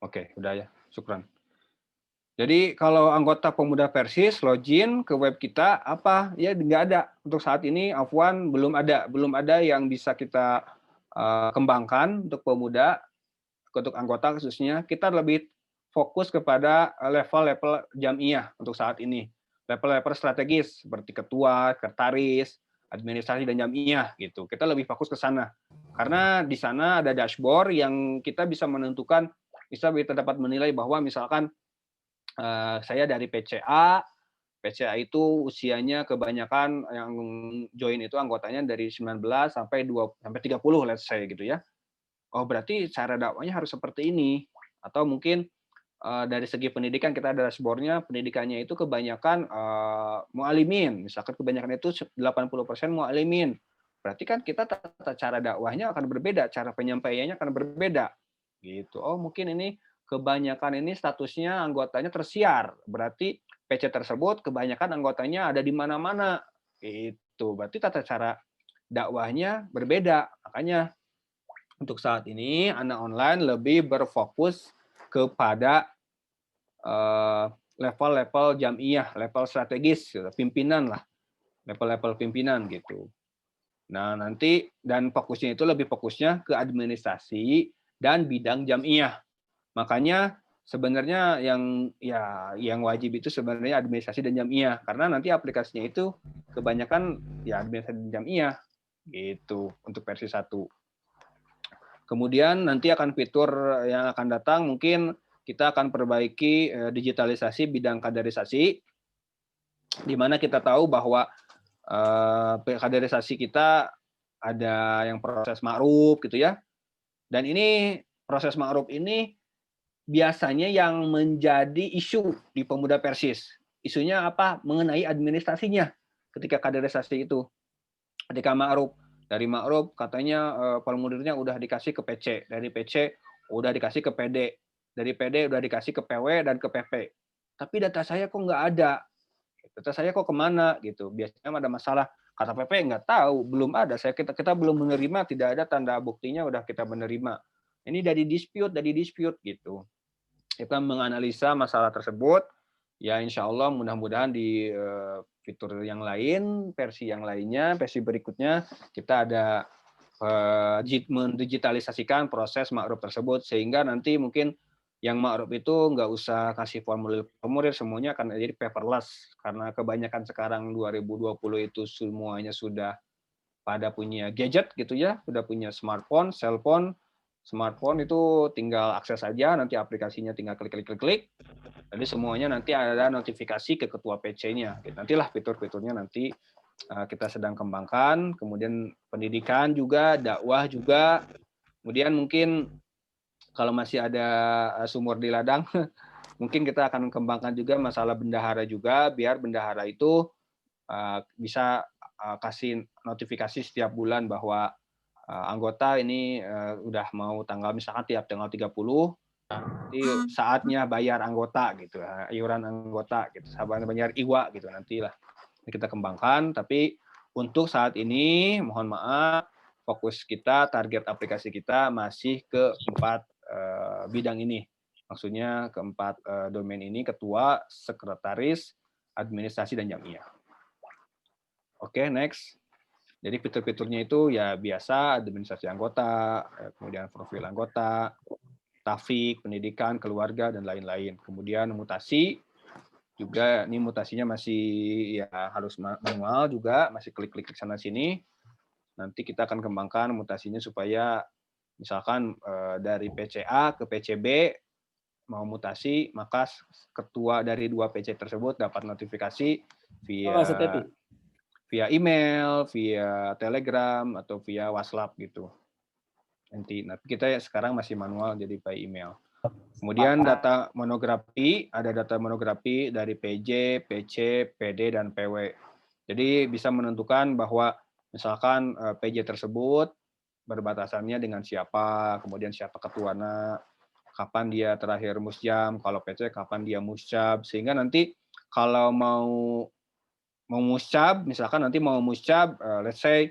Oke, udah ya, syukran. Jadi kalau anggota pemuda Persis login ke web kita apa, ya nggak ada. Untuk saat ini Afwan belum ada yang bisa kita, kembangkan untuk pemuda, untuk anggota khususnya. Kita lebih fokus kepada, level-level jam'iyah untuk saat ini. Level-level strategis seperti ketua, sekretaris, administrasi dan jam'iyah gitu. Kita lebih fokus ke sana. Karena di sana ada dashboard yang kita bisa menentukan, kita dapat menilai bahwa misalkan saya dari PCA, PCA itu usianya kebanyakan yang join itu anggotanya dari 19 sampai 30 let's say gitu ya. Oh berarti cara dakwahnya harus seperti ini. Atau mungkin dari segi pendidikan kita ada dashboard-nya, pendidikannya itu kebanyakan muallimin, misalkan kebanyakan itu 80% muallimin. Berarti kan kita tata cara dakwahnya akan berbeda, cara penyampaiannya akan berbeda. Gitu. Oh mungkin ini kebanyakan ini statusnya anggotanya tersiar, berarti PC tersebut kebanyakan anggotanya ada di mana-mana. Itu. Berarti tata cara dakwahnya berbeda. Makanya untuk saat ini anak online lebih berfokus kepada level-level jam'iyah, level strategis, gitu, pimpinan lah, level-level pimpinan gitu. Nah nanti dan fokusnya itu lebih fokusnya ke administrasi dan bidang jam'iyah. Makanya sebenarnya yang wajib itu sebenarnya administrasi dan jam'iyah karena nanti aplikasinya itu kebanyakan ya administrasi dan jam'iyah gitu untuk versi 1. Kemudian nanti akan fitur yang akan datang mungkin kita akan perbaiki digitalisasi bidang kaderisasi di mana kita tahu bahwa kaderisasi kita ada yang proses ma'ruf gitu ya. Dan ini proses ma'ruf ini biasanya yang menjadi isu di pemuda Persis. Isunya apa? Mengenai administrasinya ketika kaderisasi itu. Ketika ma'ruf, dari ma'ruf katanya formulirnya udah dikasih ke PC, dari PC udah dikasih ke PD, dari PD udah dikasih ke PW dan ke PP. Tapi data saya kok nggak ada. Data saya kok kemana gitu. Biasanya ada masalah. Kata PP nggak tahu, belum ada. Kita belum menerima, tidak ada tanda buktinya udah kita menerima. Ini dari dispute gitu. Kita menganalisa masalah tersebut, ya insya Allah mudah-mudahan di fitur yang lain, versi yang lainnya, versi berikutnya kita ada mendigitalisasikan proses ma'ruf tersebut sehingga nanti mungkin yang ma'ruf itu nggak usah kasih formulir, semuanya akan jadi paperless karena kebanyakan sekarang 2020 itu semuanya sudah pada punya gadget gitu ya, sudah punya smartphone, cellphone. Smartphone itu tinggal akses saja, nanti aplikasinya tinggal klik. Jadi semuanya nanti ada notifikasi ke ketua PC-nya. Nantilah fitur-fiturnya nanti kita sedang kembangkan. Kemudian pendidikan juga, dakwah juga. Kemudian mungkin kalau masih ada sumur di ladang, mungkin kita akan kembangkan juga masalah bendahara juga, biar bendahara itu bisa kasih notifikasi setiap bulan bahwa anggota ini udah mau tanggal misalkan tiap tanggal 30 jadi saatnya bayar anggota gitu, iuran anggota gitu, saatnya bayar iwa gitu nantilah kita kembangkan. Tapi untuk saat ini mohon maaf fokus kita target aplikasi kita masih ke 4 bidang ini. Maksudnya keempat domain ini ketua, sekretaris, administrasi dan jam'iyah. Oke, next. Jadi fitur-fiturnya itu ya biasa administrasi anggota, kemudian profil anggota, tafik, pendidikan, keluarga dan lain-lain. Kemudian mutasi juga ini mutasinya masih ya harus manual juga, masih klik-klik sana sini. Nanti kita akan kembangkan mutasinya supaya misalkan dari PCA ke PCB mau mutasi, maka ketua dari 2 PC tersebut dapat notifikasi via via email, via Telegram, atau via WhatsApp gitu. Nanti kita sekarang masih manual jadi by email. Kemudian data monografi, ada data monografi dari PJ, PC, PD, dan PW. Jadi bisa menentukan bahwa misalkan PJ tersebut berbatasannya dengan siapa, kemudian siapa ketuanya, kapan dia terakhir musjam, kalau PC kapan dia musjab, sehingga nanti kalau mau muscab, misalkan nanti mau muscab, let's say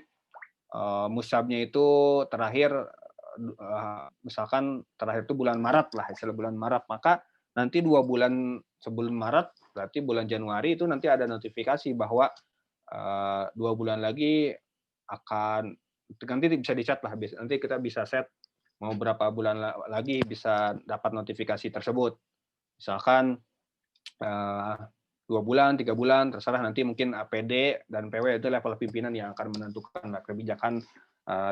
muscabnya itu terakhir misalkan terakhir itu bulan Maret lah, istilah bulan Maret, maka nanti 2 bulan sebelum Maret, berarti bulan Januari itu nanti ada notifikasi bahwa 2 bulan lagi akan, nanti bisa di-chat lah, nanti kita bisa set mau berapa bulan lagi bisa dapat notifikasi tersebut. Misalkan 2 bulan, 3 bulan, terserah, nanti mungkin APD dan PW itu level pimpinan yang akan menentukan kebijakan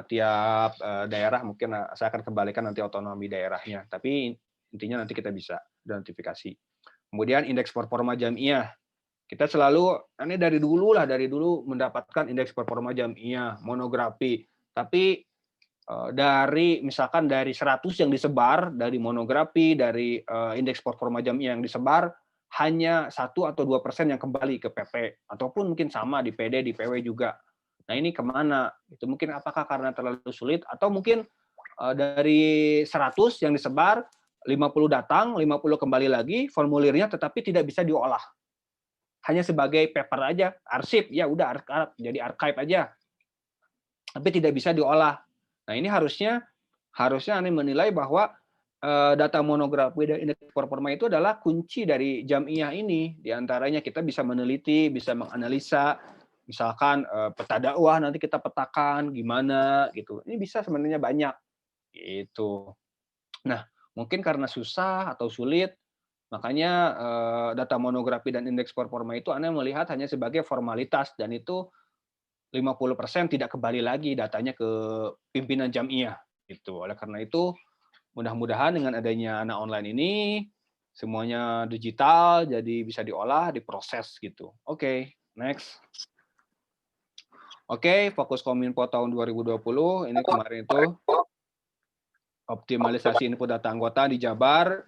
tiap daerah. Mungkin saya akan kembalikan nanti otonomi daerahnya, tapi intinya nanti kita bisa notifikasi. Kemudian indeks performa jamiah. Kita selalu, ini dari dulu mendapatkan indeks performa jamiah, monografi. Tapi dari misalkan dari 100 yang disebar, dari monografi, dari indeks performa jamiah yang disebar, hanya 1 atau 2% yang kembali ke PP, ataupun mungkin sama di PD, di PW juga. Nah ini kemana? Itu mungkin apakah karena terlalu sulit, atau mungkin dari 100 yang disebar, 50 datang, 50 kembali lagi, formulirnya tetapi tidak bisa diolah. Hanya sebagai paper aja, arsip, ya udah jadi archive aja. Tapi tidak bisa diolah. Nah ini harusnya Anda menilai bahwa data monografi dan indeks performa itu adalah kunci dari jamiah ini. Di antaranya kita bisa meneliti, bisa menganalisa, misalkan peta dakwah nanti kita petakan gimana gitu. Ini bisa sebenarnya banyak gitu. Nah, mungkin karena susah atau sulit, makanya data monografi dan indeks performa itu Anda melihat hanya sebagai formalitas, dan itu 50% tidak kembali lagi datanya ke pimpinan jamiah gitu. Oleh karena itu, mudah-mudahan dengan adanya Anak Online ini semuanya digital, jadi bisa diolah, diproses gitu. Oke, next. Oke, fokus Kominfo tahun 2020 ini kemarin itu optimalisasi input data anggota di Jabar.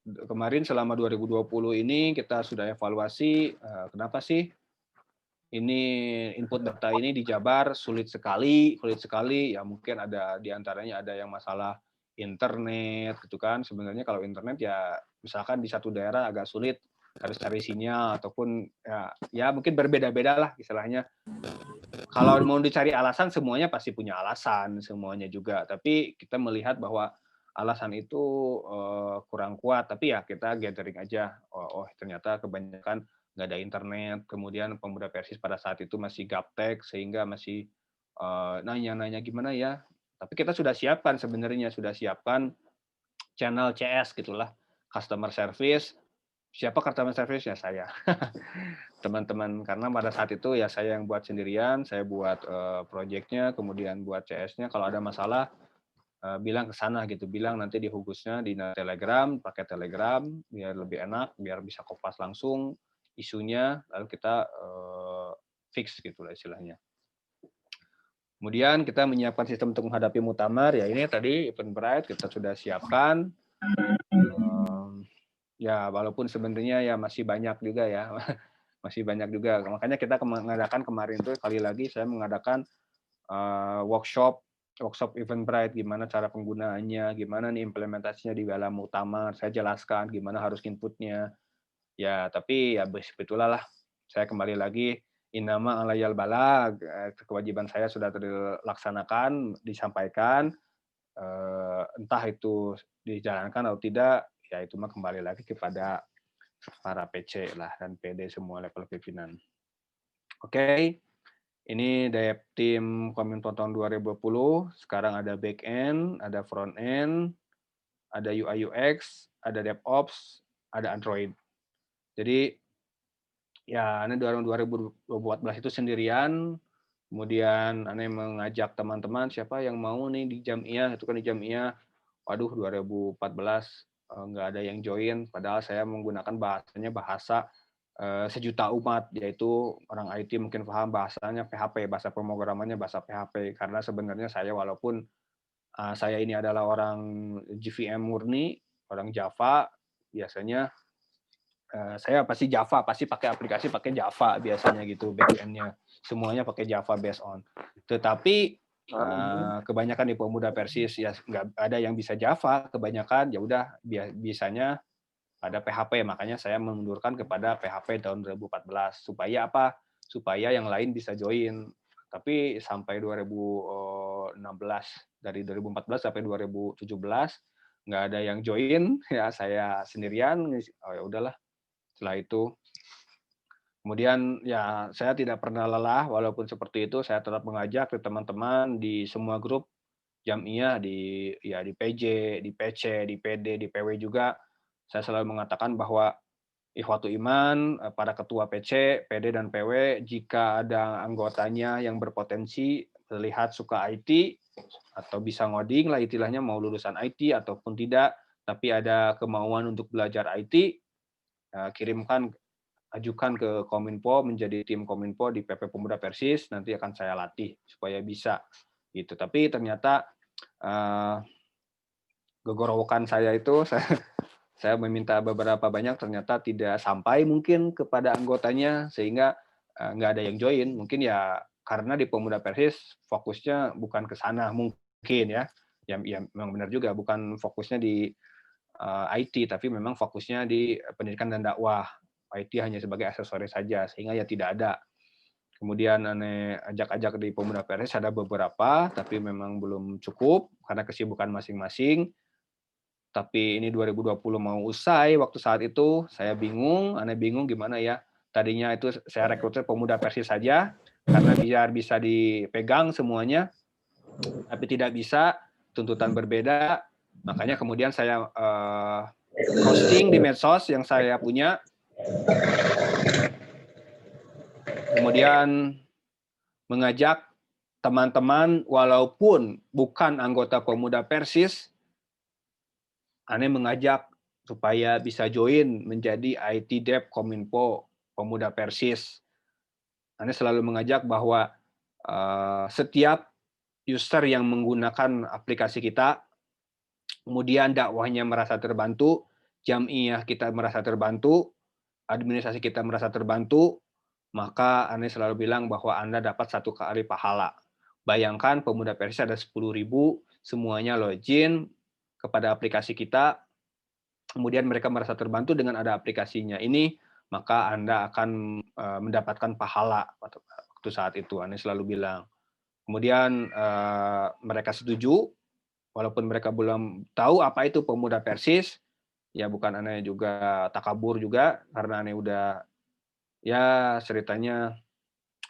Kemarin selama 2020 ini kita sudah evaluasi kenapa sih ini input data ini di Jabar sulit sekali ya, mungkin ada di antaranya ada yang masalah internet gitu kan. Sebenarnya kalau internet ya misalkan di satu daerah agak sulit, harus cari sinyal, ataupun ya mungkin berbeda-beda lah istilahnya. Kalau mau dicari alasan, semuanya pasti punya alasan semuanya juga, tapi kita melihat bahwa alasan itu kurang kuat, tapi ya kita gathering aja. Oh ternyata kebanyakan nggak ada internet, kemudian pemuda Persis pada saat itu masih gaptek, sehingga masih nanya-nanya gimana ya. Tapi kita sudah siapkan sebenarnya, sudah siapkan channel CS gitulah, customer service. Siapa customer service? Ya saya. Teman-teman, karena pada saat itu ya saya yang buat sendirian, saya buat proyeknya, kemudian buat CS-nya. Kalau ada masalah, bilang ke sana gitu, bilang nanti di hugusnya di Telegram, pakai Telegram biar lebih enak, biar bisa kopas langsung isunya, lalu kita fix gitu lah istilahnya. Kemudian kita menyiapkan sistem untuk menghadapi muktamar, ya ini tadi Eventbrite kita sudah siapkan. Ya walaupun sebenarnya ya masih banyak juga ya, masih banyak juga. Makanya kita mengadakan kemarin itu, kali lagi saya mengadakan workshop Eventbrite, gimana cara penggunaannya, gimana nih implementasinya di dalam muktamar. Saya jelaskan gimana harus inputnya. Ya, tapi ya begitulah lah. Saya kembali lagi, innama alayal balag, kewajiban saya sudah terlaksanakan, disampaikan, entah itu dijalankan atau tidak, ya itu mah kembali lagi kepada para PC lah dan PD semua level pimpinan. Oke. Ini dari tim Kominfo tahun 2020, sekarang ada back end, ada front end, ada UI UX, ada DevOps, ada Android. Jadi ya ini 2014 itu sendirian, kemudian Ane mengajak teman-teman siapa yang mau nih di Jamiah, itu kan di Jamiah, waduh 2014 nggak ada yang join, padahal saya menggunakan bahasa sejuta umat, yaitu orang IT mungkin paham bahasanya PHP, bahasa pemrogramannya bahasa PHP, karena sebenarnya saya walaupun saya ini adalah orang JVM murni, orang Java, biasanya saya pasti Java, pasti pakai aplikasi pakai Java biasanya gitu, backend-nya semuanya pakai Java based on. Tetapi kebanyakan di pemuda Persis ya nggak ada yang bisa Java, kebanyakan ya udah biasanya pada PHP, makanya saya mengundurkan kepada PHP tahun 2014. Supaya apa? Supaya yang lain bisa join. Tapi sampai 2016, dari 2014 sampai 2017 nggak ada yang join, ya saya sendirian. Oh ya udahlah. Setelah itu, kemudian ya saya tidak pernah lelah, walaupun seperti itu saya tetap mengajak ke teman-teman di semua grup Jam'iyah, di PJ, di PC, di PD, di PW juga. Saya selalu mengatakan bahwa ikhwatul iman, para ketua PC, PD, dan PW, jika ada anggotanya yang berpotensi terlihat suka IT atau bisa ngoding lah istilahnya, mau lulusan IT ataupun tidak, tapi ada kemauan untuk belajar IT, kirimkan, ajukan ke Kominfo, menjadi tim Kominfo di PP Pemuda Persis, nanti akan saya latih supaya bisa gitu. Tapi ternyata gegorowokan saya itu, saya meminta beberapa banyak, ternyata tidak sampai mungkin kepada anggotanya, sehingga nggak ada yang join. Mungkin ya karena di Pemuda Persis fokusnya bukan ke sana mungkin ya. Ya memang benar juga, bukan fokusnya di IT, tapi memang fokusnya di pendidikan dan dakwah. IT hanya sebagai aksesoris saja, sehingga ya tidak ada. Kemudian aneh ajak-ajak di Pemuda Persis ada beberapa, tapi memang belum cukup karena kesibukan masing-masing. Tapi ini 2020 mau usai, waktu saat itu saya bingung, aneh bingung gimana ya. Tadinya itu saya rekrutnya Pemuda Persis saja, karena biar bisa dipegang semuanya, tapi tidak bisa, tuntutan berbeda. Makanya kemudian saya posting di medsos yang saya punya. Kemudian mengajak teman-teman walaupun bukan anggota Pemuda Persis, aneh mengajak supaya bisa join menjadi IT Dev Kominfo Pemuda Persis. Aneh selalu mengajak bahwa setiap user yang menggunakan aplikasi kita, kemudian dakwahnya merasa terbantu, Jam'iyah kita merasa terbantu, administrasi kita merasa terbantu, maka Aneh selalu bilang bahwa Anda dapat 1 kali pahala. Bayangkan Pemuda Persis ada 10.000, semuanya login kepada aplikasi kita, kemudian mereka merasa terbantu dengan ada aplikasinya ini, maka Anda akan mendapatkan pahala waktu saat itu. Aneh selalu bilang. Kemudian mereka setuju, walaupun mereka belum tahu apa itu Pemuda Persis, ya bukan Aneh juga takabur juga, karena Aneh udah, ya ceritanya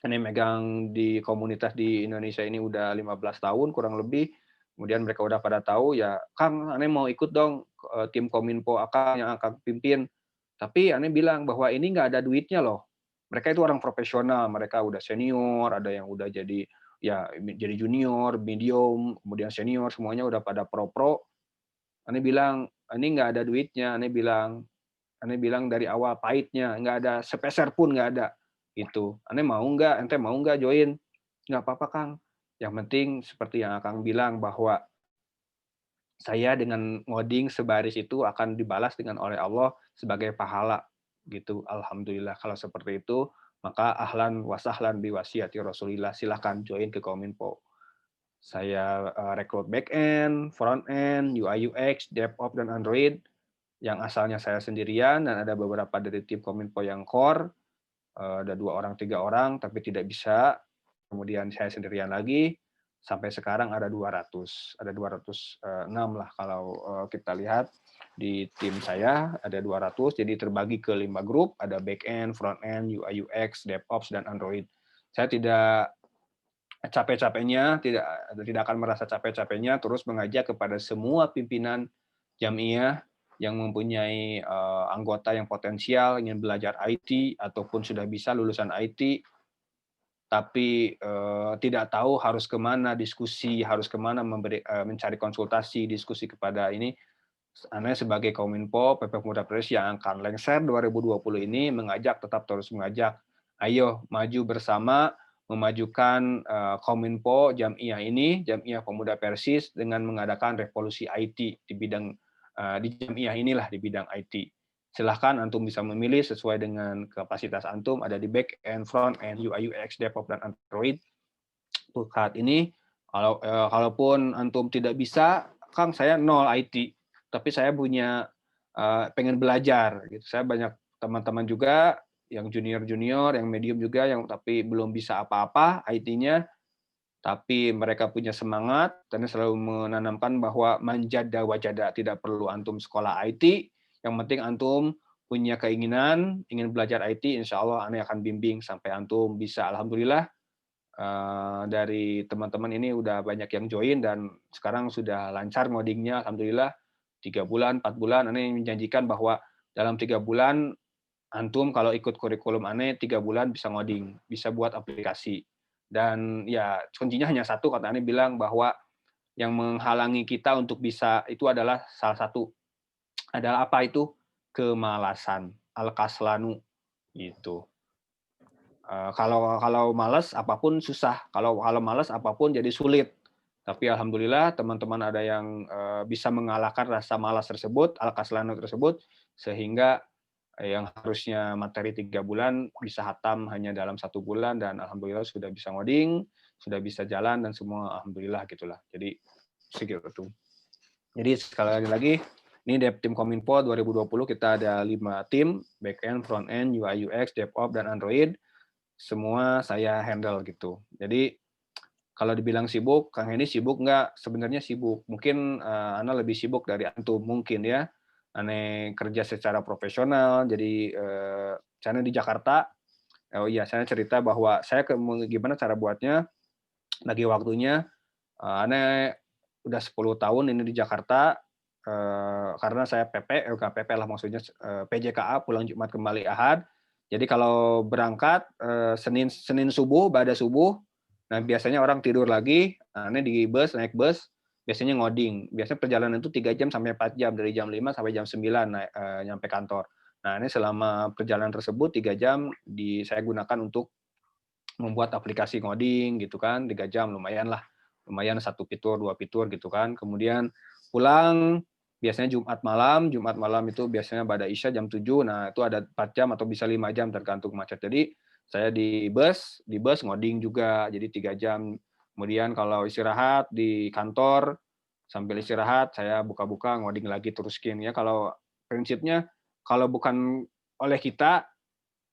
Aneh megang di komunitas di Indonesia ini udah 15 tahun kurang lebih. Kemudian mereka udah pada tahu, ya Kang, Aneh mau ikut dong tim Kominfo Akang yang Akang pimpin. Tapi Aneh bilang bahwa ini nggak ada duitnya loh. Mereka itu orang profesional, mereka udah senior, ada yang udah jadi jadi junior, medium, kemudian senior, semuanya udah pada pro-pro. Aneh bilang, ini nggak ada duitnya. Aneh bilang dari awal pahitnya, nggak ada sepeser pun nggak ada. Gitu. Aneh mau nggak? Ente mau nggak join? Nggak apa-apa Kang. Yang penting seperti yang Akang bilang bahwa saya dengan ngoding sebaris itu akan dibalas dengan oleh Allah sebagai pahala. Gitu. Alhamdulillah kalau seperti itu, maka ahlan wasahlan biwasiyati Rasulillah, silahkan join ke Kominfo. Saya rekrut back-end, front-end, UI UX, DevOps, dan Android, yang asalnya saya sendirian, dan ada beberapa dari tim Kominfo yang core, ada 2 orang, 3 orang, tapi tidak bisa. Kemudian saya sendirian lagi, sampai sekarang ada 200. Ada 206 lah kalau kita lihat di tim saya, ada 200, jadi terbagi ke 5 grup, ada back-end, front-end, UI UX, DevOps, dan Android. Saya tidak capek-capeknya, tidak akan merasa capek-capeknya, terus mengajak kepada semua pimpinan Jam'iyah yang mempunyai anggota yang potensial, ingin belajar IT, ataupun sudah bisa lulusan IT, tapi tidak tahu harus kemana diskusi, harus kemana mencari konsultasi, diskusi kepada ini. Aneh sebagai Kominfo, PP Pemuda Persis yang akan lengser 2020 ini mengajak, tetap terus mengajak, ayo maju bersama, memajukan Kominfo Jam'iyah ini, Jam'iyah Pemuda Persis, dengan mengadakan revolusi IT di bidang di Jam'iyah inilah, di bidang IT. Silahkan antum bisa memilih sesuai dengan kapasitas antum, ada di back end, front end, UI UX, DevOps, dan Android. Untuk saat ini, kalaupun antum tidak bisa, Kang saya nol IT, tapi saya punya pengen belajar. Gitu. Saya banyak teman-teman juga yang junior-junior, yang medium juga, yang tapi belum bisa apa-apa IT-nya, tapi mereka punya semangat dan selalu menanamkan bahwa manjada wajada, tidak perlu antum sekolah IT, yang penting antum punya keinginan, ingin belajar IT, insya Allah Ane akan bimbing sampai antum bisa. Alhamdulillah dari teman-teman ini udah banyak yang join dan sekarang sudah lancar ngodingnya, Alhamdulillah 3 bulan, 4 bulan, Ane menjanjikan bahwa dalam 3 bulan antum kalau ikut kurikulum Ane 3 bulan bisa ngoding, bisa buat aplikasi. Dan ya kuncinya hanya satu, kata Ane bilang bahwa yang menghalangi kita untuk bisa itu adalah salah satu adalah apa itu? Kemalasan, al-kaslanu gitu. Kalau malas apapun susah, kalau malas apapun jadi sulit. Tapi alhamdulillah teman-teman ada yang bisa mengalahkan rasa malas tersebut, al-kaslanu tersebut, sehingga yang harusnya materi 3 bulan bisa hatam hanya dalam 1 bulan dan alhamdulillah sudah bisa ngoding, sudah bisa jalan dan semua alhamdulillah gitulah. Jadi segitu. Jadi sekali lagi ini tim Kominfo 2020 kita ada 5 tim, backend, frontend, UI UX, DevOps dan Android. Semua saya handle gitu. Jadi kalau dibilang sibuk, Kang Hendy sibuk nggak? Sebenarnya sibuk. Mungkin Ana lebih sibuk dari antum mungkin ya. Ane kerja secara profesional, jadi saya di Jakarta. Oh iya, saya cerita bahwa saya gimana cara buatnya, lagi waktunya. Ane udah 10 tahun ini di Jakarta, karena saya bukan PP lah maksudnya, PJKA, pulang Jumat kembali Ahad. Jadi kalau berangkat Senin subuh, pada subuh, nah biasanya orang tidur lagi, Ane di bus, naik bus, biasanya ngoding. Biasanya perjalanan itu 3 jam sampai 4 jam, dari jam 5 sampai jam 9 nyampe kantor. Nah, ini selama perjalanan tersebut 3 jam saya gunakan untuk membuat aplikasi ngoding gitu kan, 3 jam lumayan lah. Lumayan 1 fitur, 2 fitur gitu kan. Kemudian pulang biasanya Jumat malam itu biasanya pada Isya jam 7. Nah, itu ada 4 jam atau bisa 5 jam tergantung macet. Jadi saya di bus ngoding juga jadi 3 jam. Kemudian kalau istirahat di kantor sambil istirahat saya buka-buka ngoding lagi teruskin ya. Kalau prinsipnya kalau bukan oleh kita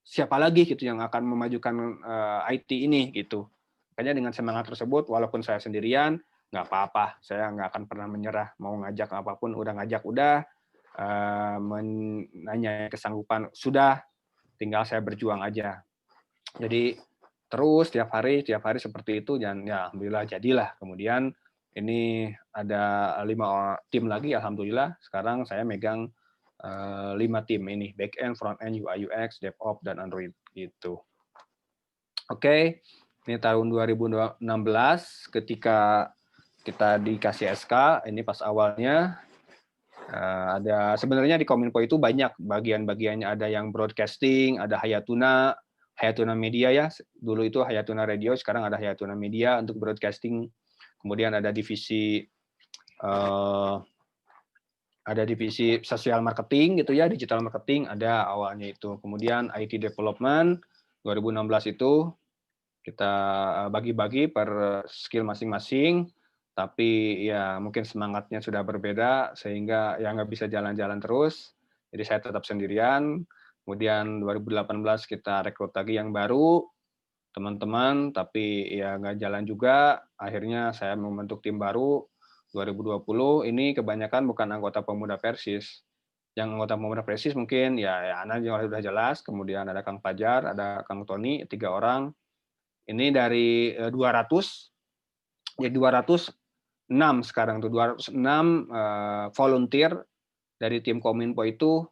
siapa lagi gitu yang akan memajukan IT ini gitu. Makanya dengan semangat tersebut, walaupun saya sendirian, nggak apa-apa, saya nggak akan pernah menyerah. Mau ngajak apapun, udah ngajak, udah. Nanya kesanggupan, sudah. Tinggal saya berjuang aja. Jadi terus tiap hari seperti itu, dan ya alhamdulillah jadilah. Kemudian ini ada 5 tim lagi, alhamdulillah. Sekarang saya megang 5 tim ini, back-end, front-end, UI, UX, DevOps, dan Android. Gitu. Oke, ini tahun 2016 ketika kita dikasih SK, ini pas awalnya ada sebenarnya di Kominfo itu banyak bagian-bagiannya, ada yang broadcasting, ada Hayatuna Media ya, dulu itu Hayatuna Radio, sekarang ada Hayatuna Media untuk broadcasting, kemudian ada divisi sosial marketing gitu ya, digital marketing ada awalnya itu. Kemudian IT development 2016 itu kita bagi-bagi per skill masing-masing, tapi ya mungkin semangatnya sudah berbeda sehingga ya nggak bisa jalan-jalan terus. Jadi saya tetap sendirian. Kemudian 2018 kita rekrut lagi yang baru, teman-teman, tapi ya nggak jalan juga. Akhirnya saya membentuk tim baru 2020. Ini kebanyakan bukan anggota pemuda Persis. Yang anggota pemuda Persis mungkin ya Ana sudah jelas. Kemudian ada Kang Fajar, ada Kang Tony, 3 orang. Ini dari 200, ya 206 sekarang tuh 206 volunteer dari tim Kominfo itu.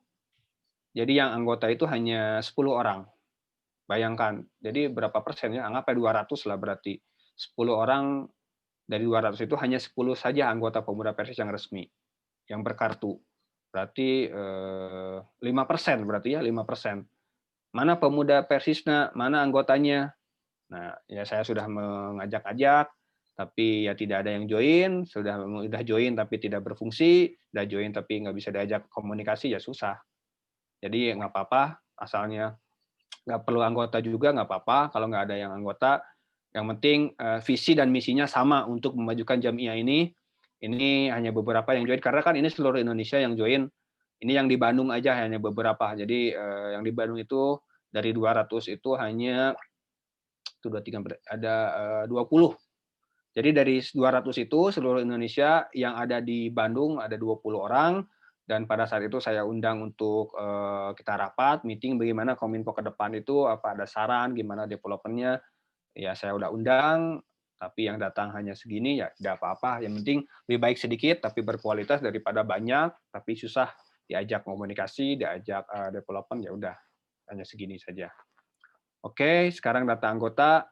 Jadi yang anggota itu hanya 10 orang. Bayangkan, jadi berapa persen ya? Anggap 200 lah berarti. 10 orang dari 200 itu hanya 10 saja anggota pemuda Persis yang resmi, yang berkartu. Berarti 5% berarti ya, 5%. Mana pemuda Persisnya, mana anggotanya? Nah, ya saya sudah mengajak-ajak, tapi ya tidak ada yang join, sudah join tapi tidak berfungsi, sudah join tapi nggak bisa diajak komunikasi, ya susah. Jadi nggak apa-apa, asalnya nggak perlu anggota juga nggak apa-apa, kalau nggak ada yang anggota, yang penting visi dan misinya sama untuk memajukan Jamiah ini hanya beberapa yang join, karena kan ini seluruh Indonesia yang join, ini yang di Bandung aja hanya beberapa, jadi yang di Bandung itu dari 200 itu hanya ada 20 Jadi dari 200 itu seluruh Indonesia yang ada di Bandung ada 20 orang, dan pada saat itu saya undang untuk kita rapat, meeting bagaimana Kominfo ke depan itu, apa ada saran, gimana developernya, ya saya udah undang, tapi yang datang hanya segini, ya tidak apa-apa. Yang penting lebih baik sedikit tapi berkualitas daripada banyak, tapi susah diajak komunikasi, diajak development, ya udah hanya segini saja. Oke, sekarang data anggota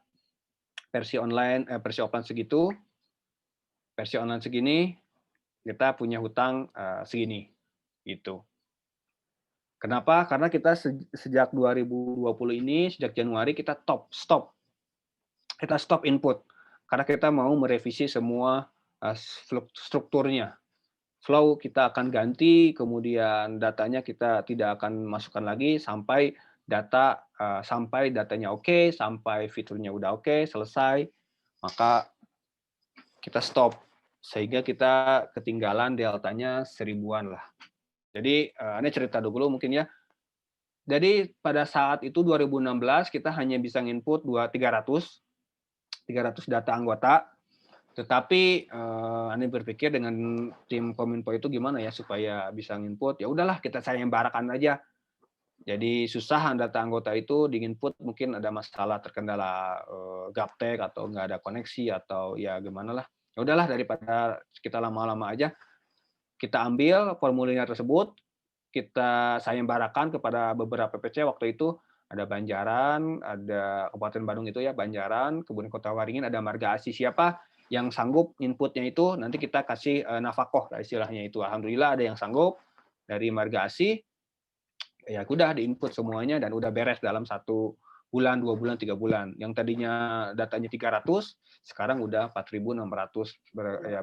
versi offline segitu, versi online segini, kita punya hutang segini, gitu. Kenapa? Karena kita sejak 2020 ini, sejak Januari kita stop input, karena kita mau merevisi semua strukturnya. Flow kita akan ganti, kemudian datanya kita tidak akan masukkan lagi sampai datanya oke, sampai fiturnya udah oke, selesai, maka kita stop, sehingga kita ketinggalan deltanya 1000-an lah. Jadi ini cerita dulu mungkin ya. Jadi pada saat itu 2016 kita hanya bisa nginput 300 data anggota. Tetapi Anda berpikir dengan tim Kominfo itu gimana ya supaya bisa nginput, ya udahlah kita sayembarakan aja. Jadi susah data anggota itu di-input, mungkin ada masalah terkendala gaptek atau nggak ada koneksi atau ya gimana lah. Ya udahlah daripada kita lama-lama aja, kita ambil formulirnya tersebut, kita sayembarakan kepada beberapa PC waktu itu, ada Banjaran, ada Kabupaten Bandung itu ya, Banjaran, kemudian Kota Waringin, ada Marga Asih. Siapa yang sanggup inputnya itu, nanti kita kasih nafkah istilahnya itu. Alhamdulillah ada yang sanggup dari Marga Asih, ya udah diinput semuanya dan udah beres dalam 1 bulan, 2 bulan, 3 bulan. Yang tadinya datanya 300, sekarang udah 4.600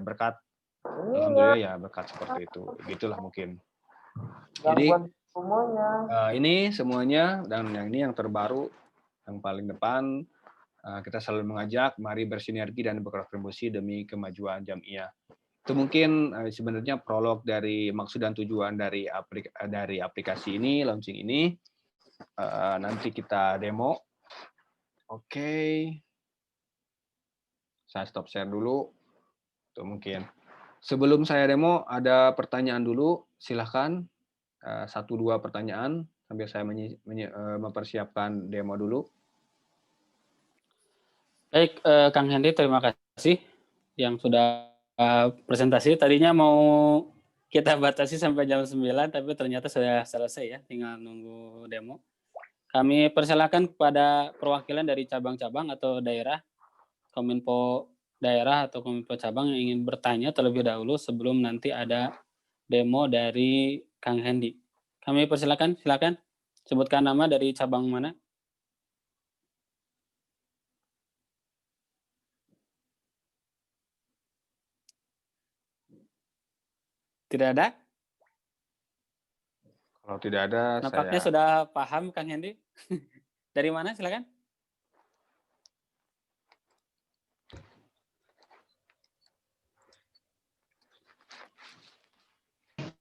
berkat, alhamdulillah ya berkat seperti itu. Gitulah mungkin. Jadi ini semuanya, dan yang ini yang terbaru, yang paling depan, kita selalu mengajak mari bersinergi dan berkontribusi demi kemajuan Jam'iyah. Itu mungkin sebenarnya prolog dari maksud dan tujuan dari aplikasi ini, launching ini. Nanti kita demo. Oke. Saya stop share dulu. Itu mungkin. Sebelum saya demo, ada pertanyaan dulu. Silahkan. 1-2 pertanyaan sambil saya mempersiapkan demo dulu. Baik, Kang Hendy, terima kasih yang sudah presentasi. Tadinya mau kita batasi sampai jam 9, tapi ternyata sudah selesai ya, tinggal nunggu demo. Kami persilakan kepada perwakilan dari cabang-cabang atau daerah, Kominfo daerah atau Kominfo cabang yang ingin bertanya terlebih dahulu sebelum nanti ada demo dari Kang Hendy. Kami persilakan, silakan sebutkan nama dari cabang mana. Tidak ada? Kalau tidak ada, nampaknya saya sudah paham Kang Hendy. Dari mana, silakan?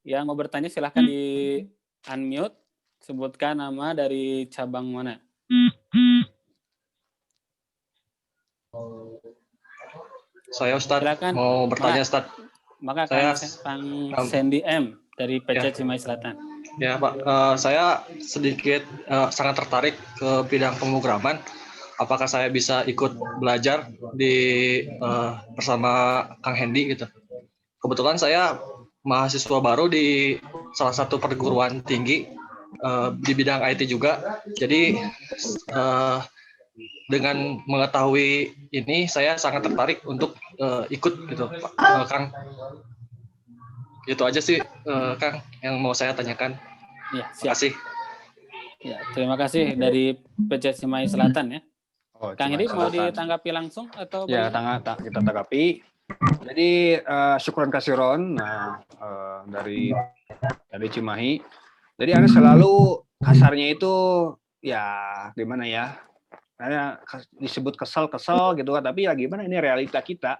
Yang mau bertanya silahkan di unmute, sebutkan nama dari cabang mana. Saya Ustadz, silakan. mau bertanya Ustadz. Maka saya Kang Sandy M dari PC Cimahi Selatan. Ya Pak, saya sedikit sangat tertarik ke bidang pemrograman. Apakah saya bisa ikut belajar bersama Kang Hendy gitu? Kebetulan saya mahasiswa baru di salah satu perguruan tinggi di bidang IT juga. Jadi dengan mengetahui ini, saya sangat tertarik untuk ikut gitu, Kang. Itu aja sih, Kang, yang mau saya tanyakan. Ya, terima kasih. Ya, terima kasih dari PC Cimahi Selatan ya. Kang Hendy mau ditanggapi langsung atau ya, kita tanggapi. Jadi syukuran kasiron, dari Cimahi. Jadi Anda selalu kasarnya itu ya gimana ya? Karena disebut kesel gitu kan, tapi ya gimana, ini realita kita.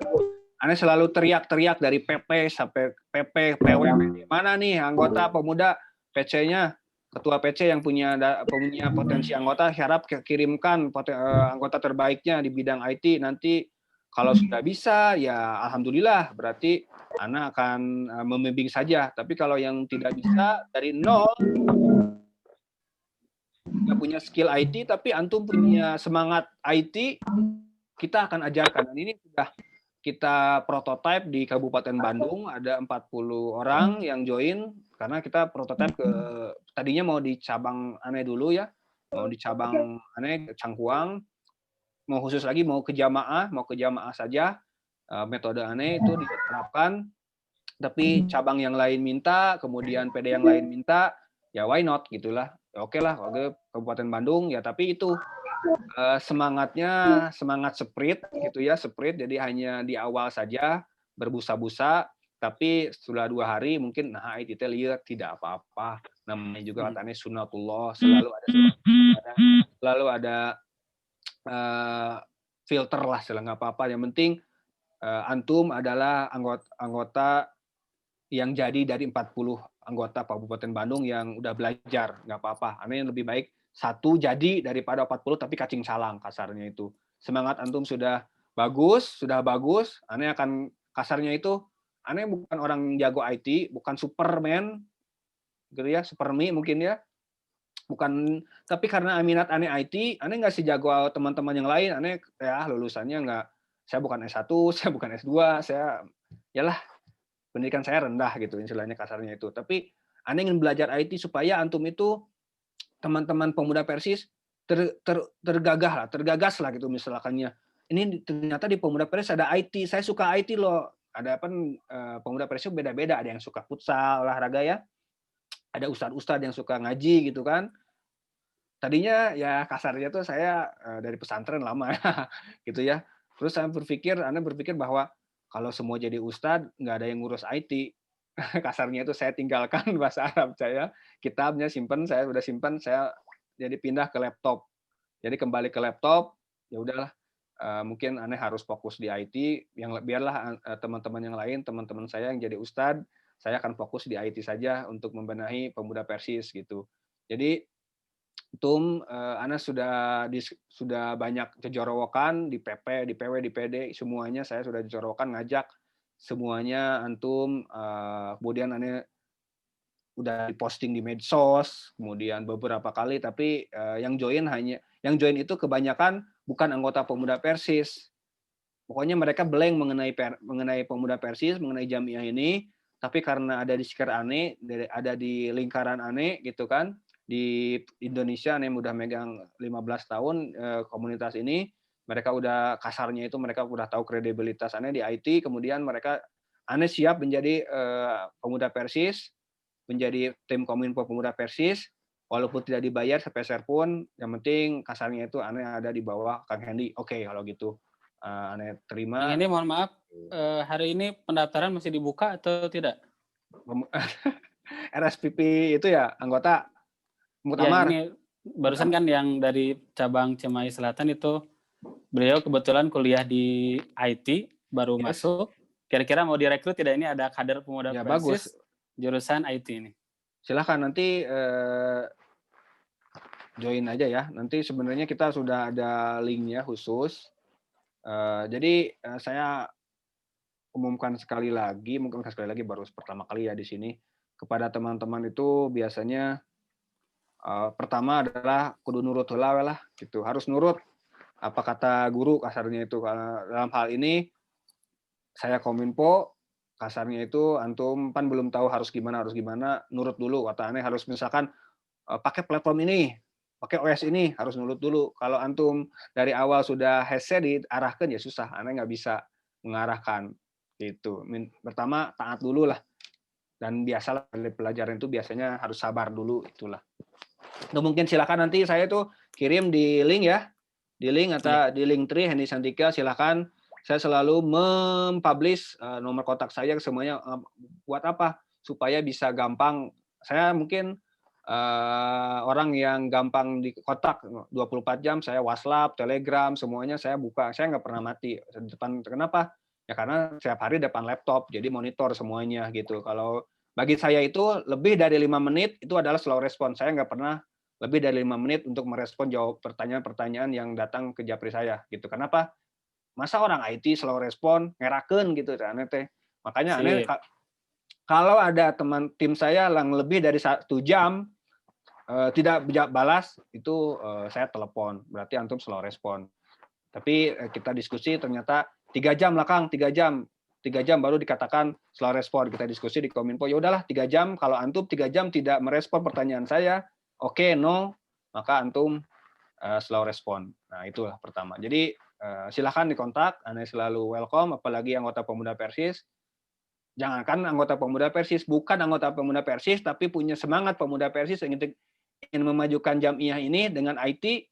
Anda selalu teriak-teriak dari PP sampai PP, PW, mana nih anggota pemuda PC-nya, ketua PC yang punya potensi anggota, harap kirimkan anggota terbaiknya di bidang IT, nanti Kalau sudah bisa, ya alhamdulillah, berarti Ana akan membimbing saja. Tapi kalau yang tidak bisa dari nol, nggak punya skill IT, tapi antum punya semangat IT, kita akan ajarkan. Dan ini sudah kita prototipe di Kabupaten Bandung, ada 40 orang yang join, karena kita prototipe tadinya mau di cabang Ane dulu ya, mau di cabang Ane, Cangkuang, mau khusus lagi mau ke jamaah saja, metode Ane itu diterapkan, tapi cabang yang lain minta, kemudian PD yang lain minta, ya why not gitulah. Oke lah, ke Kabupaten Bandung ya, tapi itu semangatnya semangat sprint gitu ya, sprint, jadi hanya di awal saja berbusa-busa, tapi setelah 2 hari mungkin itu lihat tidak apa-apa, namanya juga katanya sunatullah, selalu ada filter lah, nggak apa-apa, yang penting antum adalah anggota yang jadi dari 40 anggota Kabupaten Bandung yang udah belajar, nggak apa-apa. Aneh lebih baik satu jadi daripada 40 tapi kacing salang, kasarnya itu. Semangat antum sudah bagus, aneh akan kasarnya itu, aneh bukan orang jago IT, bukan Superman, gitu ya, Supermi mungkin ya. Bukan, tapi karena minat aneh IT, aneh nggak sejago teman-teman yang lain, aneh ya lulusannya nggak, saya bukan S1, saya bukan S2, saya yalah pendidikan saya rendah gitu, istilahnya kasarnya itu. Tapi aneh ingin belajar IT supaya antum itu teman-teman pemuda Persis tergagas lah gitu, misalkannya. Ini ternyata di pemuda Persis ada IT, saya suka IT loh. Ada apa, pemuda Persis beda-beda, ada yang suka futsal, olahraga ya. Ada ustadz-ustadz yang suka ngaji gitu kan. Tadinya ya kasarnya tuh saya dari pesantren lama ya, gitu ya. Terus saya berpikir bahwa kalau semua jadi ustadz, nggak ada yang ngurus IT. Kasarnya itu saya tinggalkan bahasa Arab saya, kitabnya simpan, saya udah simpan, saya jadi pindah ke laptop. Jadi kembali ke laptop, ya udahlah, mungkin aneh harus fokus di IT, yang biarlah teman-teman yang lain, teman-teman saya yang jadi ustadz, saya akan fokus di IT saja untuk membenahi pemuda Persis gitu. Jadi Ana sudah banyak jejorowokan di PP, di PW, di PD, semuanya saya sudah jejorowokan, ngajak semuanya antum, kemudian Ana udah diposting di medsos, kemudian beberapa kali, tapi yang join itu kebanyakan bukan anggota pemuda Persis. Pokoknya mereka blank mengenai pemuda Persis, mengenai jamiah ini, tapi karena ada di sekitar Ane, ada di lingkaran Ane gitu kan, di Indonesia Ane udah megang 15 tahun komunitas ini, mereka udah kasarnya itu mereka udah tahu kredibilitas Ane di IT, kemudian Ane siap menjadi pemuda Persis, menjadi tim Kominfo Pemuda Persis, walaupun tidak dibayar sepeser pun, yang penting kasarnya itu Ane ada di bawah Kang Hendy. Oke, kalau gitu. Aneh terima. Yang ini mohon maaf, hari ini pendaftaran masih dibuka atau tidak? RSPP itu ya, anggota Muktamar. Ya, ini barusan kan yang dari cabang Cimahi Selatan itu, beliau kebetulan kuliah di IT, baru masuk. Kira-kira mau direkrut tidak, ini ada kader pemuda ya, Persis, bagus. jurusan IT ini. Silahkan nanti join aja ya. Nanti sebenarnya kita sudah ada linknya khusus. Jadi saya umumkan sekali lagi baru pertama kali ya di sini, kepada teman-teman itu biasanya pertama adalah kudu nurut heula lah gitu, harus nurut apa kata guru kasarnya itu. Karena dalam hal ini saya Kominfo, kasarnya itu antum pan belum tahu harus gimana, nurut dulu. Kata aneh harus misalkan pakai platform ini, pakai OS ini, harus nurut dulu. Kalau antum dari awal sudah hese diarahkan ya susah, aneh nggak bisa mengarahkan gitu. Pertama taat dulu lah, dan biasalah pelajaran itu biasanya harus sabar dulu, itulah. Nah, mungkin silakan nanti saya tuh kirim di link ya, di link atau di Linktree Hendy Santika, silakan. Saya selalu mempublish nomor kontak saya ke semuanya. Buat apa? Supaya bisa gampang. Saya mungkin orang yang gampang di kontak 24 jam, saya WhatsApp, Telegram, semuanya saya buka. Saya nggak pernah mati depan. Kenapa? Ya karena setiap hari depan laptop, jadi monitor semuanya gitu. Kalau bagi saya itu lebih dari 5 menit itu adalah slow respon. Saya nggak pernah lebih dari 5 menit untuk merespon jawab pertanyaan-pertanyaan yang datang ke japri saya gitu. Kenapa? masa orang IT slow respon ngerakeun gitu aneh teh. Makanya aneh Sip. kalau ada teman tim saya yang lebih dari 1 jam tidak balas, itu saya telepon, berarti antum slow respon. Tapi kita diskusi ternyata 3 jam lah Kang, 3 jam. 3 jam baru dikatakan slow respon. Kita diskusi di Kominfo, ya udahlah 3 jam, kalau antum 3 jam tidak merespon pertanyaan saya, oke, no, maka antum slow respon. Nah, itulah pertama. Jadi silakan dikontak, Anda selalu welcome, apalagi anggota Pemuda Persis. Jangankan anggota Pemuda Persis, bukan anggota Pemuda Persis, tapi punya semangat Pemuda Persis ingin memajukan Jamiah ini dengan IT,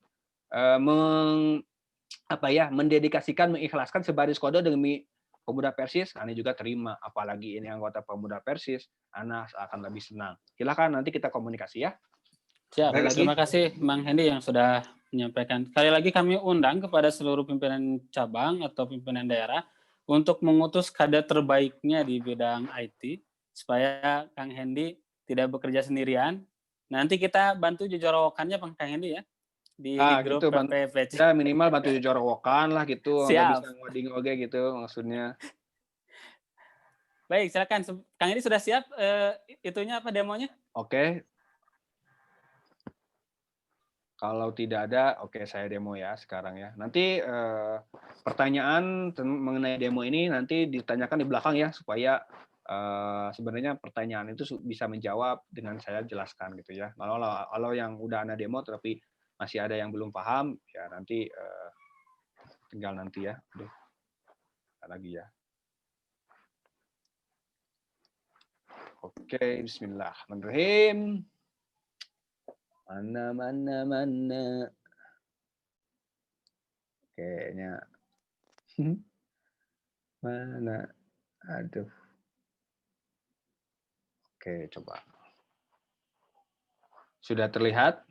mendedikasikan, mengikhlaskan sebaris kode demi Pemuda Persis, Anda juga terima. Apalagi ini anggota Pemuda Persis, Anda akan lebih senang. Silakan nanti kita komunikasi ya. Siap. Ada lagi? Terima kasih Bang Hendy yang sudah menyampaikan. Sekali lagi kami undang kepada seluruh pimpinan cabang atau pimpinan daerah untuk mengutus kader terbaiknya di bidang IT supaya Kang Hendy tidak bekerja sendirian. Nanti kita bantu jojorokannya Kang Hendy ya di grup Gitu, PPPC. ya minimal bantu jorowokan lah gitu, nggak bisa Siap. ngoding oge gitu maksudnya. Baik, silakan. Kang Hendy sudah siap itunya apa demonya? Oke. Kalau tidak ada, oke saya demo ya sekarang ya. Nanti pertanyaan mengenai demo ini nanti ditanyakan di belakang ya, supaya sebenarnya pertanyaan itu bisa menjawab dengan saya jelaskan gitu ya. Kalau yang udah Anda demo tapi masih ada yang belum paham, ya nanti tinggal nanti ya. Aduh, lagi ya. Oke, bismillahirrahmanirrahim. Mana. Kayaknya mana? Aduh. Oke, coba. Sudah terlihat?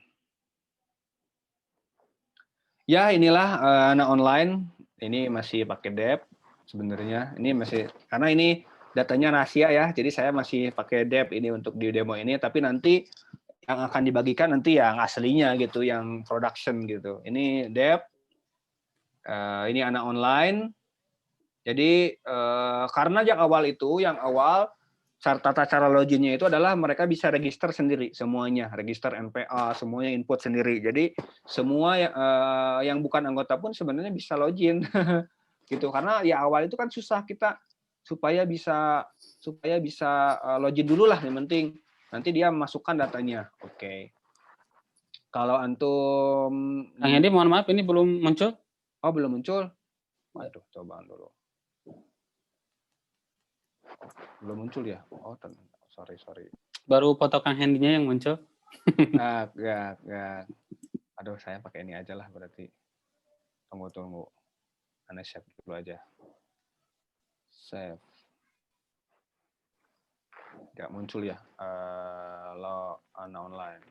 Ya, inilah anak online. Ini masih pakai dep sebenarnya. Ini masih karena ini datanya rahasia ya. Jadi saya masih pakai dep ini untuk di demo ini, tapi nanti yang akan dibagikan nanti yang aslinya gitu, yang production gitu. Ini dep. Ini anak online. Jadi karena yang awal tata cara loginnya itu adalah mereka bisa register sendiri semuanya, register NPA, semuanya input sendiri. Jadi semua yang bukan anggota pun sebenarnya bisa login gitu. Karena ya awal itu kan susah kita supaya bisa login dulu lah, yang penting nanti dia masukkan datanya. Oke. Kalau antum Kang Hendy, mohon maaf ini belum muncul. Oh, belum muncul. Waduh, cobaan dulu. Belum muncul ya? Oh, sorry. Baru foto Kang Hendy-nya yang muncul. Enggak. Aduh, saya pakai ini aja lah berarti. Tunggu. Anda save dulu aja. Save. Enggak muncul ya. Lo Anda online.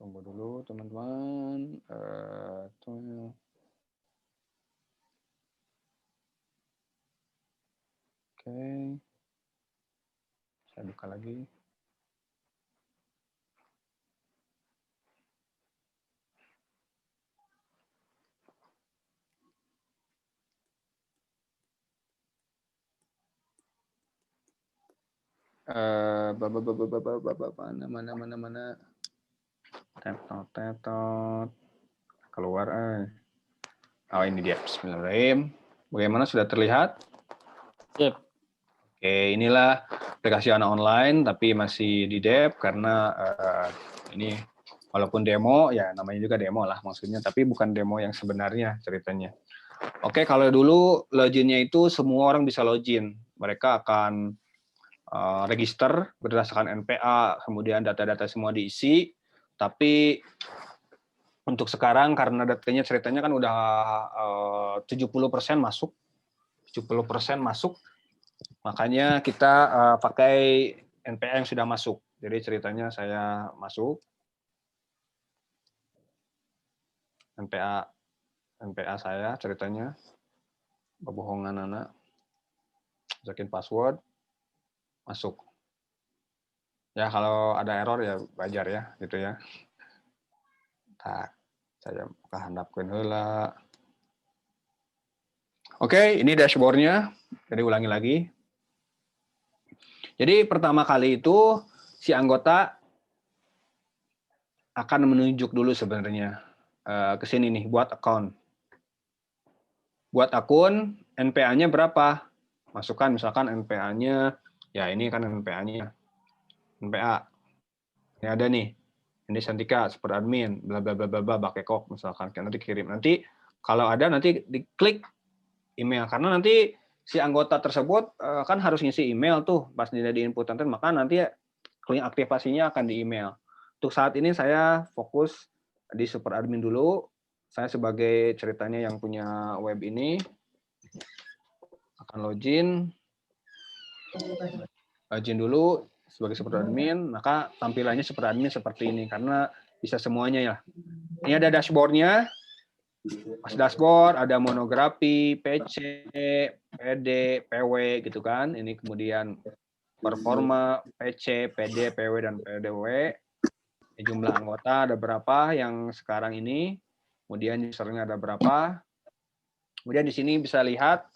Tunggu dulu, teman-teman. Oke. Saya buka lagi. Mana. Tetot. Keluar. Oh, ini dia. Bismillahirrahmanirrahim. Bagaimana, sudah terlihat? Yep. Oke, inilah aplikasi anak online, tapi masih di dev karena ini walaupun demo, ya namanya juga demo lah maksudnya, tapi bukan demo yang sebenarnya ceritanya. Oke, kalau dulu loginnya itu semua orang bisa login. Mereka akan register berdasarkan NPA, kemudian data-data semua diisi, tapi untuk sekarang karena datanya ceritanya kan udah 70% masuk, makanya kita pakai NPA yang sudah masuk. Jadi ceritanya saya masuk NPA saya ceritanya, kebohongan anak, masukin password, masuk. Ya kalau ada error ya wajar ya gitu ya. Nah, saya buka handapkeun heula. Oke, ini dashboard-nya. Jadi ulangi lagi. Jadi pertama kali itu si anggota akan menunjuk dulu sebenarnya ke sini nih, buat account. Buat akun, NPA-nya berapa? Masukkan misalkan NPA-nya, ya ini kan NPA-nya. NPA. Ini ada nih. Ini Santika, super admin, bla bla bla bla bla, bakekok misalkan. Nanti kirim. Nanti kalau ada nanti diklik email, karena nanti si anggota tersebut kan harus ngisi email tuh pas di input nanti, maka nanti link aktivasinya akan di email. Untuk saat ini saya fokus di super admin dulu. Saya sebagai ceritanya yang punya web ini akan login dulu sebagai super admin, maka tampilannya super admin seperti ini karena bisa semuanya ya. Ini ada dashboard-nya. Pas dashboard ada monografi, PC, PD, PW gitu kan. Ini kemudian performa, PC, PD, PW dan PDW. Jumlah anggota ada berapa yang sekarang ini. Kemudian usernya ada berapa. Kemudian di sini bisa lihat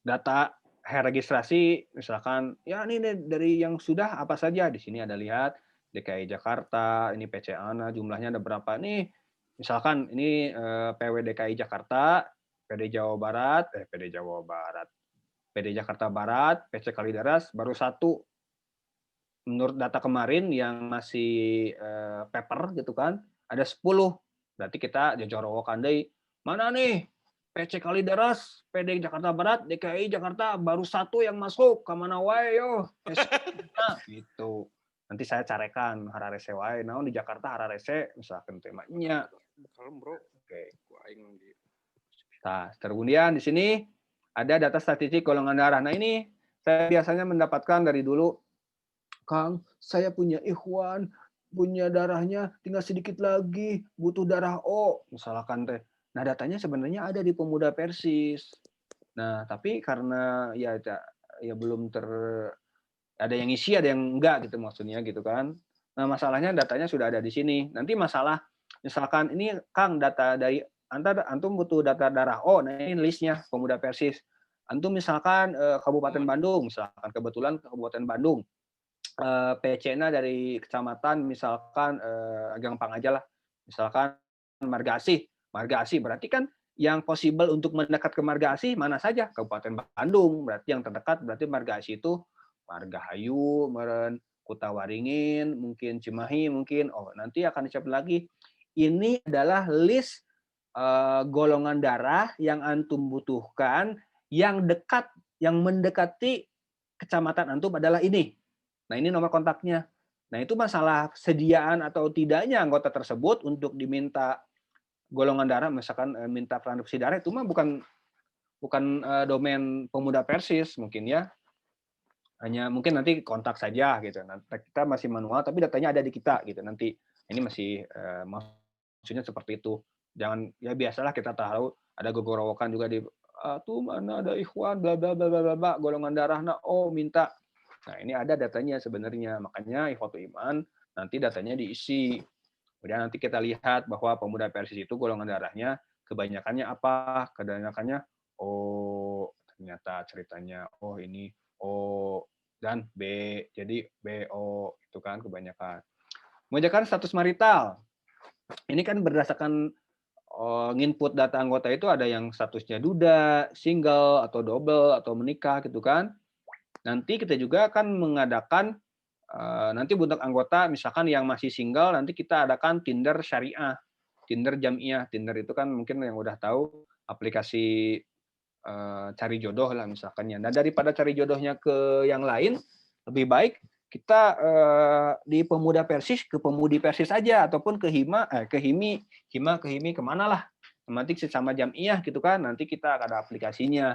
data registrasi, misalkan ya ini dari yang sudah apa saja. Di sini ada lihat DKI Jakarta, ini PC ANA, jumlahnya ada berapa nih. Misalkan ini PW DKI Jakarta, PD Jawa Barat, PD Jakarta Barat, PC Kalideres baru 1. Menurut data kemarin yang masih paper gitu kan, ada 10. Berarti kita jajarawokan deui, mana nih PC Kalideres, PD Jakarta Barat, DKI Jakarta baru 1 yang masuk, ke mana wae yo. Gitu. Nanti saya carekan hararese wae, naon di Jakarta hararese misalkan temanya. Kalem, Bro. Oke, nah, kemudian di sini ada data statistik golongan darah. Nah, ini saya biasanya mendapatkan dari dulu, Kang, saya punya ikhwan, punya darahnya tinggal sedikit lagi, butuh darah O, misalkan teh. Nah, datanya sebenarnya ada di Pemuda Persis. Nah, tapi karena ya belum ada yang isi, ada yang enggak gitu maksudnya gitu kan. Nah, masalahnya datanya sudah ada di sini. Nanti masalah misalkan ini Kang data dari antum butuh data darah O, nah ini listnya Pemuda Persis. Antum misalkan Kabupaten Bandung, misalkan kebetulan Kabupaten Bandung. PC-nya dari kecamatan misalkan gampang aja lah. Misalkan Marga Asih berarti kan yang possible untuk mendekat ke Marga Asih mana saja? Kabupaten Bandung. Berarti yang terdekat berarti Marga Asih itu Margahayu, meren Kutawaringin, mungkin Cimahi, mungkin nanti akan dicap lagi. Ini adalah list golongan darah yang antum butuhkan yang dekat, yang mendekati kecamatan antum adalah ini. Nah, ini nomor kontaknya. Nah, itu masalah sediaan atau tidaknya anggota tersebut untuk diminta golongan darah, misalkan minta transfusi darah, itu mah bukan domain Pemuda Persis mungkin ya. Hanya mungkin nanti kontak saja gitu. Nanti kita masih manual, tapi datanya ada di kita gitu. Nanti ini masih maksudnya seperti itu. Jangan ya biasalah kita tahu ada gogorowokan juga di tuh mana ada ikhwan bla bla bla bla bla golongan darahnya minta. Nah, ini ada datanya sebenarnya. Makanya Ikhwatul Iman nanti datanya diisi. Kemudian nanti kita lihat bahwa Pemuda Persis itu golongan darahnya kebanyakannya apa? Kebanyakannya ternyata ceritanya ini O dan B. Jadi BO itu kan kebanyakan. Kebanyakan status marital. Ini kan berdasarkan nginput data anggota itu ada yang statusnya duda, single atau double atau menikah gitu kan. Nanti kita juga akan mengadakan nanti untuk anggota misalkan yang masih single nanti kita adakan Tinder syariah, Tinder jamiah. Tinder itu kan mungkin yang udah tahu aplikasi cari jodoh lah misalkannya. Nah, daripada cari jodohnya ke yang lain, lebih baik kita di Pemuda Persis ke Pemudi Persis aja ataupun ke Hima ke Himi kemana lah. Nanti sama jamiah gitu kan. Nanti kita ada aplikasinya.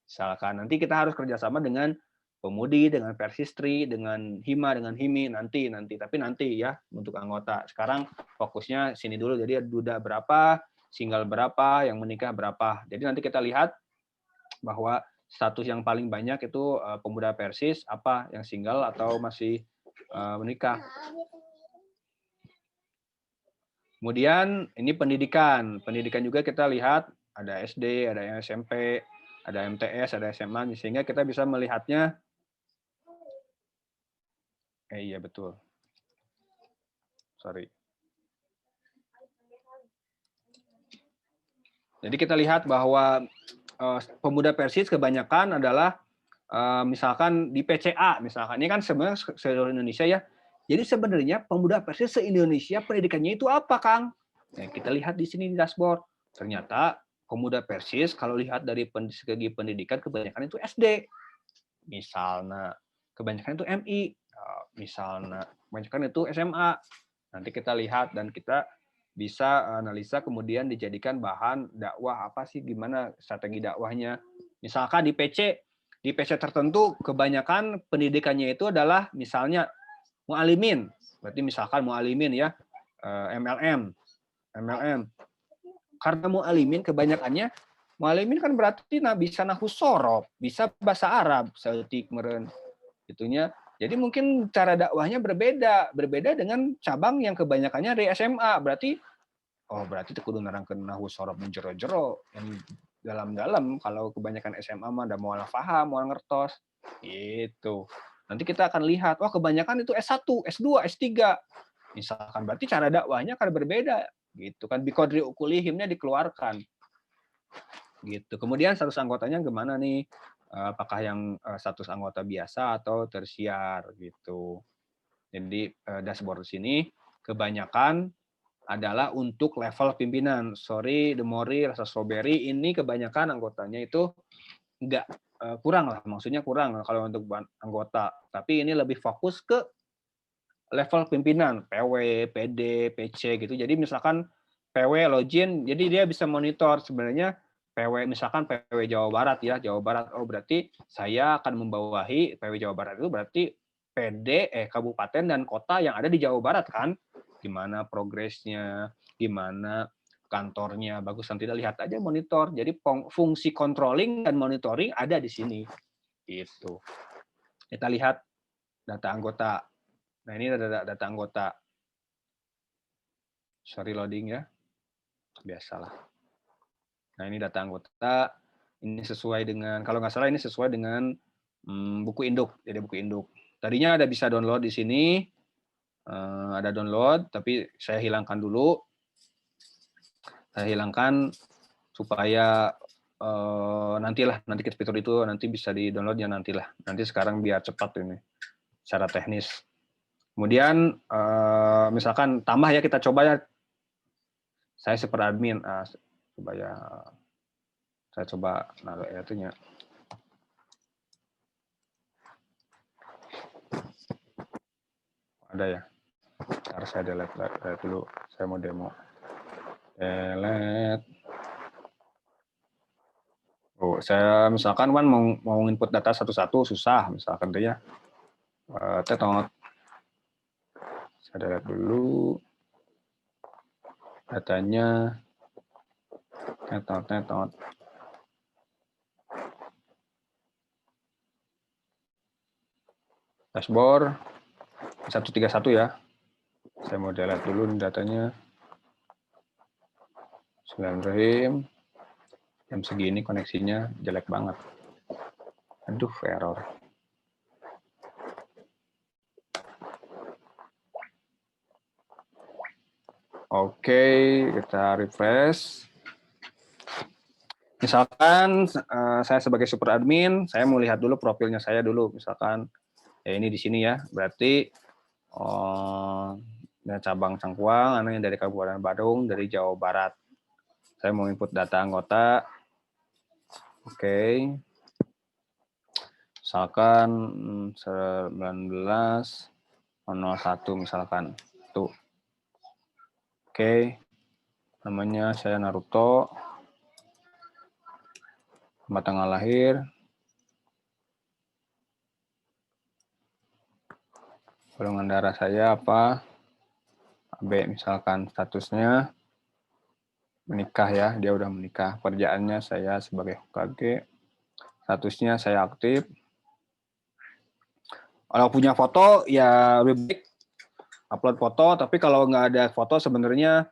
Misalkan nanti kita harus kerjasama dengan Pemudi, dengan Persistri, dengan Hima, dengan Himi nanti. Tapi nanti ya untuk anggota. Sekarang fokusnya sini dulu. Jadi duda berapa, single berapa, yang menikah berapa. Jadi nanti kita lihat bahwa status yang paling banyak itu Pemuda Persis apa yang single atau masih menikah. Kemudian ini pendidikan. Pendidikan juga kita lihat ada SD, ada yang SMP, ada MTS, ada SMA, sehingga kita bisa melihatnya. Iya betul. Sorry. Jadi kita lihat bahwa pemuda Persis kebanyakan adalah misalkan di PCA, misalkan ini kan sebenarnya seluruh Indonesia ya. Jadi sebenarnya pemuda Persis se-Indonesia pendidikannya itu apa, Kang? Nah, kita lihat di sini di dashboard. Ternyata pemuda Persis kalau lihat dari segi pendidikan kebanyakan itu SD. Misalnya kebanyakan itu MI, misalnya kebanyakan itu SMA. Nanti kita lihat dan kita bisa analisa kemudian dijadikan bahan dakwah apa sih, gimana strategi dakwahnya. Misalkan di PC tertentu kebanyakan pendidikannya itu adalah misalnya mu'alimin. Berarti misalkan mu'alimin ya, MLM. Karena mu'alimin kebanyakannya, mu'alimin kan berarti bisa nahwu sorof, bisa bahasa Arab, seetik meren. Itunya. Jadi mungkin cara dakwahnya berbeda dengan cabang yang kebanyakannya dari SMA. Berarti kudu nerangkeun nahwu sorof menjero-jero yang dalam-dalam. Kalau kebanyakan SMA mah udah mau paham, mau ngertos. Gitu. Nanti kita akan lihat, kebanyakan itu S1, S2, S3. Misalkan berarti cara dakwahnya akan berbeda. Gitu kan, biqadri ukulihimnya dikeluarkan. Gitu. Kemudian status anggotanya gimana nih? Apakah yang status anggota biasa atau tersiar gitu. Jadi dashboard sini kebanyakan adalah untuk level pimpinan. Sorry, Demori, rasa strawberry ini kebanyakan anggotanya itu enggak kurang lah, maksudnya kurang kalau untuk anggota. Tapi ini lebih fokus ke level pimpinan, PW, PD, PC gitu. Jadi misalkan PW login, jadi dia bisa monitor sebenarnya PW, misalkan PW Jawa Barat ya, Jawa Barat. Berarti saya akan membawahi PW Jawa Barat itu berarti PD kabupaten dan kota yang ada di Jawa Barat kan. Gimana progresnya, gimana kantornya, bagus nanti lihat aja monitor. Jadi fungsi controlling dan monitoring ada di sini. Itu. Kita lihat data anggota. Nah, ini ada data anggota. Sorry loading ya. Biasalah. Nah, ini data anggota. Ini sesuai dengan, kalau nggak salah ini sesuai dengan buku induk. Jadi buku induk. Tadinya ada bisa download di sini. Ada download, tapi saya hilangkan dulu. Saya hilangkan supaya nanti fitur itu nanti bisa di-download ya nantilah. Nanti sekarang biar cepat ini secara teknis. Kemudian misalkan tambah ya, kita coba ya. Saya super admin, supaya saya coba naruh itunya. Ada ya. Ntar saya delete dulu. Saya mau demo. Delete. Saya misalkan kan mau input data satu-satu susah, misalkan tuh ya. Tetot. Saya delete dulu. Datanya. Tetot. Dashboard 131 ya. Saya mau delete dulu datanya. Bismillahirrahmanirrahim. Jam segini koneksinya jelek banget. Aduh, error. Oke, kita refresh. Misalkan saya sebagai super admin, saya mau lihat dulu profilnya saya dulu. Misalkan ya ini di sini ya, berarti cabang Cangkuang, yang dari Kabupaten Badung, dari Jawa Barat. Saya mau input data anggota. Oke. Misalkan 1901 misalkan. Tuh. Oke. Namanya saya Naruto. Tempat tanggal lahir. Golongan darah saya apa? AB misalkan, statusnya menikah ya, dia udah menikah. Kerjaannya saya sebagai HKG. Statusnya saya aktif. Kalau punya foto ya lebih baik upload foto, tapi kalau nggak ada foto sebenarnya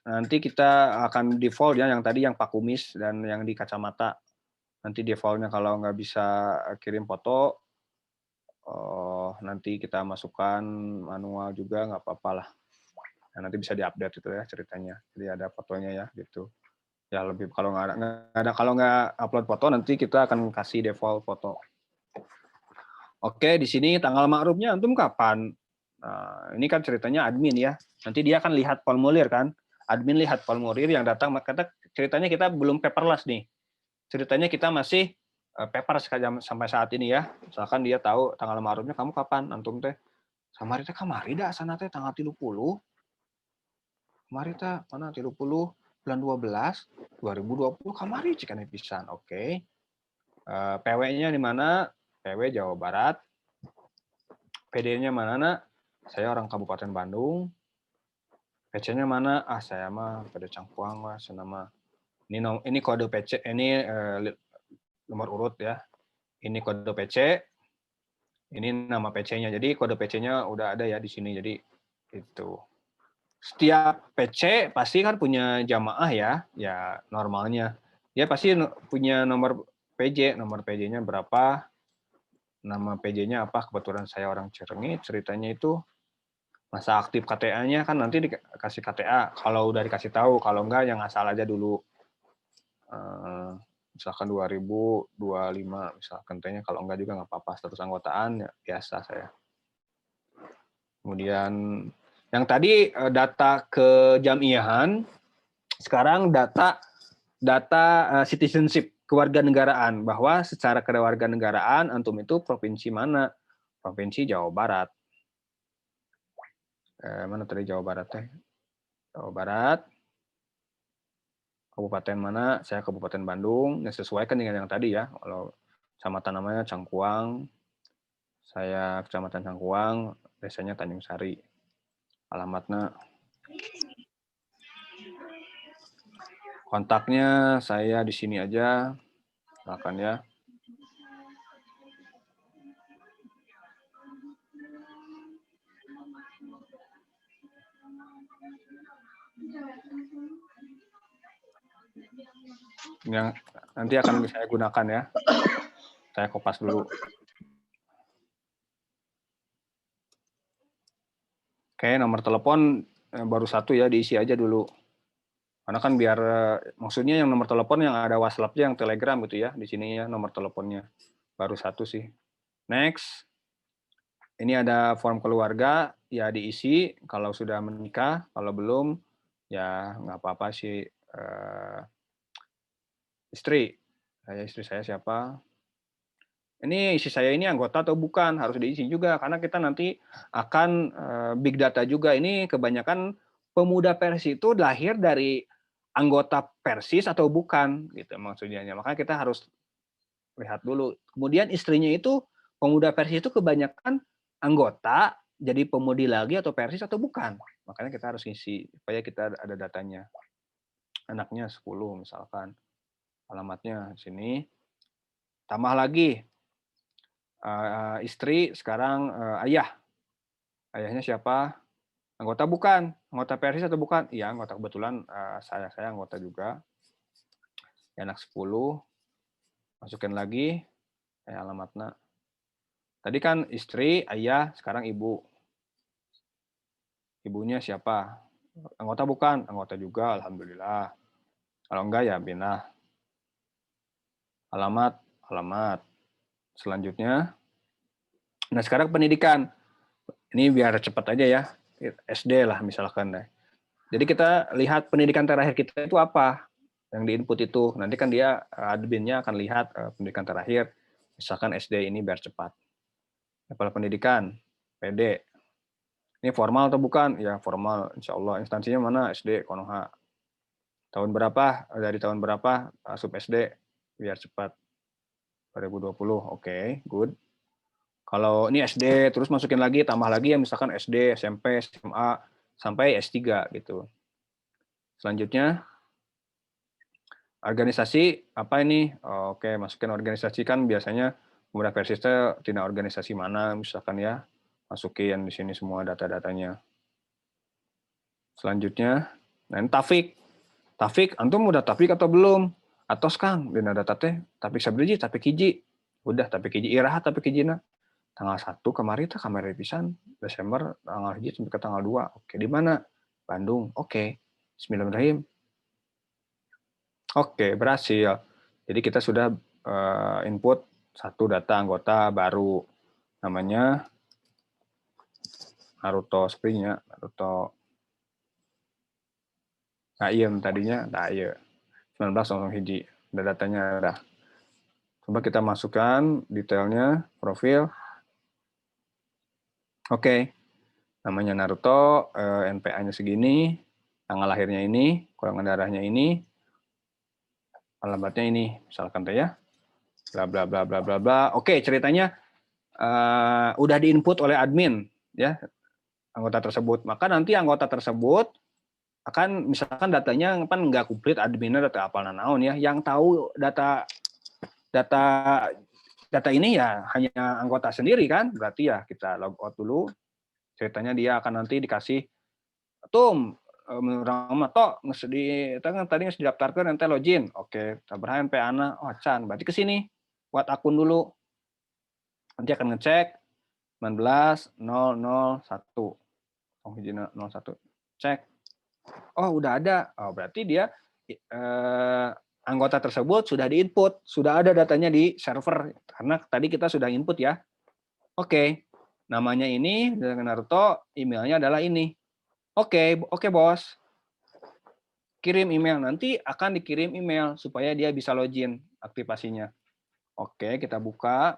nanti kita akan default ya, yang tadi yang Pak Kumis dan yang di kacamata. Nanti defaultnya kalau nggak bisa kirim foto, nanti kita masukkan manual juga, nggak apa-apa lah. Nah, nanti bisa diupdate itu ya ceritanya. Jadi ada fotonya ya gitu. Ya lebih kalau nggak upload foto nanti kita akan kasih default foto. Oke, di sini tanggal ma'rufnya antum kapan? Nah, ini kan ceritanya admin ya. Nanti dia akan lihat formulir kan. Admin lihat formulir yang datang, maka ceritanya kita belum paperless nih. Ceritanya kita masih paper sampai saat ini ya. Misalkan dia tahu tanggal ma'rufnya kamu kapan, antum teh. Samari teh kamari dah sana teh tanggal 30. Kamari teh mana 30 bulan 12 2020 kamari cikan pisan. Oke. PW-nya di mana? PW Jawa Barat. PD-nya mana, nak? Saya orang Kabupaten Bandung. PC-nya mana? Ah, saya mah pada Cangkuang, Mas. Nama. Ini kode PC, ini nomor urut ya. Ini kode PC. Ini nama PC-nya. Jadi kode PC-nya udah ada ya di sini. Jadi itu. Setiap PC pasti kan punya jamaah ya normalnya. Dia pasti punya nomor PJ, nomor PJ-nya berapa, nama PJ-nya apa, kebetulan saya orang Cirengit, ceritanya itu masa aktif KTA-nya kan nanti dikasih KTA, kalau udah dikasih tahu, kalau enggak yang asal aja dulu. Misalkan 2025, misalkan tehnya, kalau enggak juga nggak apa-apa, status anggotaan ya biasa saya. Kemudian yang tadi data kejamiahan, sekarang data citizenship, kewarganegaraan, bahwa secara kewarganegaraan antum itu provinsi mana? Provinsi Jawa Barat. Mana tadi Jawa Barat teh? Jawa Barat. Kabupaten mana? Saya Kabupaten Bandung. Yang sesuaikan dengan yang tadi ya. Kalau kecamatan namanya Cangkuang, saya Kecamatan Cangkuang, desanya Tanjung Sari. Alamatnya, kontaknya saya di sini aja, silakan ya. Yang nanti akan saya gunakan ya. Saya kopas dulu. Oke, nomor telepon baru satu ya, diisi aja dulu. Karena kan biar, maksudnya yang nomor telepon yang ada WhatsApp-nya, yang Telegram gitu ya, di sini ya nomor teleponnya. Baru satu sih. Next. Ini ada form keluarga, ya diisi kalau sudah menikah, kalau belum, ya nggak apa-apa sih. Istri saya siapa? Ini istri saya ini anggota atau bukan, harus diisi juga karena kita nanti akan big data juga. Ini kebanyakan pemuda Persis itu lahir dari anggota Persis atau bukan gitu maksudnya. Makanya kita harus lihat dulu. Kemudian istrinya itu pemuda Persis itu kebanyakan anggota jadi pemudi lagi atau Persis atau bukan. Makanya kita harus isi supaya kita ada datanya. Anaknya 10 misalkan. Alamatnya sini. Tambah lagi istri, sekarang ayah. Ayahnya siapa? Anggota bukan? Anggota Persis atau bukan? Iya, anggota, kebetulan saya anggota juga. Ya, anak 10. Masukin lagi alamatnya. Tadi kan istri, ayah, sekarang ibu. Ibunya siapa? Anggota bukan? Anggota juga, alhamdulillah. Kalau enggak ya binah. Alamat. Selanjutnya. Nah, sekarang pendidikan. Ini biar cepat aja ya. SD lah misalkan. Jadi kita lihat pendidikan terakhir kita itu apa yang diinput itu. Nanti kan dia adminnya akan lihat pendidikan terakhir. Misalkan SD ini biar cepat. Level pendidikan, PD. Ini formal atau bukan? Ya formal, insya Allah. Instansinya mana? SD, Konoha. Tahun berapa? Dari tahun berapa? Sub SD, biar cepat. 2020, oke, good. Kalau ini SD, terus masukin lagi, tambah lagi ya misalkan SD, SMP, SMA, sampai S3 gitu. Selanjutnya, organisasi, apa ini? Oke, masukin organisasi kan biasanya pemuda Persis tidak organisasi mana, misalkan ya. Masukin di sini semua data-datanya. Selanjutnya, nah ini Taufik. Taufik, antum udah Taufik atau belum? Atau Kang, dina data teh Taufik sabreji, Taufik hiji. Udah Taufik hiji iraha Taufik hijina. Tanggal 1 kemarin teh kamari pisan Desember tanggal 1 sampai ke tanggal 2. Oke, di mana? Bandung. Oke. Bismillahirrahmanirrahim. Oke, berhasil. Jadi kita sudah input satu data anggota baru namanya Naruto Spring ya, Naruto. Nah, iya tadinya, nah iya. 19 hiji. Udah datanya udah. Coba kita masukkan detailnya, profil. Oke. Namanya Naruto, NPA-nya segini, tanggal lahirnya ini, golongan darahnya ini, alamatnya ini, misalkan teh ya. Bla bla bla bla bla bla. Oke, ceritanya udah diinput oleh admin ya, anggota tersebut. Maka nanti anggota tersebut akan misalkan datanya kan nggak komplit, adminnya data apal naon ya, yang tahu data ini ya hanya anggota sendiri kan, berarti ya kita log out dulu. Ceritanya dia akan nanti dikasih menurut tok tadi nggak didaftarkan nanti login. Oke, tabaraha NPA ana, oh can, berarti ke sini buat akun dulu. Nanti akan ngecek 19.001. Oh, 01. Cek. Oh, udah ada. Oh, berarti dia anggota tersebut sudah diinput, sudah ada datanya di server karena tadi kita sudah input ya. Oke. Namanya ini dengan Naruto, emailnya adalah ini. Oke, bos. Kirim email, nanti akan dikirim email supaya dia bisa login aktivasinya. Oke, kita buka.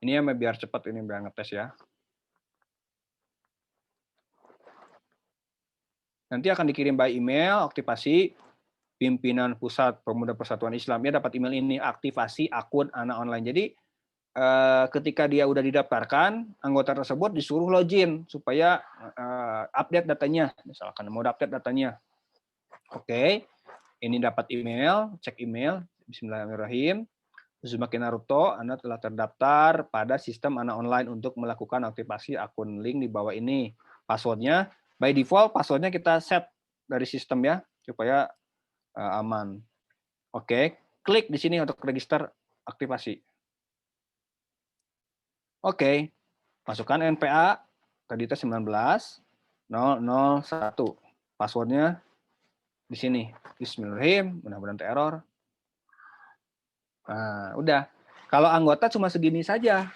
Ini ya biar cepat ini biar ngetes ya. Nanti akan dikirim by email aktivasi pimpinan Pusat Pemuda Persatuan Islam. Ya dapat email ini aktivasi akun anak online. Jadi ketika dia udah didaftarkan, anggota tersebut disuruh login supaya update datanya. Misalkan mau update datanya. Oke, ini dapat email, cek email. Bismillahirrahmanirrahim. Uzumaki Naruto, Anda telah terdaftar pada sistem Ana Online untuk melakukan aktivasi akun link di bawah ini. Passwordnya, by default passwordnya kita set dari sistem ya, supaya aman. Oke, klik di sini untuk register aktivasi. Oke, masukkan NPA, tadi itu 19.001. Passwordnya di sini. Bismillahirrahmanirrahim, mudah-mudahan error. Nah, udah. Kalau anggota cuma segini saja.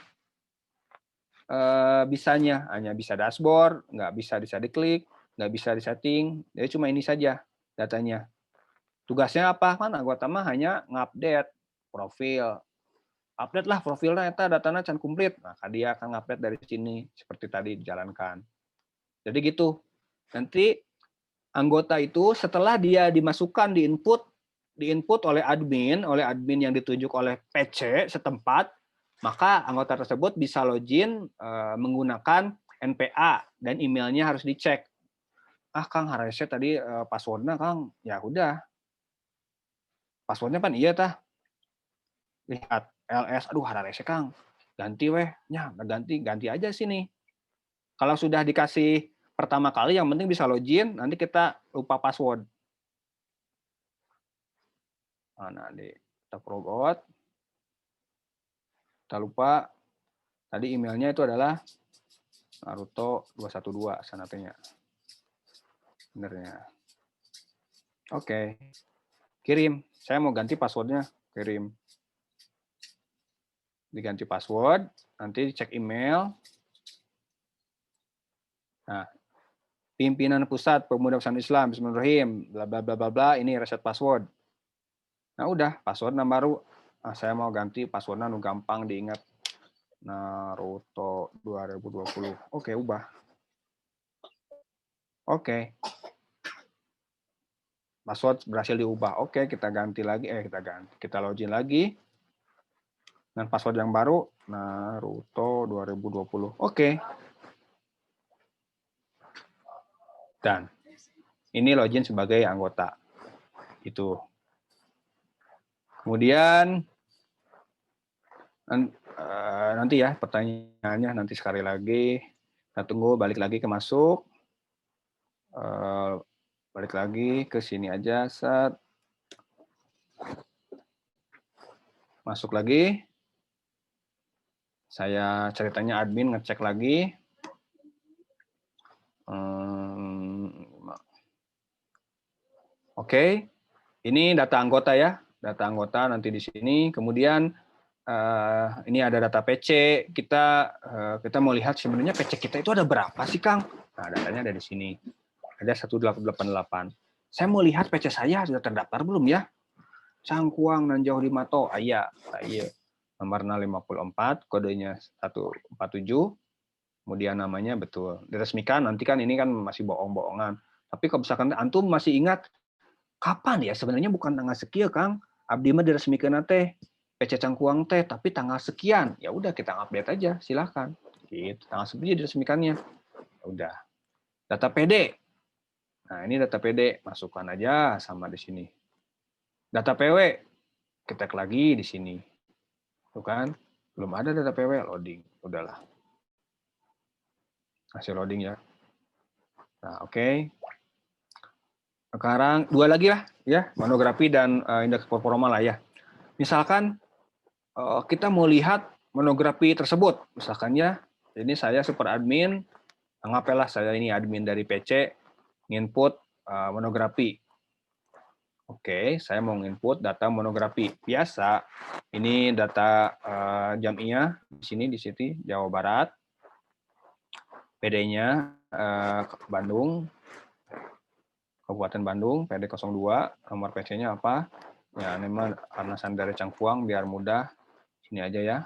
Bisanya hanya bisa dashboard, nggak bisa diklik, nggak bisa disetting. Jadi cuma ini saja datanya. Tugasnya apa? Kan anggota mah hanya ngupdate profil. Update lah profilnya, datanya can komplit. Nah, dia akan ngupdate dari sini seperti tadi dijalankan. Jadi gitu. Nanti anggota itu setelah dia dimasukkan diinput oleh admin yang ditunjuk oleh PC setempat, maka anggota tersebut bisa login menggunakan NPA dan emailnya harus dicek. Kang harusnya tadi passwordnya Kang, ya udah. Passwordnya kan iya tah. Lihat LS, aduh harusnya Kang. Ganti weh, nya ganti aja sini. Kalau sudah dikasih pertama kali yang penting bisa login, nanti kita lupa password. Nah, kita forgot. Kita lupa. Tadi emailnya itu adalah Naruto 212 sanatnya. Benernya. Oke. Kirim. Saya mau ganti passwordnya. Kirim. Diganti password. Nanti dicek email. Nah, pimpinan Pusat Pemuda Persatuan Islam, Bismillahirrahmanirrahim, bla bla bla bla bla, ini reset password. Nah, udah, password baru. Saya mau ganti passwordnya nu gampang diingat. Naruto 2020. Oke, ubah. Oke. Password berhasil diubah. Oke, kita ganti lagi. Kita login lagi. Dan password yang baru, Naruto 2020. Oke. Dan ini login sebagai anggota. Itu. Kemudian nanti ya pertanyaannya nanti sekali lagi. Kita tunggu balik lagi ke masuk. Balik lagi ke sini aja, set. Masuk lagi. Saya ceritanya admin ngecek lagi. Oke, ini data anggota ya, data anggota nanti di sini. Kemudian ini ada data PC. Kita mau lihat sebenarnya PC kita itu ada berapa sih, Kang? Nah, datanya ada di sini. Ada 1888. Saya mau lihat PC saya sudah terdaftar belum ya? Cangkuang Nanjau di Mato. Iya. Nomornya 54, kodenya 147. Kemudian namanya betul. Diresmikan, nanti kan ini kan masih bohong-bohongan. Tapi kalau misalkan antum masih ingat, kapan ya sebenarnya bukan tanggal sekian, Kang. Abdi mah diresmikan teh PC Cangkuang teh, tapi tanggal sekian. Ya udah kita update aja, silahkan. Gitu. Tanggal sekian diresmikannya. Ya udah. Data PD. Nah, ini data PD, masukkan aja sama di sini. Data PW, kita klik lagi di sini. Tuh kan? Belum ada data PW, loading. Udahlah. Hasil loading ya. Nah, oke. Sekarang dua lagi lah ya, monografi dan indeks performa lah ya. Misalkan kita mau lihat monografi tersebut, misalkan ya, ini saya super admin, anggaplah saya ini admin dari PC, nginput monografi. Oke, saya mau nginput data monografi. Biasa, ini data jamiah di sini Jawa Barat. PD-nya Bandung, Kabupaten Bandung, PD 02, nomor PC-nya apa? Ya, memang karena dari Cangkuang biar mudah. Sini aja ya.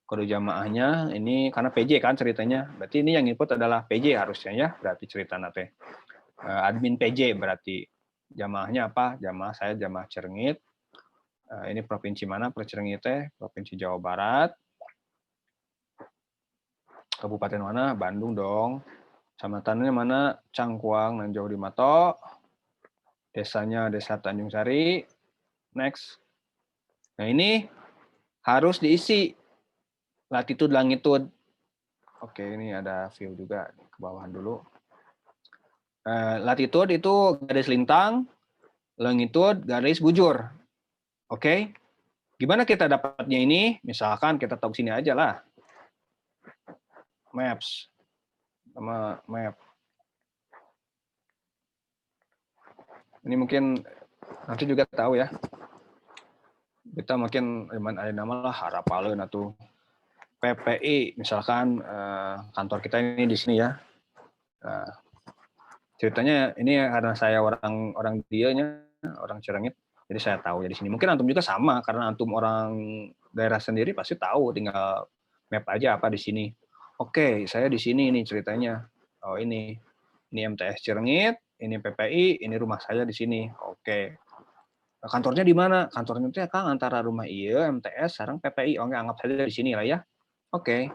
Kode jamaahnya ini karena PJ kan ceritanya. Berarti ini yang input adalah PJ harusnya ya. Berarti cerita nate. Admin PJ berarti. Jamaahnya apa? Jamaah saya jamaah Cerngit. Ini provinsi mana? Cerngitnya Provinsi Jawa Barat. Kabupaten mana? Bandung dong. Kecamatannya mana? Cangkuang, Nanjau di Mato. Desanya Desa Tanjung Sari. Next. Nah ini harus diisi latitude, longitude. Oke, ini ada view juga ke bawah dulu. Latitude itu garis lintang, longitude garis bujur. Oke. Gimana kita dapatnya ini? Misalkan kita tahu sini aja lah. Maps. Sama map. Ini mungkin nanti juga tahu ya. Kita mungkin ada nama lah Harapaleun atau PPI misalkan kantor kita ini di sini ya. Nah, ceritanya ini karena saya orang dianya orang Cerengit, jadi saya tahu ya di sini. Mungkin antum juga sama karena antum orang daerah sendiri pasti tahu, tinggal map aja apa di sini. Oke, saya di sini nih ceritanya. Oh ini MTS Cerengit, ini PPI, ini rumah saya di sini. Oke. Kantornya di mana? Kantornya itu Kang antara rumah iya MTS sekarang PPI. Oke, anggap saja di sini lah ya. Oke.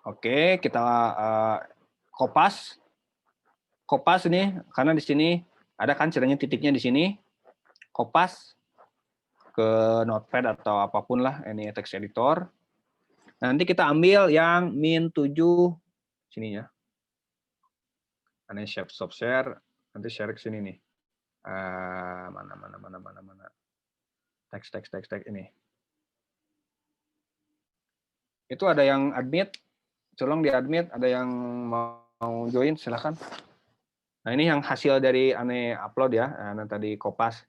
Oke, kita kopas ini karena di sini ada kan caranya titiknya di sini. Kopas ke Notepad atau apapun lah, ini text editor. Nanti kita ambil yang -7 sini ya. Ini stop share, nanti share ke sini nih. Mana. Teks ini. Itu ada yang admit, tolong di admit, ada yang mau join silakan. Nah ini yang hasil dari aneh upload ya, tadi kopas.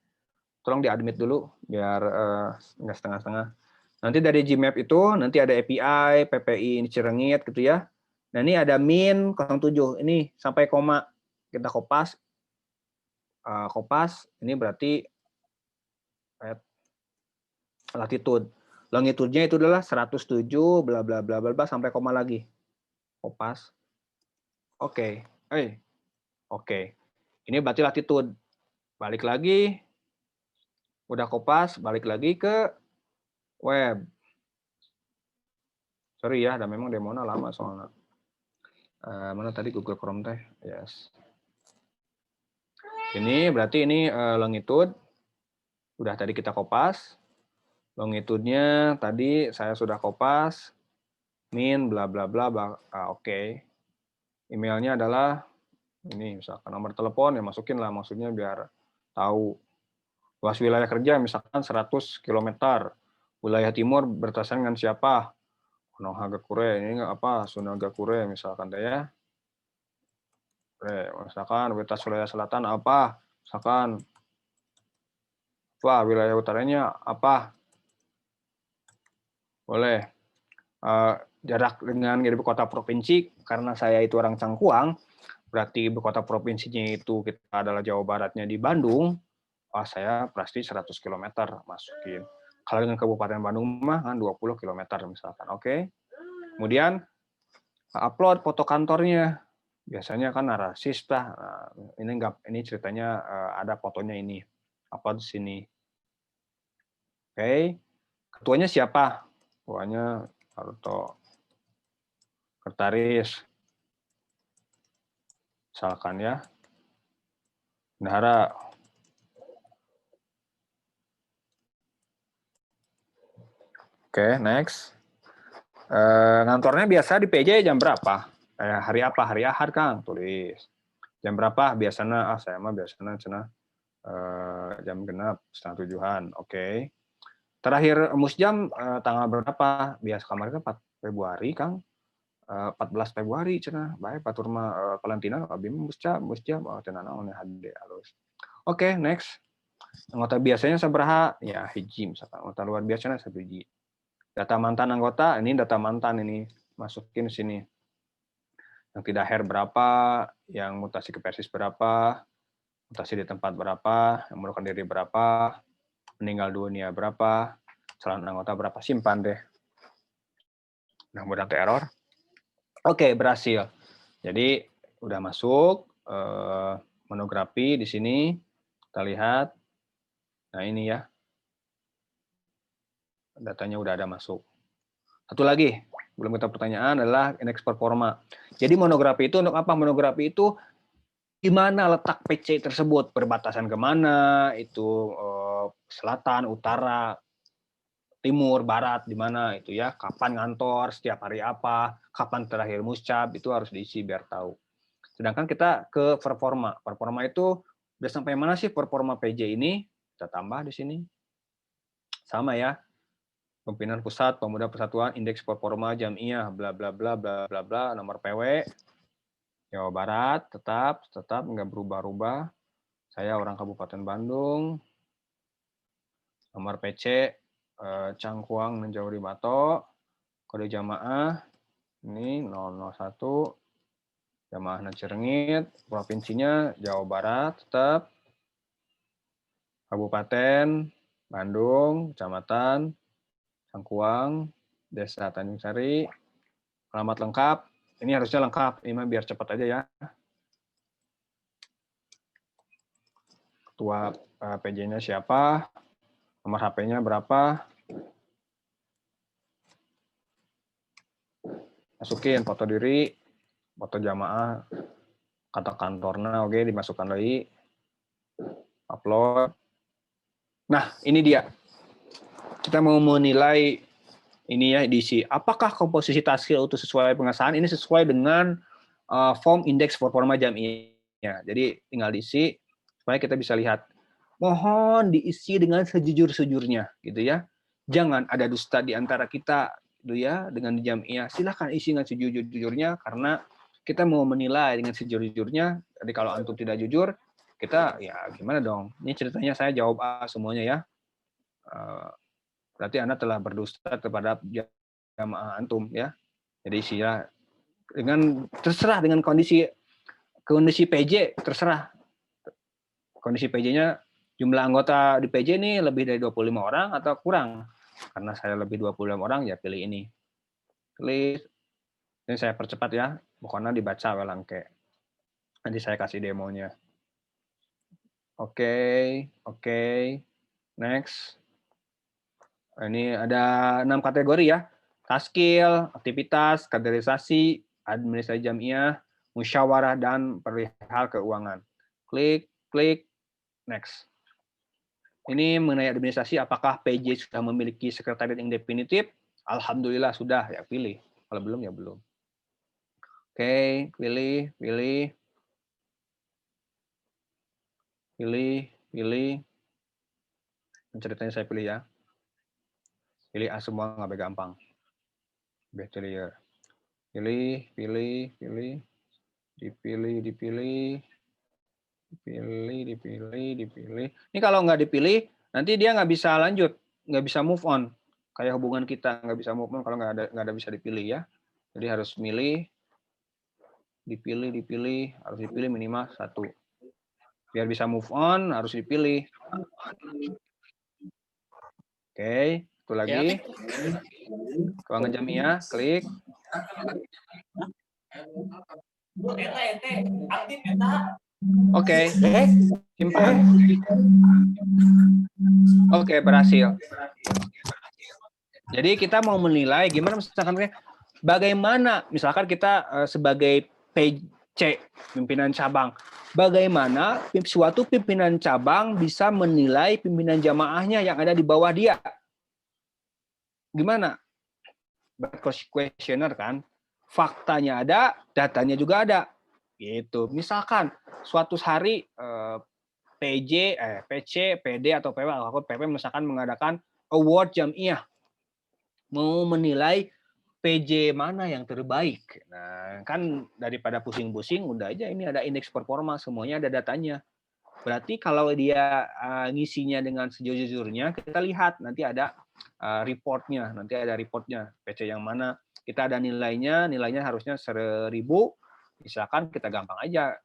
Tolong di admit dulu biar nggak setengah-setengah. Nanti dari Gmap itu nanti ada API, PPI ini Cerengit gitu ya. Nah ini ada min 07 ini sampai koma kita kopas. Kopas ini berarti latitude. Longitude-nya itu adalah 107 bla bla bla bla sampai koma lagi. Kopas. Oke. Oke. Ini berarti latitude. Balik lagi. Udah kopas, balik lagi ke web. Sorry ya, ada memang demonya lama soalnya. Mana tadi Google Chrome teh? Yes. Ini berarti ini longitude. Udah tadi kita kopas. Longitude-nya tadi saya sudah kopas. Min bla bla bla. Oke. Emailnya adalah ini, misalkan nomor telepon ya masukin lah, maksudnya biar tahu. Luas wilayah kerja misalkan 100 km. Wilayah timur beratasan dengan siapa? Konohagakure, ini apa? Sunagakure misalkan deh ya. Misalkan wilayah selatan apa? Misalkan wilayah utaranya apa? Boleh. Jarak dengan ibu kota provinsi, karena saya itu orang Cangkuang, berarti ibu kota provinsinya itu kita adalah Jawa Baratnya di Bandung, saya pasti 100 km masukin. Kalau dengan Kabupaten Bandung mah kan 20 km misalkan. Oke. Kemudian upload foto kantornya. Biasanya kan narsis lah. Ini ceritanya ada fotonya ini. Upload di sini. Oke. Ketuanya siapa? Ketuanya Haruto Kertaris. Misalkan ya. Bendahara. Oke, next. Ngantornya biasa di PJ jam berapa? Hari apa? Hari Ahad, Kang. Tulis. Jam berapa? Biasanya, saya mah biasanya jam genap, 6:30. Oke. Terakhir musjam tanggal berapa? Biasa kemarin 4 Februari, Kang. 14 Februari cenah. Baik, batur mah karantina abi musjam cenah naon hade halus. Oke, next. Anggota biasanya sabaraha? Ya, hiji misalkan. Anggota luar biasanya sabiji. Data mantan anggota, ini data mantan ini masukin sini. Yang tidak hair berapa, yang mutasi ke persis berapa, mutasi di tempat berapa, yang mengundurkan diri berapa, meninggal dunia berapa, calon anggota berapa, simpan deh. Nah, mudah error. Oke, berhasil. Jadi udah masuk monografi di sini. Kita lihat. Nah, ini ya. Datanya udah ada masuk. Satu lagi, belum kita pertanyaan adalah indeks performa. Jadi monografi itu untuk apa? Monografi itu di mana letak PC tersebut, berbatasan kemana, itu selatan, utara, timur, barat, di mana itu ya, kapan ngantor, setiap hari apa, kapan terakhir muscap, itu harus diisi biar tahu. Sedangkan kita ke performa. Performa itu udah sampai mana sih performa PJ ini? Kita tambah di sini. Sama ya. Pimpinan pusat, pemuda persatuan, indeks performa jamiah, bla bla bla bla bla bla, nomor PW, Jawa Barat, tetap nggak berubah-ubah. Saya orang Kabupaten Bandung. Nomor PC Cangkuang Menjauh Bato. Kode jamaah ini 001. Jamaah Cirenggit. Provinsinya Jawa Barat, tetap. Kabupaten Bandung, Kecamatan Cangkuang, Desa Tanjung Sari. Alamat lengkap. Ini harusnya lengkap. Ini biar cepat aja ya. Ketua PJ-nya siapa? Nomor HP-nya berapa? Masukin foto diri, foto jamaah, kata kantornya, oke, dimasukkan lagi. Upload. Nah, ini dia. Kita mau menilai ini ya, diisi. Apakah komposisi taskil itu sesuai pengesahan? Ini sesuai dengan form indeks performa jamiah. Jadi tinggal diisi supaya kita bisa lihat. Mohon diisi dengan sejujur-sejujurnya, gitu ya. Jangan ada dusta di antara kita, gitu ya, dengan jamiah. Silakan isi dengan sejujur-jujurnya karena kita mau menilai dengan sejujur-jujurnya. Jadi kalau antum tidak jujur, kita ya gimana dong? Ini ceritanya saya jawab A semuanya ya. Berarti Anda telah berdusta kepada jamaah antum ya. Jadi sia dengan terserah dengan kondisi PJ terserah. Kondisi PJ-nya jumlah anggota di PJ ini lebih dari 25 orang atau kurang. Karena saya lebih 25 orang ya pilih ini. Pilih. Ini saya percepat ya. Pokoknya dibaca welangke. Nanti saya kasih demonya. Oke. Next. Ini ada 6 kategori ya. Taskil, aktivitas, kaderisasi, administrasi jamiah, musyawarah, dan perihal keuangan. Klik, next. Ini mengenai administrasi, apakah PJ sudah memiliki sekretariat yang definitif? Alhamdulillah sudah, ya pilih. Kalau belum, ya belum. Oke, pilih. Ceritanya saya pilih ya. Pilih A semua, nggak gampang. Best layer. Pilih. Dipilih. Ini kalau nggak dipilih, nanti dia nggak bisa lanjut, nggak bisa move on. Kayak hubungan kita nggak bisa move on kalau nggak ada bisa dipilih ya. Jadi harus dipilih, harus dipilih minimal 1. Biar bisa move on harus dipilih. Oke, itu lagi. Keuangan Jamiah, klik. Oke, simpan. Oke, berhasil. Jadi kita mau menilai gimana bagaimana misalkan kita sebagai PC pimpinan cabang, bagaimana suatu pimpinan cabang bisa menilai pimpinan jamaahnya yang ada di bawah dia? Gimana? Questionnaire kan? Faktanya ada, datanya juga ada. Gitu. Misalkan suatu hari PC, PD atau PP misalkan mengadakan award jamiah, mau menilai PJ mana yang terbaik. Nah, kan daripada pusing-pusing, udah aja ini ada indeks performa, semuanya ada datanya. Berarti kalau dia ngisinya dengan sejujurnya, kita lihat nanti ada reportnya, PC yang mana, kita ada nilainya harusnya 1000, misalkan kita gampang aja,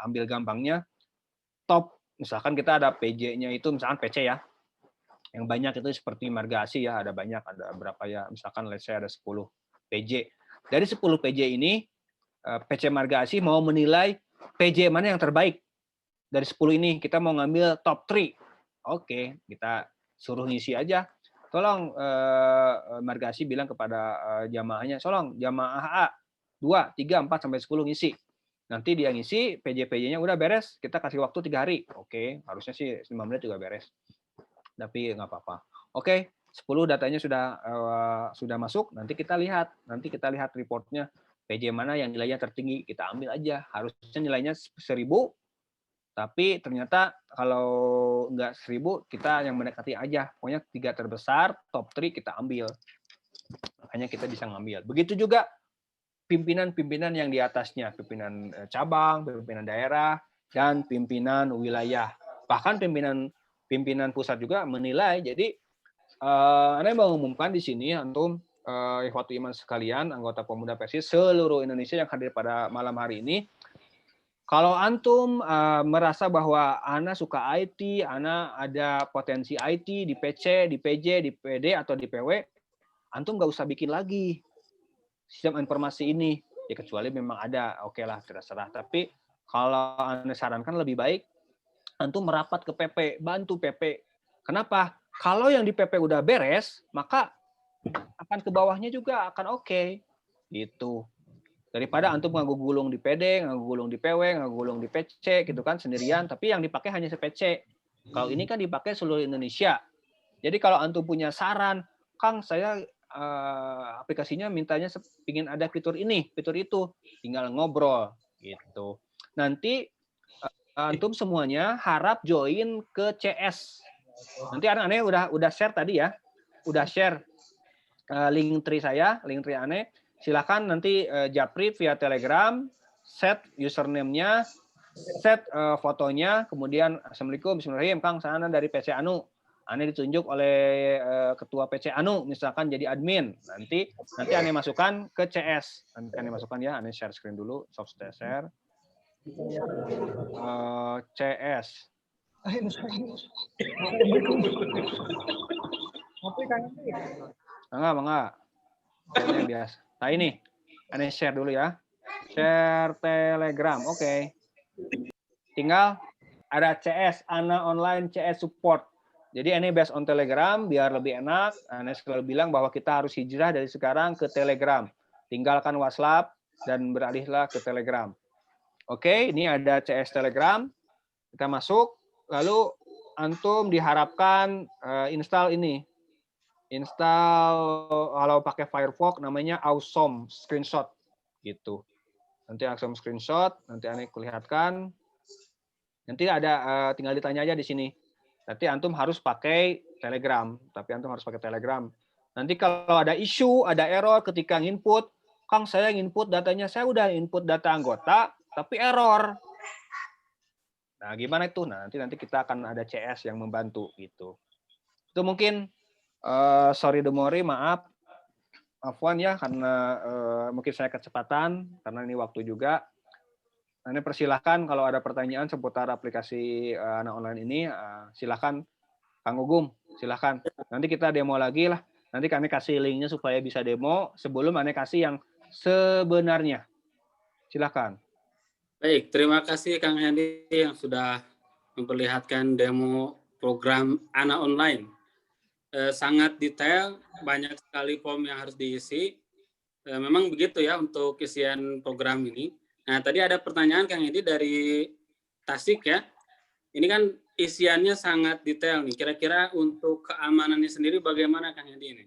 ambil gampangnya, top, misalkan kita ada PJ-nya itu, misalkan PC ya, yang banyak itu seperti Margasi ya, ada banyak, ada berapa ya, misalkan let's say ada 10 PJ. Dari 10 PJ ini, PC Margasi mau menilai PJ mana yang terbaik. Dari 10 ini, kita mau ngambil top 3. Oke, kita suruh ngisi aja. Tolong Margasi bilang kepada jamaahnya, tolong jamaah A, 2, 3, 4, sampai 10 ngisi. Nanti dia ngisi, PJ-PJ-nya udah beres, kita kasih waktu 3 hari. Oke, harusnya sih 5 menit juga beres. Tapi nggak apa-apa. Oke, 10 datanya sudah masuk, nanti kita lihat reportnya, PJ mana yang nilainya tertinggi, kita ambil aja. Harusnya nilainya 1000, tapi ternyata kalau nggak 1000, kita yang mendekati aja. Pokoknya 3 terbesar, top 3 kita ambil. Makanya kita bisa ngambil. Begitu juga pimpinan-pimpinan yang di atasnya, pimpinan cabang, pimpinan daerah, dan pimpinan wilayah. Bahkan pimpinan pusat juga menilai. Jadi Anda mengumumkan di sini antum ikhwatu iman sekalian, anggota Pemuda Persis seluruh Indonesia yang hadir pada malam hari ini. Kalau antum merasa bahwa Ana suka IT, Ana ada potensi IT di PC, di PJ, di PD atau di PW, antum nggak usah bikin lagi sistem informasi ini. Ya kecuali memang ada, oke lah terserah. Tapi kalau Anda sarankan lebih baik antum merapat ke PP, bantu PP. Kenapa? Kalau yang di PP udah beres, maka akan ke bawahnya juga akan oke. Gitu. Daripada antum ngagulung di PD, ngagulung di PW, ngagulung di PC, gitu kan, sendirian, tapi yang dipakai hanya PC. Kalau ini kan dipakai seluruh Indonesia. Jadi kalau antum punya saran, Kang, saya aplikasinya mintanya ingin ada fitur ini, fitur itu, tinggal ngobrol. Gitu. Nanti antum semuanya harap join ke CS. Nanti aneh udah share tadi ya, udah share link tree saya, link tree aneh. Silakan nanti japri via Telegram, set username-nya, set fotonya, kemudian Assalamualaikum, Bismillahirrahmanirrahim, Kang, sana dari PC Anu. Aneh ditunjuk oleh ketua PC Anu, misalkan jadi admin. Nanti aneh masukkan ke CS. Nanti aneh masukkan ya, aneh share screen dulu, soft share. CS. Enggak. Yang biasa. Nah ini, aneh share dulu ya. Share Telegram, oke. Tinggal ada CS, Ana Online CS Support. Jadi ini based on Telegram, biar lebih enak. Aneh selalu bilang bahwa kita harus hijrah dari sekarang ke Telegram. Tinggalkan WhatsApp dan beralihlah ke Telegram. Oke, ini ada CS Telegram. Kita masuk, lalu antum diharapkan install ini. Install kalau pakai Firefox namanya Awesome Screenshot gitu. Nanti langsung screenshot, nanti Ane kulihatkan. Nanti ada tinggal ditanya aja di sini. Nanti antum harus pakai Telegram, tapi antum harus pakai Telegram. Nanti kalau ada isu, ada error ketika input, Kang saya input datanya, saya udah input data anggota, tapi error. Nah, gimana itu? Nah, nanti kita akan ada CS yang membantu gitu. Itu mungkin sorry Demori, maaf. Afwan ya karena mungkin saya kecepatan karena ini waktu juga. Nanti persilahkan kalau ada pertanyaan seputar aplikasi anak online ini, silahkan Kang Gugum, silahkan. Nanti kita demo lagi lah. Nanti kami kasih linknya supaya bisa demo sebelum Ane kasih yang sebenarnya. Silahkan. Baik, terima kasih Kang Hendy yang sudah memperlihatkan demo program anak online. Sangat detail, banyak sekali form yang harus diisi. Memang begitu ya untuk isian program ini. Nah, tadi ada pertanyaan Kang Hendy dari Tasik ya. Ini kan isiannya sangat detail nih. Kira-kira untuk keamanannya sendiri bagaimana Kang Hendy ini?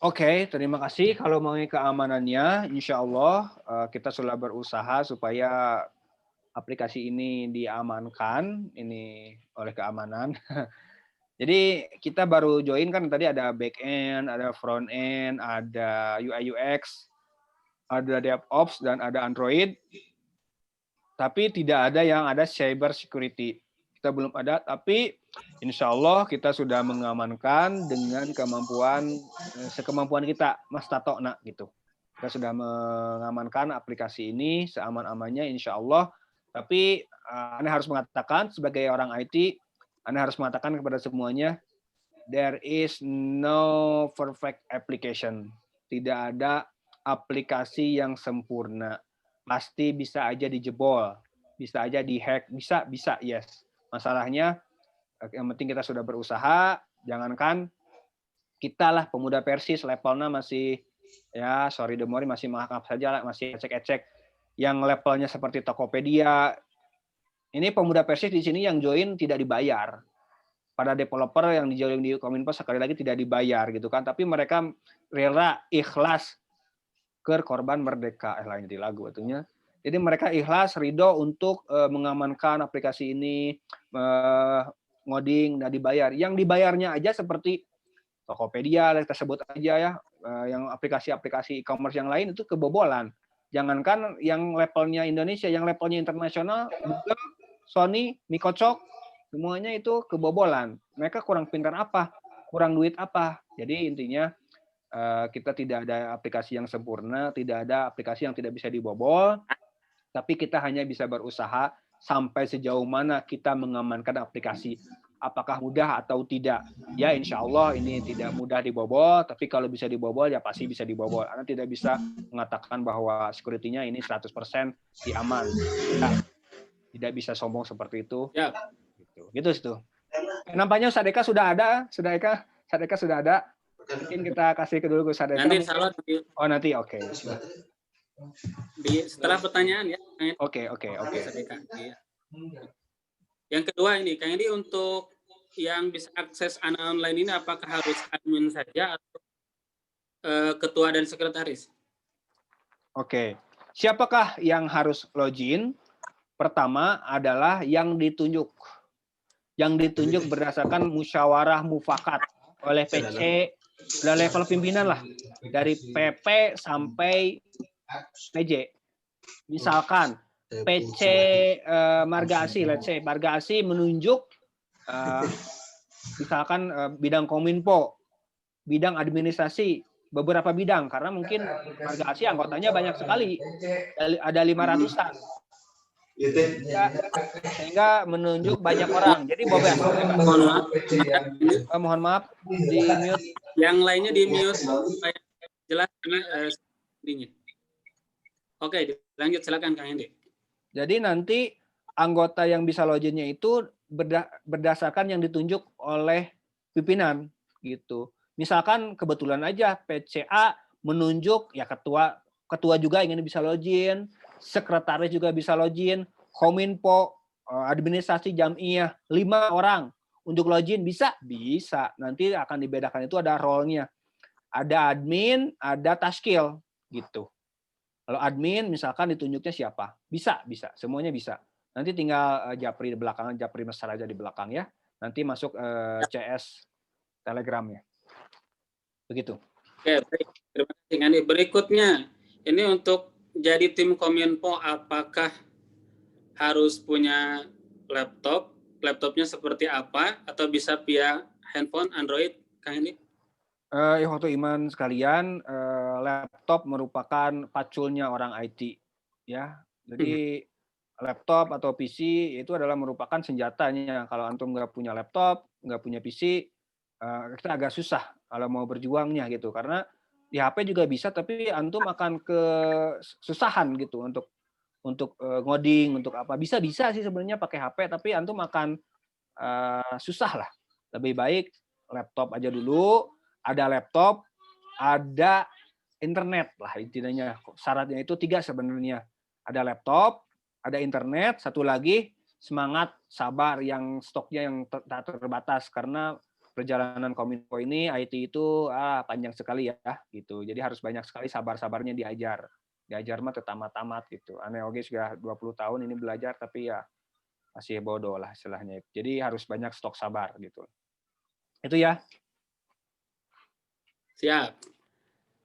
Oke, terima kasih. Kalau mengenai keamanannya, insya Allah kita sudah berusaha supaya aplikasi ini diamankan ini oleh keamanan. Jadi kita baru join kan tadi ada back end, ada front end, ada UI UX, ada DevOps dan ada Android. Tapi tidak ada yang ada cyber security. Kita belum ada, tapi insya Allah kita sudah mengamankan dengan sekemampuan kita, Mas Tato, nak gitu. Kita sudah mengamankan aplikasi ini seaman-amannya, insya Allah. Tapi Anda harus mengatakan sebagai orang IT, Anda harus mengatakan kepada semuanya, there is no perfect application. Tidak ada aplikasi yang sempurna. Pasti bisa aja dijebol, bisa aja dihack, bisa, yes. Masalahnya, yang penting kita sudah berusaha, jangankan kita lah pemuda Persis, levelnya masih, ya sorry Demori, masih maaf saja, masih ecek-ecek. Yang levelnya seperti Tokopedia, ini pemuda Persis di sini yang join tidak dibayar. Pada developer yang dijoin di Kominfo sekali lagi tidak dibayar gitu kan, tapi mereka rela ikhlas ke korban merdeka, lain di lagu itunya. Jadi mereka ikhlas ridho untuk mengamankan aplikasi ini, ngoding, dan dibayar. Yang dibayarnya aja seperti Tokopedia, kita sebut aja ya, yang aplikasi-aplikasi e-commerce yang lain itu kebobolan. Jangankan yang levelnya Indonesia, yang levelnya internasional, Google, Sony, Microsoft, semuanya itu kebobolan. Mereka kurang pintar apa? Kurang duit apa? Jadi intinya kita tidak ada aplikasi yang sempurna, tidak ada aplikasi yang tidak bisa dibobol, tapi kita hanya bisa berusaha sampai sejauh mana kita mengamankan aplikasi. Apakah mudah atau tidak? Ya insya Allah ini tidak mudah dibobol, tapi kalau bisa dibobol ya pasti bisa dibobol. Anda tidak bisa mengatakan bahwa security-nya ini 100% diaman. Nah, tidak bisa sombong seperti itu. Ya. Gitu. Nampaknya Sadeka sudah ada, Sadeka sudah ada. Mungkin kita kasih ke dulu ke Sadeka. Nanti salah. Oh nanti, oke. Setelah pertanyaan ya. Oke. Sadeka. Iya. Yang kedua ini, Kang Edi, untuk yang bisa akses anak online ini apakah harus admin saja atau ketua dan sekretaris? Oke. Siapakah yang harus login? Pertama adalah yang ditunjuk. Yang ditunjuk berdasarkan musyawarah mufakat oleh PC, udah level pimpinan lah. Dari PP sampai PJ. Misalkan PC Marga Asih, let's say Marga Asih menunjuk misalkan bidang Kominfo, bidang administrasi, beberapa bidang karena mungkin Marga Asih anggotanya banyak sekali, ada 500-an. Sehingga menunjuk banyak orang. Jadi bebas. Mohon maaf di mute. Yang lainnya di mute supaya jelas ini. Oke, lanjut silakan Kang Hendy. Jadi nanti anggota yang bisa loginnya itu berdasarkan yang ditunjuk oleh pimpinan gitu. Misalkan kebetulan aja PCA menunjuk ya ketua juga ingin bisa login, sekretaris juga bisa login, Kominfo, administrasi Jam'iyah 5 orang untuk login bisa. Nanti akan dibedakan itu ada role-nya. Ada admin, ada taskil gitu. Kalau admin misalkan ditunjuknya siapa? Bisa, bisa. Semuanya bisa. Nanti tinggal Japri di belakang, Japri besar aja di belakang ya. Nanti masuk CS Telegramnya. Begitu. Oke, baik. Terima kasih Ngani. Berikutnya, ini untuk jadi tim Kominfo, apakah harus punya laptop? Laptopnya seperti apa? Atau bisa via handphone, Android, Kang Hendi? Waktu Iman sekalian, laptop merupakan paculnya orang IT, ya. Jadi laptop atau PC itu adalah merupakan senjatanya. Kalau antum nggak punya laptop, nggak punya PC, kita agak susah kalau mau berjuangnya gitu. Karena di HP juga bisa, tapi antum akan kesusahan gitu untuk ngoding, untuk apa. Bisa sih sebenarnya pakai HP, tapi antum akan susah lah. Lebih baik laptop aja dulu. Ada laptop, ada internet lah intinya. Syaratnya itu 3 sebenarnya. Ada laptop, ada internet, satu lagi semangat, sabar, yang stoknya yang tak terbatas, karena perjalanan Kominfo ini IT itu panjang sekali ya gitu. Jadi harus banyak sekali sabar-sabarnya diajar. Diajar mah tamat-tamat gitu. Aneh oke sudah 20 tahun ini belajar tapi ya masih bodoh lah istilahnya. Jadi harus banyak stok sabar gitu. Itu ya. Siap.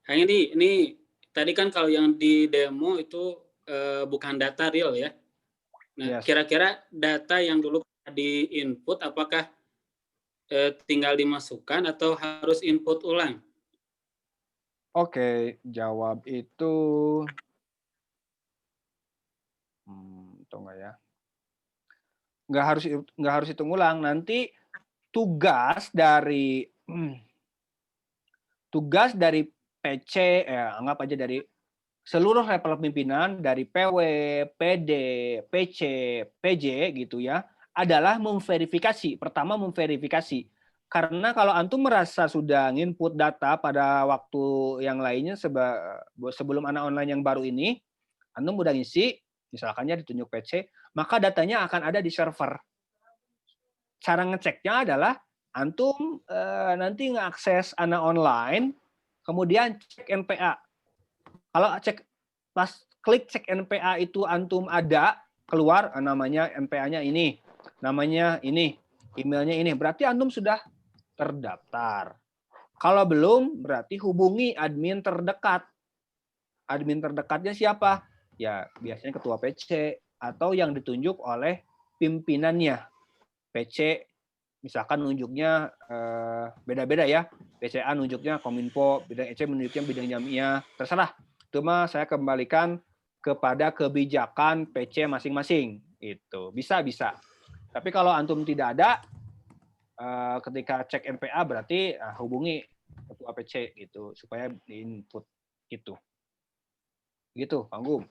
Kang Hendi, ini tadi kan kalau yang di demo itu bukan data real ya. Nah, Yes. kira-kira data yang dulu di input apakah tinggal dimasukkan atau harus input ulang? Oke, jawab itu tunggu ya. Nggak harus hitung ulang. Nanti tugas dari PC, anggap aja dari seluruh level pimpinan dari PW, PD, PC, PJ gitu ya, adalah memverifikasi. Pertama memverifikasi. Karena kalau antum merasa sudah nginput data pada waktu yang lainnya sebelum anak online yang baru ini, antum udah ngisi, misalkannya ditunjuk PC, maka datanya akan ada di server. Cara ngeceknya adalah antum nanti ngakses anak online, kemudian cek NPA. Kalau pas klik cek NPA itu antum ada keluar namanya NPA-nya ini, namanya ini, emailnya ini, berarti antum sudah terdaftar. Kalau belum, berarti hubungi admin terdekat. Admin terdekatnya siapa? Ya biasanya ketua PC atau yang ditunjuk oleh pimpinannya. PC misalkan nunjuknya beda-beda ya. PCA nunjuknya Kominfo, bidang EC menunjuknya bidang Jamiah, terserah. Itu mah saya kembalikan kepada kebijakan PC masing-masing. Itu bisa. Tapi kalau antum tidak ada, ketika cek NPA berarti hubungi ketua PC gitu supaya diinput gitu. Gitu, Kang Gum.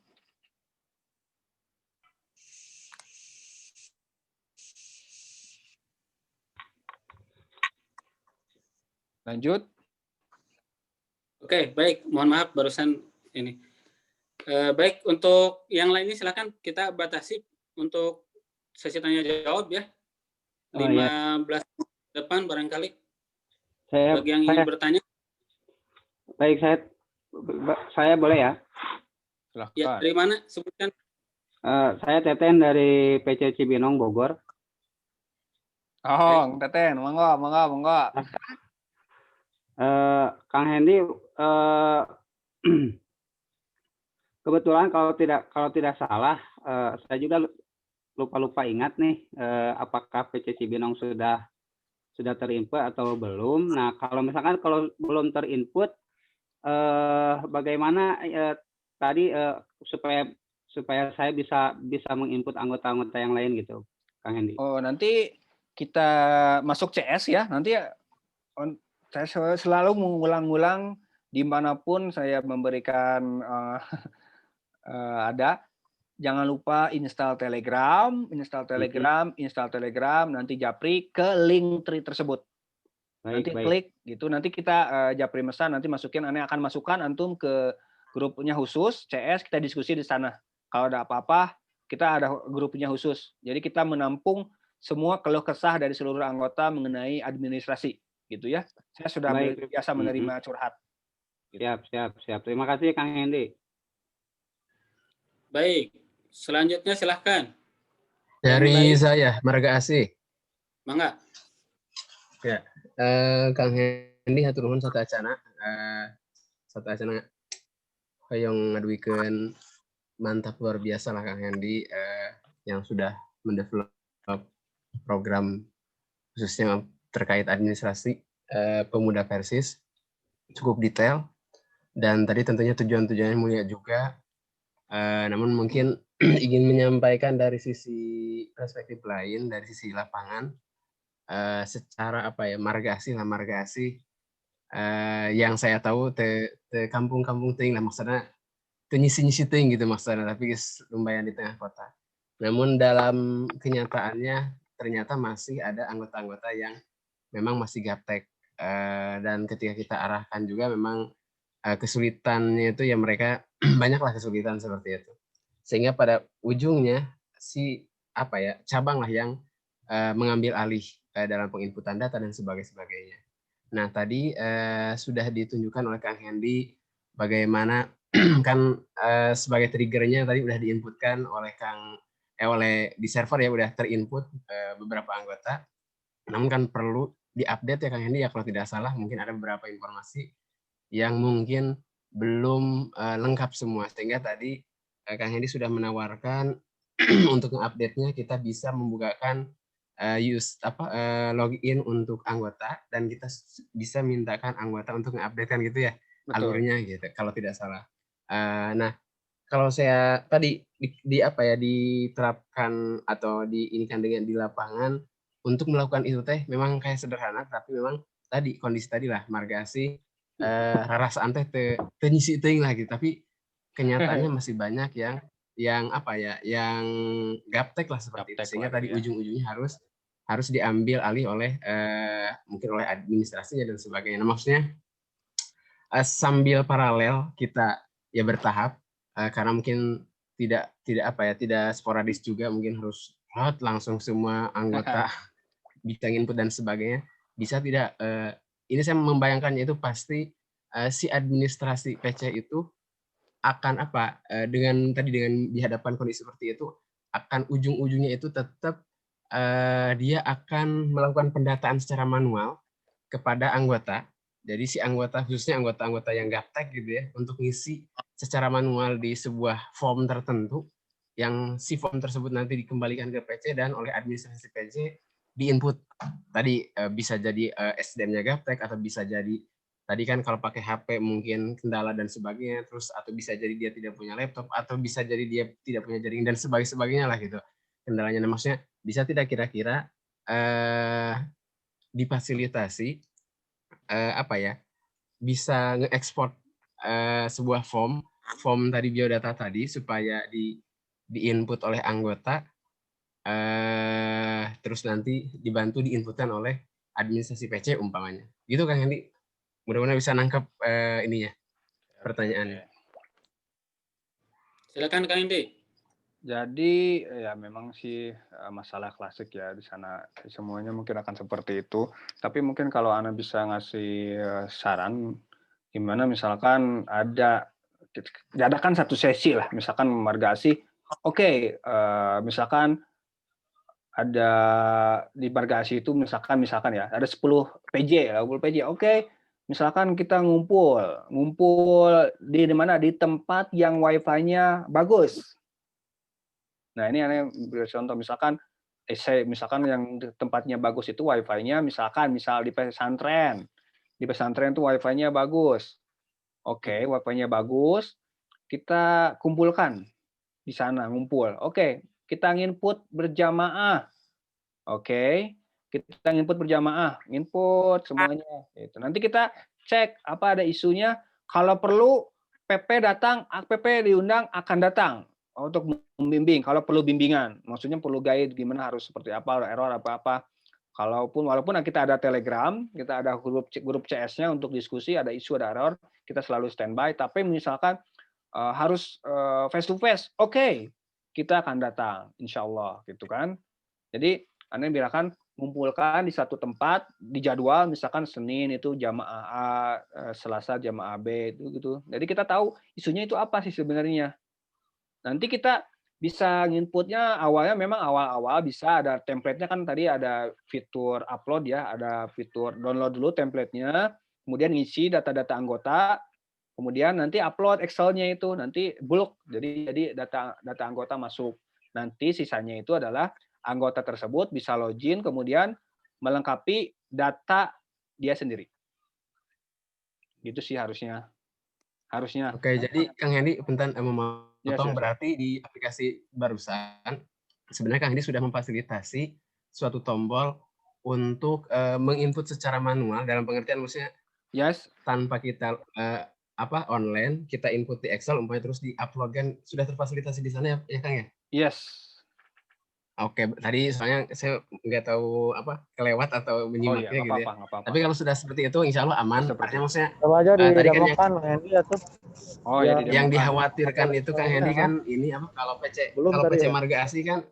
Lanjut. Oke, baik. Mohon maaf barusan ini. Baik, untuk yang lainnya silakan kita batasi untuk sesi tanya jawab ya. 15 depan barangkali. Bagi yang ingin bertanya. Baik, saya boleh ya? Silahkan. Ya, dari mana? Sebutkan. Saya Teten dari PC Cibinong, Bogor. Oh, Teten, monggo. Kang Hendi, kebetulan kalau tidak salah, saya juga lupa ingat nih, apakah PC Cibinong sudah terinput atau belum. Nah, kalau misalkan kalau belum terinput, bagaimana tadi supaya saya bisa menginput anggota-anggota yang lain gitu, Kang Hendi. Oh, nanti kita masuk CS ya. Nanti saya selalu mengulang-ulang dimanapun saya memberikan ada. Jangan lupa install Telegram, nanti japri ke link tree tersebut. Nanti klik gitu, nanti kita japri mesan, nanti masukin, aneh akan masukkan antum ke grupnya khusus CS, kita diskusi di sana. Kalau ada apa-apa, kita ada grupnya khusus. Jadi kita menampung semua keluh kesah dari seluruh anggota mengenai administrasi, gitu ya. Saya sudah biasa menerima curhat. Siap. Terima kasih Kang Hendi. Baik, selanjutnya silahkan. Dari saya, Marga Asih. Mangga. Ya, Kang Hendi hatur nuhun satu acana hoyong ngaduikeun mantap luar biasa lah Kang Hendi yang sudah mendevelop program khususnya terkait administrasi pemuda Persis cukup detail dan tadi tentunya tujuannya mulia juga. Namun mungkin ingin menyampaikan dari sisi perspektif lain, dari sisi lapangan, secara marga asih yang saya tahu te kampung-kampung teuing lah maksudnya teu nyisi-nyisi teuing gitu maksudnya, tapi geus lumayan di tengah kota. Namun dalam kenyataannya ternyata masih ada anggota-anggota yang memang masih gaptek, dan ketika kita arahkan juga memang kesulitannya itu ya mereka banyaklah kesulitan seperti itu. Sehingga pada ujungnya cabang lah yang mengambil alih dalam penginputan data dan sebagainya. Nah, tadi sudah ditunjukkan oleh Kang Hendi bagaimana kan sebagai triggernya tadi udah diinputkan oleh oleh di server ya udah terinput beberapa anggota. Namun kan perlu diupdate ya Kang Hendi ya kalau tidak salah mungkin ada beberapa informasi yang mungkin belum lengkap semua sehingga tadi Kang Hendi sudah menawarkan untuk mengupdate-nya kita bisa membukakan login untuk anggota dan kita bisa mintakan anggota untuk mengupdate-kan gitu ya. Betul. Alurnya gitu kalau tidak salah. Nah, kalau saya tadi diterapkan atau diinikan dengan di lapangan untuk melakukan itu teh memang kayak sederhana tapi memang tadi kondisi tadi lah marga asih rarasaan teh teu nyisi teuing lah gitu tapi kenyataannya masih banyak yang gaptek lah seperti itu sehingga tadi ujung-ujungnya harus diambil alih oleh mungkin oleh administrasinya dan sebagainya. Nah, maksudnya sambil paralel kita ya bertahap karena mungkin tidak sporadis juga mungkin harus langsung semua anggota bisa input dan sebagainya. Bisa tidak ini saya membayangkannya itu pasti si administrasi PC itu akan dengan dihadapan kondisi seperti itu akan ujung-ujungnya itu tetap dia akan melakukan pendataan secara manual kepada anggota. Jadi si anggota khususnya anggota-anggota yang gaptek gitu ya untuk ngisi secara manual di sebuah form tertentu yang si form tersebut nanti dikembalikan ke PC dan oleh administrasi PC diinput. Tadi bisa jadi SDM-nya gaptek atau bisa jadi tadi kan kalau pakai HP mungkin kendala dan sebagainya terus atau bisa jadi dia tidak punya laptop atau bisa jadi dia tidak punya jaringan dan sebagainya lah gitu kendalanya. Nah, maksudnya bisa tidak kira-kira difasilitasi bisa nge-export sebuah form tadi biodata tadi supaya di-input oleh anggota terus nanti dibantu diinputkan oleh administrasi PC umpamanya. Gitu Kang Hendi. Mudah-mudahan bisa nangkep ininya pertanyaannya. Silakan Kang Hendi. Jadi ya memang sih masalah klasik ya di sana semuanya mungkin akan seperti itu. Tapi mungkin kalau Ana bisa ngasih saran gimana misalkan diadakan satu sesi lah misalkan marga asih. Oke, misalkan ada di marga asih itu misalkan ya ada 10 PJ lah, 10 PJ. Oke, misalkan kita ngumpul di mana di tempat yang wifi-nya bagus. Nah, ini aneh beri contoh misalkan misalkan yang tempatnya bagus itu wifi-nya misal di pesantren. Di pesantren itu wifi-nya bagus. Oke, wifi-nya bagus. Kita kumpulkan di sana ngumpul. Oke, kita input berjamaah. Oke, kita input berjamaah, input semuanya. Itu. Nanti kita cek apa ada isunya. Kalau perlu PP diundang akan datang untuk membimbing. Kalau perlu bimbingan, maksudnya perlu guide gimana harus seperti apa, error apa-apa. Walaupun kita ada Telegram, kita ada grup CS-nya untuk diskusi, ada isu, ada error, kita selalu standby. Tapi misalkan harus face to face, oke, kita akan datang, insya Allah, gitu kan. Jadi Anda biarkan mengumpulkan di satu tempat, di jadwal, misalkan Senin itu jamaah A, Selasa jamaah B, itu gitu. Jadi kita tahu isunya itu apa sih sebenarnya. Nanti kita bisa nginputnya awalnya memang awal-awal bisa ada template-nya kan tadi ada fitur upload ya, ada fitur download dulu template-nya, kemudian ngisi data-data anggota, kemudian nanti upload Excel-nya itu nanti bulk. Jadi data anggota masuk. Nanti sisanya itu adalah anggota tersebut bisa login kemudian melengkapi data dia sendiri. Gitu sih harusnya. Oke, jadi Kang Hendy, bentar Ya, memotong, berarti di aplikasi barusan sebenarnya Kang Hendy sudah memfasilitasi suatu tombol untuk menginput secara manual, dalam pengertian maksudnya Yes. tanpa kita online, kita input di Excel, umpamanya terus di-uploadkan, sudah terfasilitasi di sana ya Kang ya? Yes. Oke, tadi soalnya saya nggak tahu kelewat atau menyimaknya gitu ya. Nggak apa-apa. Tapi kalau sudah seperti itu, insya Allah aman. Seperti Artinya maksudnya Coba aja tadi kan didemokan Hendy ya tuh. yang dikhawatirkan itu Kang Hendy kan ini kalau PC Marga Asih kan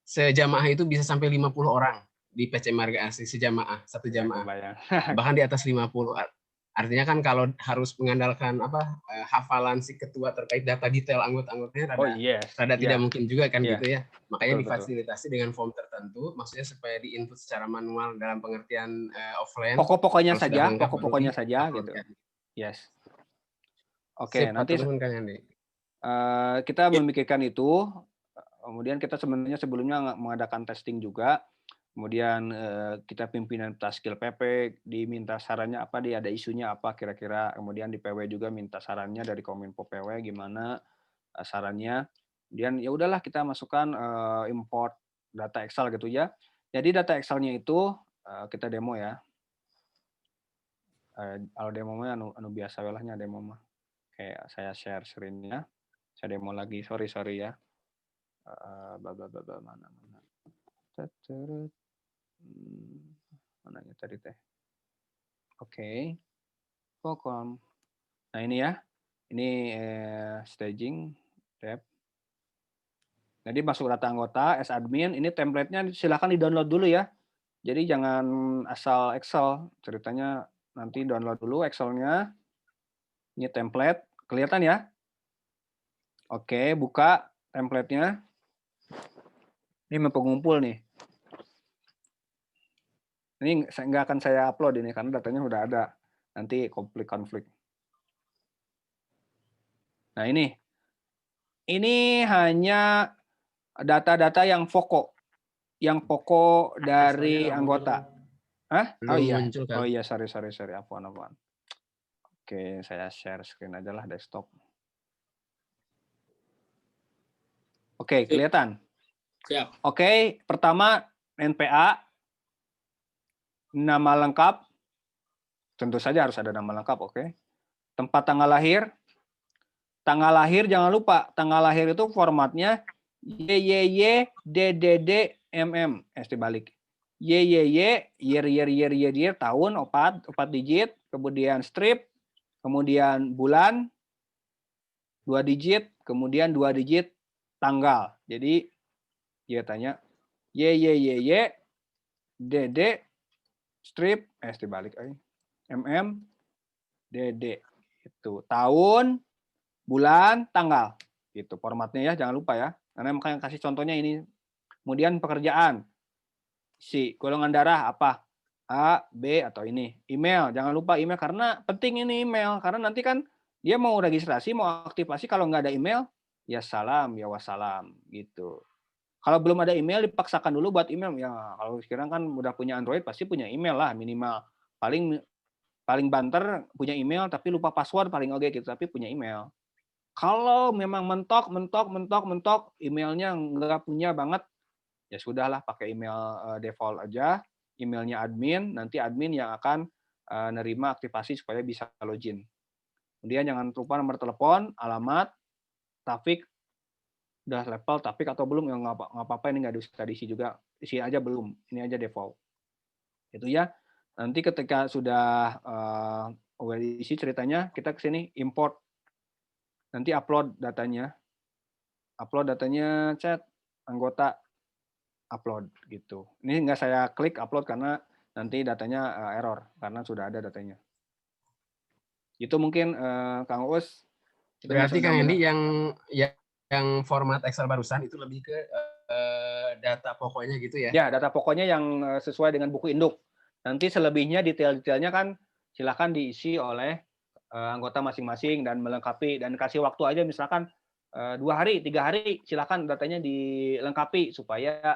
sejamaah itu bisa sampai 50 orang di PC Marga Asih satu jamaah. Bahkan di atas 50. Artinya kan kalau harus mengandalkan hafalan si ketua terkait data detail anggota-anggotanya rada tidak mungkin juga kan gitu ya. Makanya difasilitasi dengan form tertentu, maksudnya supaya diinput secara manual dalam pengertian offline. Pokoknya saja gitu. Yes. Oke, nanti kita memikirkan itu. Kemudian kita sebenarnya sebelumnya mengadakan testing juga. Kemudian kita pimpinan Taskil PP diminta sarannya apa, dia ada isunya apa kira-kira. Kemudian di PW juga minta sarannya dari Kominfo PW gimana sarannya. Kemudian ya udahlah kita masukkan import data Excel gitu ya. Jadi data Excel-nya itu kita demo ya. Kalau demo-nya anu biasa welahnya demo mah. Kayak saya share screen-nya. Saya demo lagi, sorry ya. Mana. Mananya tadi teh. Oke. Pokok. Nah ini ya. Ini staging tab. Jadi masuk data anggota, as admin, ini template-nya silakan di-download dulu ya. Jadi jangan asal Excel. Ceritanya nanti download dulu Excel-nya. Ini template, kelihatan ya? Oke, buka template-nya. Ini pengumpul nih. Ini nggak akan saya upload ini karena datanya udah ada. Nanti konflik. Nah ini hanya data-data yang pokok dari anggota. Hah? Oh iya, sorry. Apaan. Oke, saya share screen aja lah desktop. Oke, kelihatan? Siap. Oke, pertama NPA. Nama lengkap, tentu saja harus ada nama lengkap, oke. Tempat tanggal lahir jangan lupa, tanggal lahir itu formatnya YYY DDD MM, dibalik. YYY, year, tahun, 4 digit, kemudian strip, kemudian bulan, 2 digit, kemudian 2 digit tanggal. Jadi, dia tanya, YYY DD, strip dibalik DD itu tahun, bulan, tanggal gitu formatnya ya, jangan lupa ya, karena makanya kasih contohnya ini. Kemudian pekerjaan, si golongan darah apa, A, B atau ini. Email, jangan lupa email karena penting ini email, karena nanti kan dia mau registrasi, mau aktivasi, kalau nggak ada email ya salam ya wassalam gitu. Kalau belum ada email dipaksakan dulu buat email ya. Kalau sekarang kan udah punya Android pasti punya email lah minimal. Paling banter punya email tapi lupa password paling oke gitu, tapi punya email. Kalau memang mentok emailnya nggak punya banget, ya sudahlah pakai email default aja, emailnya admin, nanti admin yang akan nerima aktivasi supaya bisa login. Kemudian jangan lupa nomor telepon, alamat, Taufik, udah level Taufik atau belum, ya nggak apa-apa, ini nggak bisa diisi juga, isi aja belum, ini aja default. Itu ya. Nanti ketika sudah udah diisi ceritanya, kita ke sini import. Nanti upload datanya, chat anggota upload gitu. Ini nggak saya klik upload karena nanti datanya error karena sudah ada datanya. Itu mungkin Kang Uus. Berarti Kang Hendy yang yang format Excel barusan itu lebih ke data pokoknya gitu ya? Ya, data pokoknya yang sesuai dengan buku induk. Nanti selebihnya detail-detailnya kan silakan diisi oleh anggota masing-masing dan melengkapi dan kasih waktu aja misalkan 2 hari, 3 hari silakan datanya dilengkapi supaya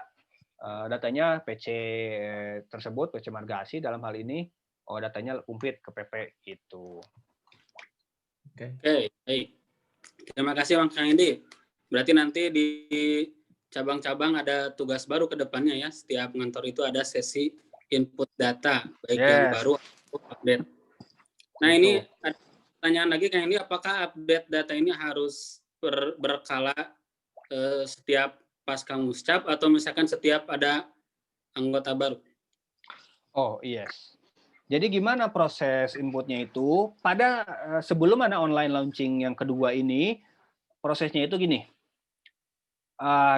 datanya PC tersebut, PC Margasi dalam hal ini, datanya komplit ke PP gitu. Oke. Oke, baik. Terima kasih Bang Kang Indi. Berarti nanti di cabang-cabang ada tugas baru ke depannya ya. Setiap kantor itu ada sesi input data, baik yang Yes. baru atau update. Nah, Gitu. ini ada pertanyaan lagi Kang Indi, apakah update data ini harus berkala setiap pasca muscap atau misalkan setiap ada anggota baru? Oh, yes. Jadi gimana proses inputnya itu? Pada sebelum ada online launching yang kedua ini, prosesnya itu gini.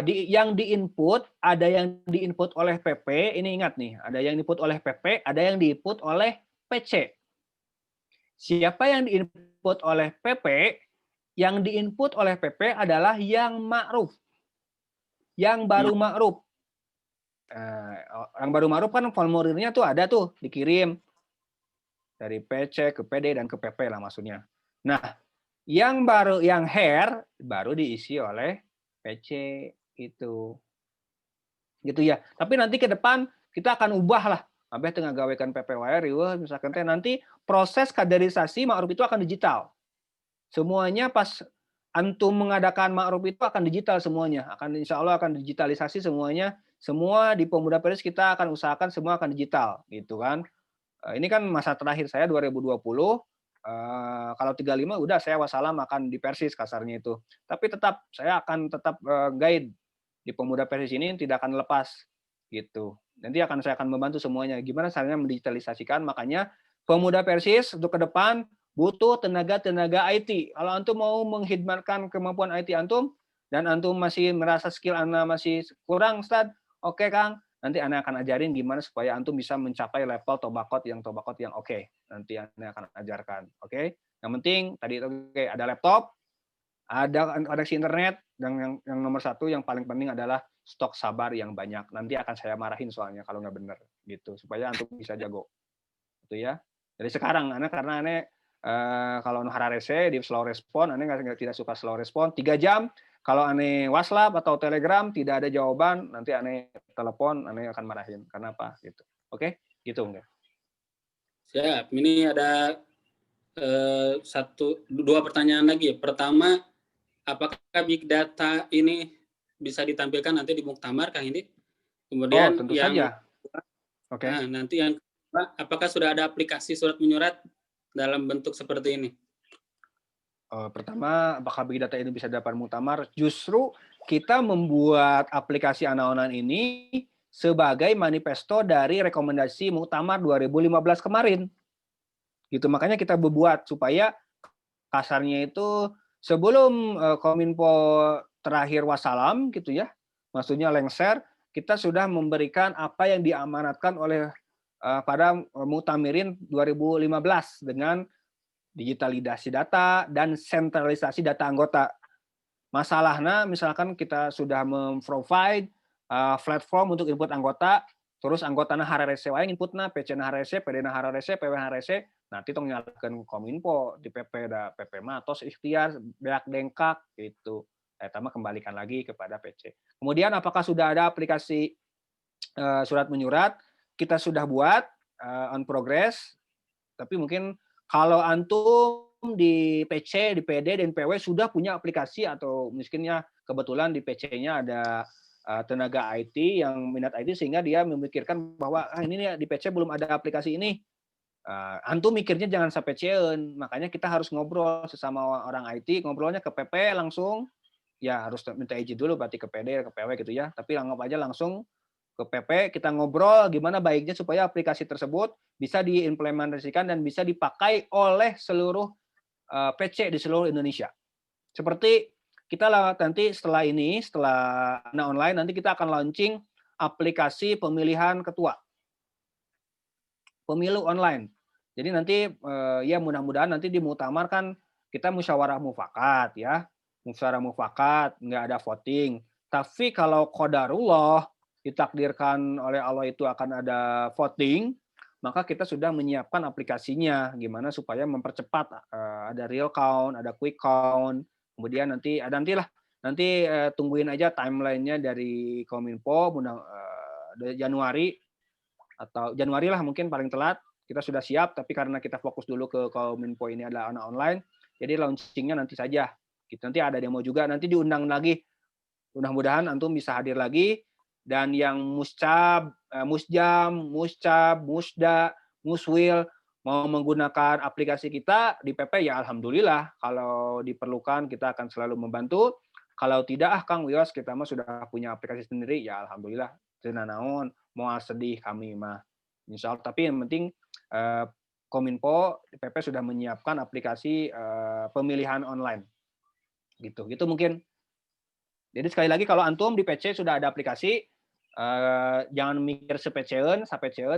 Yang diinput, ada yang diinput oleh PP, ini ingat nih, ada yang diinput oleh PP, ada yang diinput oleh PC. Siapa yang diinput oleh PP? Yang diinput oleh PP adalah yang ma'ruf. Yang baru ma'ruf. Yang baru ma'ruf kan formulirnya tuh ada tuh, dikirim dari PC ke PD dan ke PP lah maksudnya. Nah, yang hair baru diisi oleh PC itu. Gitu ya. Tapi nanti ke depan kita akan ubah lah. Sampai tengah gawekan PPWR, misalkan nanti proses kaderisasi ma'ruf itu akan digital. Semuanya pas antum mengadakan ma'ruf itu akan digital semuanya. Insya Allah akan digitalisasi semuanya. Semua di Pemuda Peris kita akan usahakan semua akan digital. Gitu kan. Ini kan masa terakhir saya 2020. Kalau 35 udah saya wassalam akan di Persis kasarnya itu. Tapi tetap saya akan tetap guide di Pemuda Persis ini tidak akan lepas gitu. Nanti saya akan membantu semuanya gimana caranya mendigitalisasikan. Makanya Pemuda Persis untuk ke depan butuh tenaga IT. Kalau antum mau menghidmatkan kemampuan IT antum dan antum masih merasa skill Anda masih kurang, Ustaz, oke Kang, nanti Anda akan ajarin gimana supaya antum bisa mencapai level tobakot yang oke. Nanti Anda akan ajarkan, oke? Yang penting tadi ada laptop, ada koneksi internet, dan yang nomor satu yang paling penting adalah stok sabar yang banyak. Nanti akan saya marahin soalnya kalau nggak benar gitu, supaya antum bisa jago. Itu ya. Dari sekarang karena kalau hararese di slow respon, tidak suka slow respon 3 jam. Kalau aneh WhatsApp atau Telegram tidak ada jawaban, nanti aneh telepon, aneh akan marahin. Karena apa? Gitu. Oke? Gitu enggak? Siap. Ini ada 2 pertanyaan lagi. Pertama, apakah big data ini bisa ditampilkan nanti di muktamar, Kang Indi? Kemudian tentu saja. Oke. Nah, nanti yang kedua, apakah sudah ada aplikasi surat menyurat dalam bentuk seperti ini? Pertama, apakah big data ini bisa dapat muktamar? Justru kita membuat aplikasi Ana-Onan ini sebagai manifesto dari rekomendasi muktamar 2015 kemarin. Gitu, makanya kita berbuat supaya kasarnya itu sebelum Kominfo terakhir wassalam gitu ya, maksudnya lengser, kita sudah memberikan apa yang diamanatkan oleh pada Muktamirin 2015 dengan digitalisasi data dan sentralisasi data anggota. Masalahnya misalkan kita sudah memprovide platform untuk input anggota, terus anggotanya hararese wae inputna, PC-na hararese, PD-na hararese, PW hararese, nanti tong nyalakeun Kominfo di PP matos ikhtiar beak dengkak gitu. Eta mah kembalikan lagi kepada PC. Kemudian apakah sudah ada aplikasi surat menyurat? Kita sudah buat on progress, tapi mungkin kalau antum di PC, di PD, dan PW sudah punya aplikasi atau miskinnya kebetulan di PC-nya ada tenaga IT yang minat IT sehingga dia memikirkan bahwa ini nih, di PC belum ada aplikasi ini. Antum mikirnya jangan sampai ceun, makanya kita harus ngobrol sesama orang IT, ngobrolnya ke PP langsung, ya harus minta izin dulu berarti ke PD, ke PW gitu ya, tapi anggap aja langsung ke PP, kita ngobrol gimana baiknya supaya aplikasi tersebut bisa diimplementasikan dan bisa dipakai oleh seluruh PC di seluruh Indonesia. Seperti kita nanti setelah Ana Online, nanti kita akan launching aplikasi pemilihan ketua. Pemilu online. Jadi nanti ya mudah-mudahan nanti di muktamar kan kita musyawarah mufakat ya. secara mufakat, nggak ada voting. Tapi kalau qadarullah ditakdirkan oleh Allah itu akan ada voting, maka kita sudah menyiapkan aplikasinya gimana supaya mempercepat ada real count, ada quick count, kemudian nanti tungguin aja timelinenya dari Kominfo Januari atau Januari lah mungkin paling telat kita sudah siap, tapi karena kita fokus dulu ke Kominfo ini adalah anak online, jadi launchingnya nanti saja. Gitu. Nanti ada demo juga, nanti diundang lagi. Mudah-mudahan antum bisa hadir lagi. Dan yang muscab, musda, muswil mau menggunakan aplikasi kita di PP ya alhamdulillah. Kalau diperlukan kita akan selalu membantu. Kalau tidak Kang Wios kita mah sudah punya aplikasi sendiri ya alhamdulillah. Cenah naon, moal sedih kami mah. Insya Allah. Tapi yang penting Kominfo PP sudah menyiapkan aplikasi pemilihan online. Gitu mungkin. Jadi sekali lagi kalau antum di PC sudah ada aplikasi, jangan mikir sepeceun,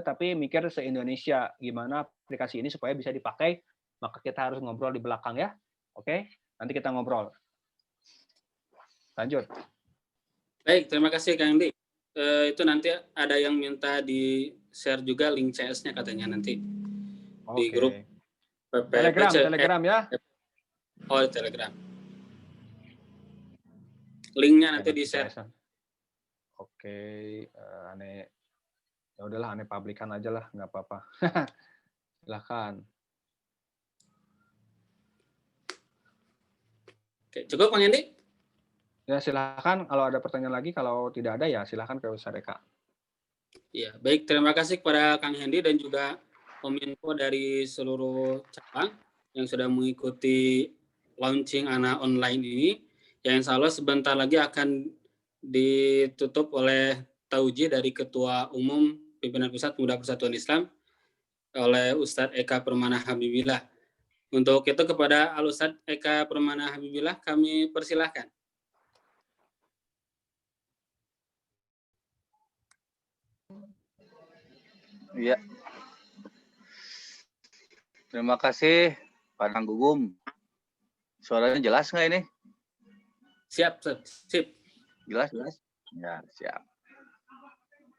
tapi mikir se-Indonesia gimana aplikasi ini supaya bisa dipakai. Maka kita harus ngobrol di belakang ya. Oke? Nanti kita ngobrol. Lanjut. Baik, terima kasih Kang Di. Itu nanti ada yang minta di-share juga link CS-nya katanya nanti di grup Telegram ya. Oh, di Telegram. Linknya nanti di-share. Oke, aneh. Ya udahlah, aneh publikan aja lah, nggak apa-apa. Silakan. Oke, cukup Kang Hendi? Ya silakan. Kalau ada pertanyaan lagi, kalau tidak ada ya silakan ke Ustaz Eka. Ya, baik. Terima kasih kepada Kang Hendi dan juga Kominfo dari seluruh cabang yang sudah mengikuti launching anak online ini. Yang insya Allah sebentar lagi akan ditutup oleh tauji dari Ketua Umum Pimpinan Pusat Pemuda Persatuan Islam oleh Ustadz Eka Permana Habibillah. Untuk itu kepada Al-Ustadz Eka Permana Habibillah kami persilahkan. Iya. Terima kasih Pak Kang Gugum. Suaranya jelas nggak ini? Siap. Jelas? Ya, siap.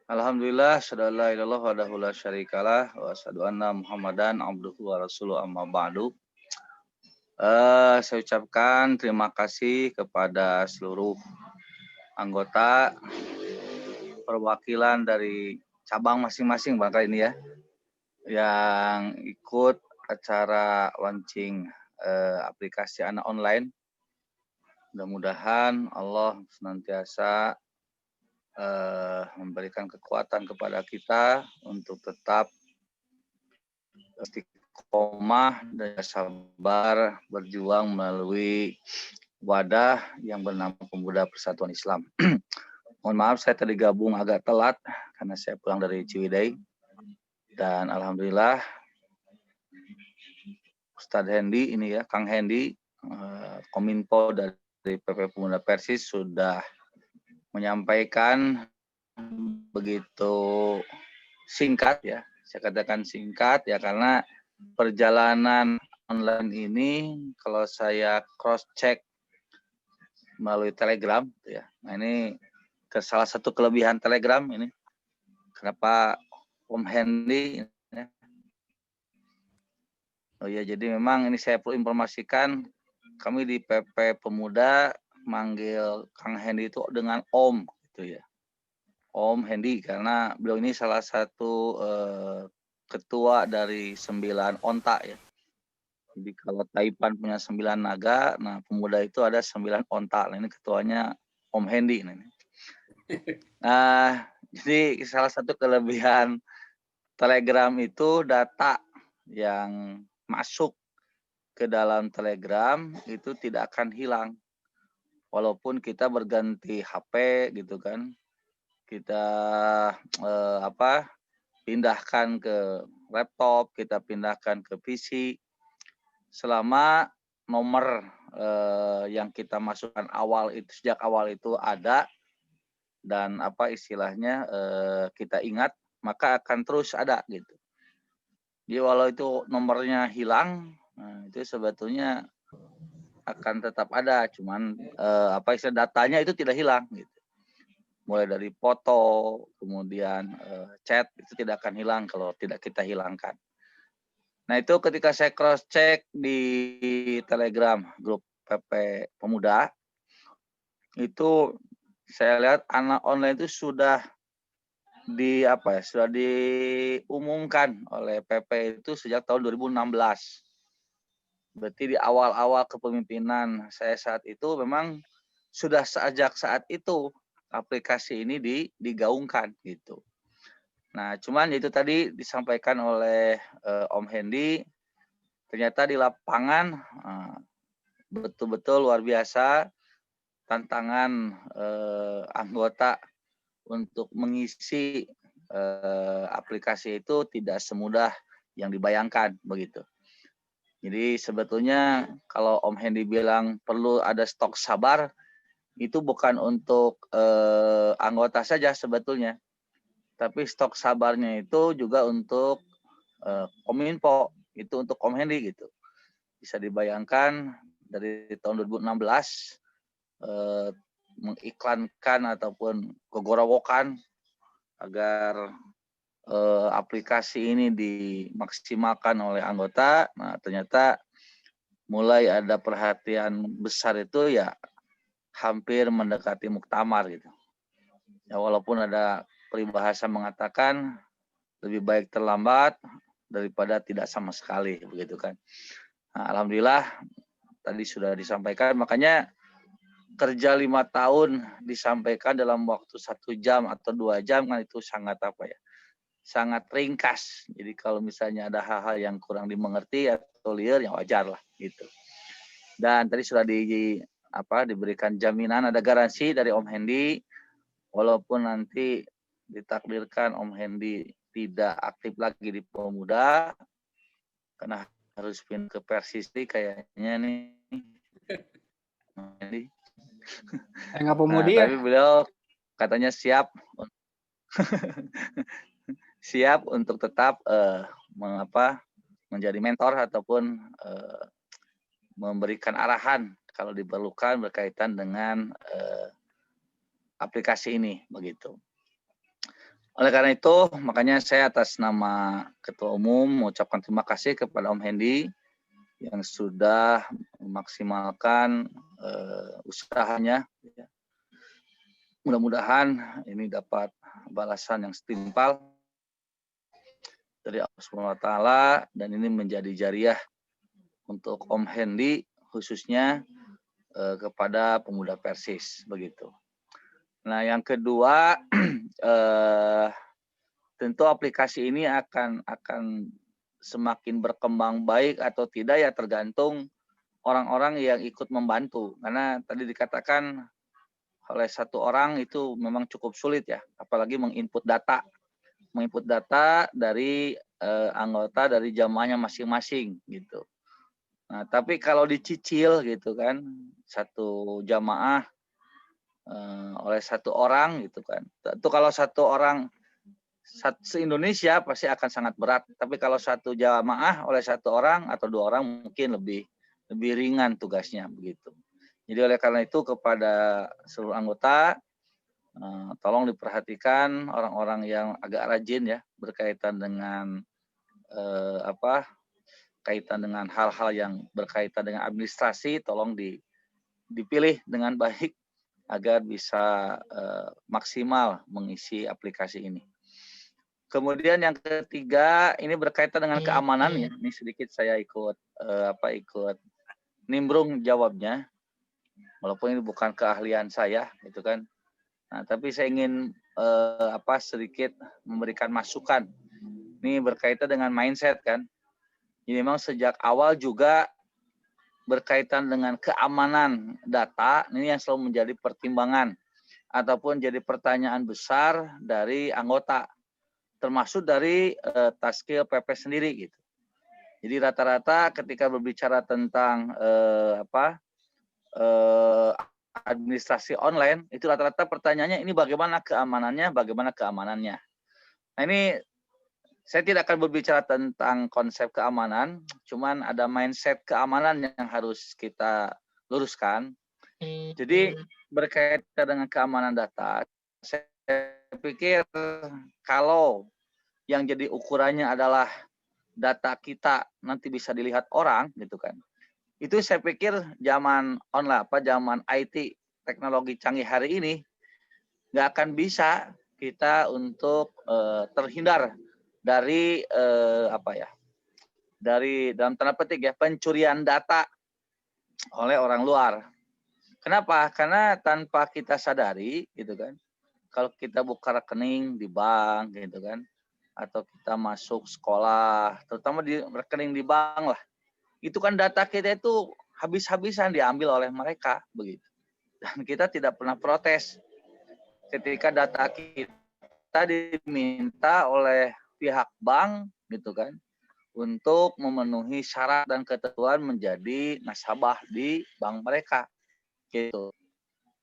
Alhamdulillah, syada la ilaha illallah wahdahu la syarikalah wa asyhadu anna Muhammadan abduhu wa rasuluhu amma ba'du. Saya ucapkan terima kasih kepada seluruh anggota perwakilan dari cabang masing-masing barangkali ini ya, yang ikut acara launching aplikasi anak online. Mudah-mudahan Allah senantiasa memberikan kekuatan kepada kita untuk tetap istiqomah dan sabar berjuang melalui wadah yang bernama Pemuda Persatuan Islam. Mohon maaf saya tadi gabung agak telat karena saya pulang dari Ciwidey. Dan alhamdulillah Ustadz Hendi ini ya, Kang Hendi, Kominfo dari PP Pemuda Persis sudah menyampaikan begitu singkat ya, saya katakan singkat ya karena perjalanan online ini kalau saya cross check melalui Telegram ya, nah ini salah satu kelebihan Telegram ini kenapa Om Hendi ya. Oh ya, jadi memang ini saya perlu informasikan kami di PP Pemuda manggil Kang Hendi itu dengan Om gitu ya. Om Hendi karena beliau ini salah satu ketua dari 9 onta ya. Jadi kalau Taipan punya 9 naga, nah Pemuda itu ada 9 onta. Nah ini ketuanya Om Hendi. Nah, jadi salah satu kelebihan Telegram itu data yang masuk ke dalam Telegram itu tidak akan hilang. Walaupun kita berganti HP gitu kan. Kita pindahkan ke laptop, kita pindahkan ke PC. Selama nomor yang kita masukkan sejak awal itu ada dan istilahnya kita ingat, maka akan terus ada gitu. Jadi walau itu nomornya hilang, nah, itu sebetulnya akan tetap ada, cuman istilah datanya itu tidak hilang gitu. Mulai dari foto, kemudian chat itu tidak akan hilang kalau tidak kita hilangkan. Nah itu ketika saya cross check di Telegram grup PP Pemuda, itu saya lihat anak online itu sudah sudah diumumkan oleh PP itu sejak tahun 2016. Berarti di awal-awal kepemimpinan saya saat itu memang sudah sejak saat itu aplikasi ini digaungkan gitu. Nah, cuman itu tadi disampaikan oleh Om Hendy, ternyata di lapangan betul-betul luar biasa tantangan anggota untuk mengisi aplikasi itu tidak semudah yang dibayangkan begitu. Jadi sebetulnya kalau Om Hendy bilang perlu ada stok sabar, itu bukan untuk anggota saja sebetulnya, tapi stok sabarnya itu juga untuk Kominfo, itu untuk Om Hendy gitu. Bisa dibayangkan dari tahun 2016 mengiklankan ataupun kegorowokan agar aplikasi ini dimaksimalkan oleh anggota. Nah, ternyata mulai ada perhatian besar itu ya hampir mendekati muktamar gitu. Ya walaupun ada peribahasa mengatakan lebih baik terlambat daripada tidak sama sekali begitu kan. Nah, alhamdulillah tadi sudah disampaikan, makanya kerja 5 tahun disampaikan dalam waktu 1 jam atau 2 jam kan itu sangat sangat ringkas. Jadi kalau misalnya ada hal-hal yang kurang dimengerti atau liar yang wajar lah gitu. Dan tadi sudah diberikan jaminan, ada garansi dari Om Hendy, walaupun nanti ditakdirkan Om Hendy tidak aktif lagi di Pemuda karena harus pindah ke Persis kayaknya nih. Enggak Pemudi Tapi beliau katanya siap siap untuk tetap menjadi mentor ataupun memberikan arahan kalau diperlukan berkaitan dengan aplikasi ini begitu. Oleh karena itu, makanya saya atas nama Ketua Umum mengucapkan terima kasih kepada Om Hendy yang sudah memaksimalkan usahanya. Mudah-mudahan ini dapat balasan yang setimpal dari Allah SWT dan ini menjadi jariah untuk Om Hendy khususnya kepada Pemuda Persis begitu. Nah, yang kedua tentu aplikasi ini akan semakin berkembang baik atau tidak ya tergantung orang-orang yang ikut membantu. Karena tadi dikatakan oleh satu orang itu memang cukup sulit ya, apalagi menginput data dari anggota dari jamaahnya masing-masing gitu. Nah, tapi kalau dicicil gitu kan, satu jamaah oleh satu orang gitu kan. Itu kalau satu orang se-Indonesia pasti akan sangat berat. Tapi kalau satu jamaah oleh satu orang atau 2 orang mungkin lebih ringan tugasnya begitu. Jadi oleh karena itu kepada seluruh anggota tolong diperhatikan orang-orang yang agak rajin ya berkaitan dengan kaitan dengan hal-hal yang berkaitan dengan administrasi, tolong dipilih dengan baik agar bisa maksimal mengisi aplikasi ini. Kemudian yang ketiga ini berkaitan dengan keamanan ya. Ini sedikit saya ikut nimbrung jawabnya. Walaupun ini bukan keahlian saya, gitu kan. Nah, tapi saya ingin sedikit memberikan masukan. Ini berkaitan dengan mindset kan. Ini memang sejak awal juga berkaitan dengan keamanan data, ini yang selalu menjadi pertimbangan ataupun jadi pertanyaan besar dari anggota, termasuk dari Taskil PP sendiri gitu. Jadi rata-rata ketika berbicara tentang administrasi online, itu rata-rata pertanyaannya ini bagaimana keamanannya. Nah ini saya tidak akan berbicara tentang konsep keamanan, cuman ada mindset keamanan yang harus kita luruskan. Jadi berkaitan dengan keamanan data, saya pikir kalau yang jadi ukurannya adalah data kita nanti bisa dilihat orang gitu kan. Itu saya pikir zaman zaman IT teknologi canggih hari ini nggak akan bisa kita untuk terhindar dari dari dalam tanda petik ya pencurian data oleh orang luar. Kenapa? Karena tanpa kita sadari gitu kan, kalau kita buka rekening di bank gitu kan, atau kita masuk sekolah, terutama di rekening di bank lah, itu kan data kita itu habis-habisan diambil oleh mereka begitu. Dan kita tidak pernah protes ketika data kita diminta oleh pihak bank gitu kan untuk memenuhi syarat dan ketentuan menjadi nasabah di bank mereka gitu.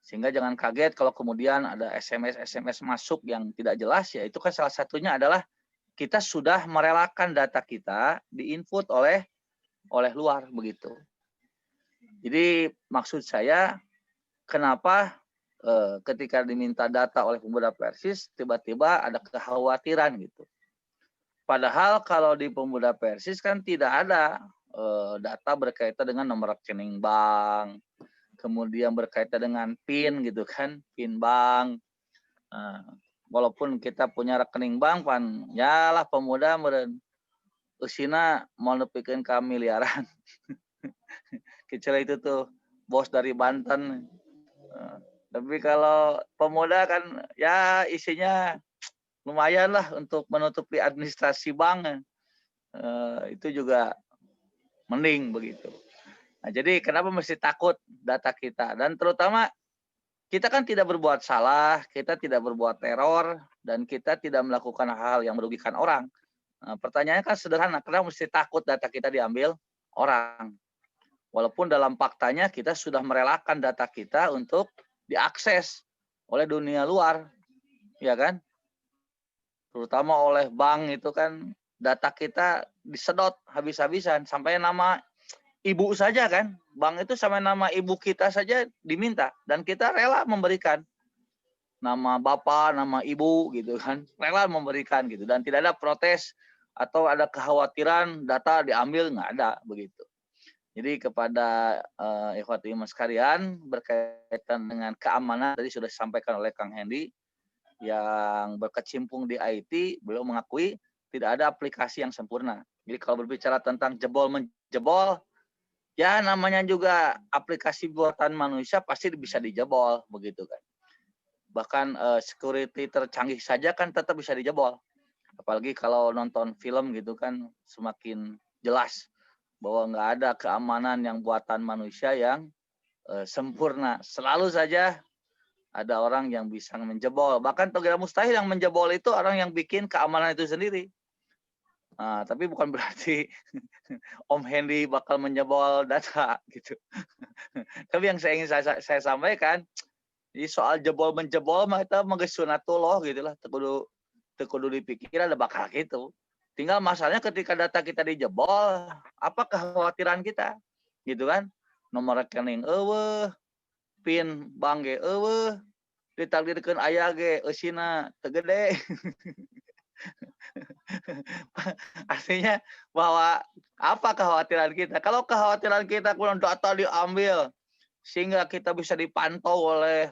Sehingga jangan kaget kalau kemudian ada SMS masuk yang tidak jelas, ya itu kan salah satunya adalah kita sudah merelakan data kita diinput oleh luar begitu. Jadi maksud saya kenapa ketika diminta data oleh Pemuda Persis tiba-tiba ada kekhawatiran gitu. Padahal kalau di Pemuda Persis kan tidak ada data berkaitan dengan nomor rekening bank, kemudian berkaitan dengan PIN gitu kan, PIN bank. Walaupun kita punya rekening bank pan, ya lah pemuda meren usina mau nepikeun ka miliaran. Kecuali itu tuh bos dari Banten. Tapi kalau pemuda kan ya isinya lumayan lah untuk menutupi administrasi bank. Itu juga mending begitu. Nah, jadi kenapa mesti takut data kita? Dan terutama kita kan tidak berbuat salah, kita tidak berbuat teror, dan kita tidak melakukan hal yang merugikan orang. Nah, pertanyaannya kan sederhana, kenapa mesti takut data kita diambil orang? Walaupun dalam faktanya kita sudah merelakan data kita untuk diakses oleh dunia luar, ya kan? Terutama oleh bank itu kan data kita disedot habis-habisan sampai nama ibu saja kan, bank itu sampai nama ibu kita saja diminta dan kita rela memberikan nama bapak, nama ibu gitu kan, rela memberikan gitu dan tidak ada protes atau ada kekhawatiran data diambil, nggak ada begitu. Jadi kepada ikhwati mas sekalian berkaitan dengan keamanan tadi sudah disampaikan oleh Kang Hendy yang berkecimpung di IT, beliau mengakui tidak ada aplikasi yang sempurna. Jadi kalau berbicara tentang jebol menjebol, ya namanya juga aplikasi buatan manusia pasti bisa dijebol begitu kan. Bahkan security tercanggih saja kan tetap bisa dijebol. Apalagi kalau nonton film gitu kan semakin jelas bahwa nggak ada keamanan yang buatan manusia yang sempurna. Selalu saja ada orang yang bisa menjebol. Bahkan tidak mustahil yang menjebol itu orang yang bikin keamanan itu sendiri. Nah, tapi bukan berarti Om Hendy bakal menjebol data gitu. Tapi yang saya ingin saya sampaikan, jadi soal jebol menjebol mah itu mah sunatullah gitulah. Tekudu dipikir ada bakal gitu. Tinggal masalahnya ketika data kita dijebol, apa kekhawatiran kita? Gitu kan? Nomor rekening eueuh, PIN bank ge eueuh, ditakdirkeun aya ge eusina teu gede. Artinya bahwa apa kekhawatiran kita? Kalau kekhawatiran kita kurang data diambil sehingga kita bisa dipantau oleh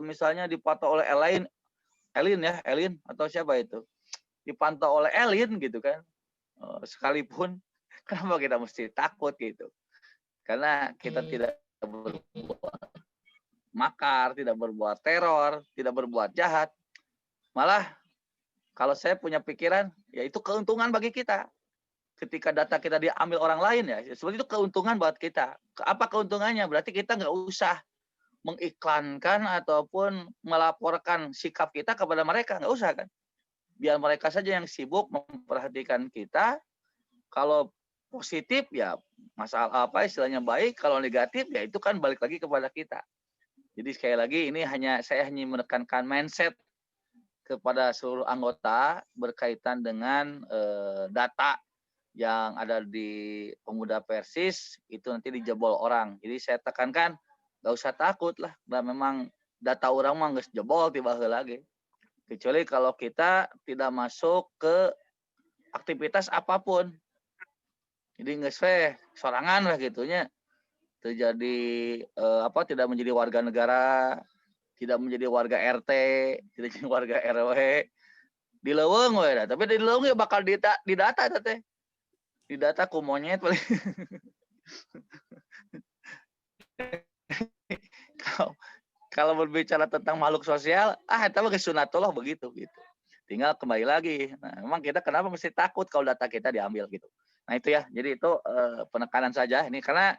misalnya dipantau oleh Elin atau siapa itu? Dipantau oleh Elin gitu kan. Sekalipun kenapa kita mesti takut gitu? Karena kita tidak berbuat makar, tidak berbuat teror, tidak berbuat jahat. Malah kalau saya punya pikiran, ya itu keuntungan bagi kita. Ketika data kita diambil orang lain ya, seperti itu keuntungan buat kita. Apa keuntungannya? Berarti kita nggak usah mengiklankan ataupun melaporkan sikap kita kepada mereka, nggak usah kan? Biar mereka saja yang sibuk memperhatikan kita. Kalau positif ya masalah apa istilahnya baik, kalau negatif ya itu kan balik lagi kepada kita. Jadi sekali lagi ini saya hanya menekankan mindset kepada seluruh anggota berkaitan dengan data yang ada di Pemuda Persis itu nanti dijebol orang. Jadi saya tekankan nggak usah takut lah. Dan memang data orang mah nggak jebol tiba lagi. Kecuali kalau kita tidak masuk ke aktivitas apapun. Jadi nggak sorangan lah gitunya. Terjadi tidak menjadi warga negara, tidak menjadi warga RT, tidak menjadi warga RW. Di leuweung we, tapi di leuweung ya bakal didata teh. Didata ku monyet paling. Kalau berbicara tentang makhluk sosial, itu mah sunatullah begitu gitu. Tinggal kembali lagi. Nah, memang kita kenapa mesti takut kalau data kita diambil gitu. Nah, itu ya. Jadi itu penekanan saja ini karena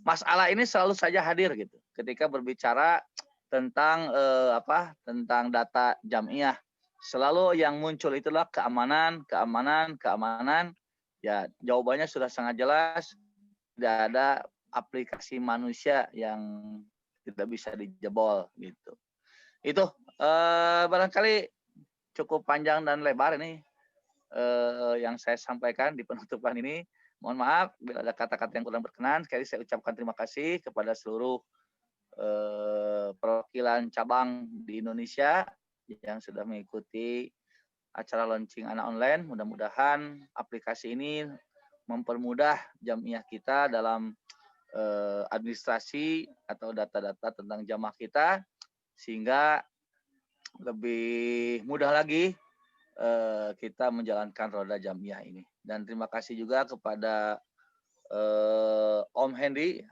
masalah ini selalu saja hadir gitu. Ketika berbicara tentang tentang data jamiah, selalu yang muncul itulah keamanan. Ya, jawabannya sudah sangat jelas. Tidak ada aplikasi manusia yang tidak bisa dijebol gitu. Itu barangkali cukup panjang dan lebar ini yang saya sampaikan di penutupan ini. Mohon maaf bila ada kata-kata yang kurang berkenan. Sekali saya ucapkan terima kasih kepada seluruh perwakilan cabang di Indonesia yang sudah mengikuti acara launching anak online. Mudah-mudahan aplikasi ini mempermudah jamiah kita dalam administrasi atau data-data tentang jamaah kita sehingga lebih mudah lagi kita menjalankan roda jamiah ini. Dan terima kasih juga kepada Om Hendy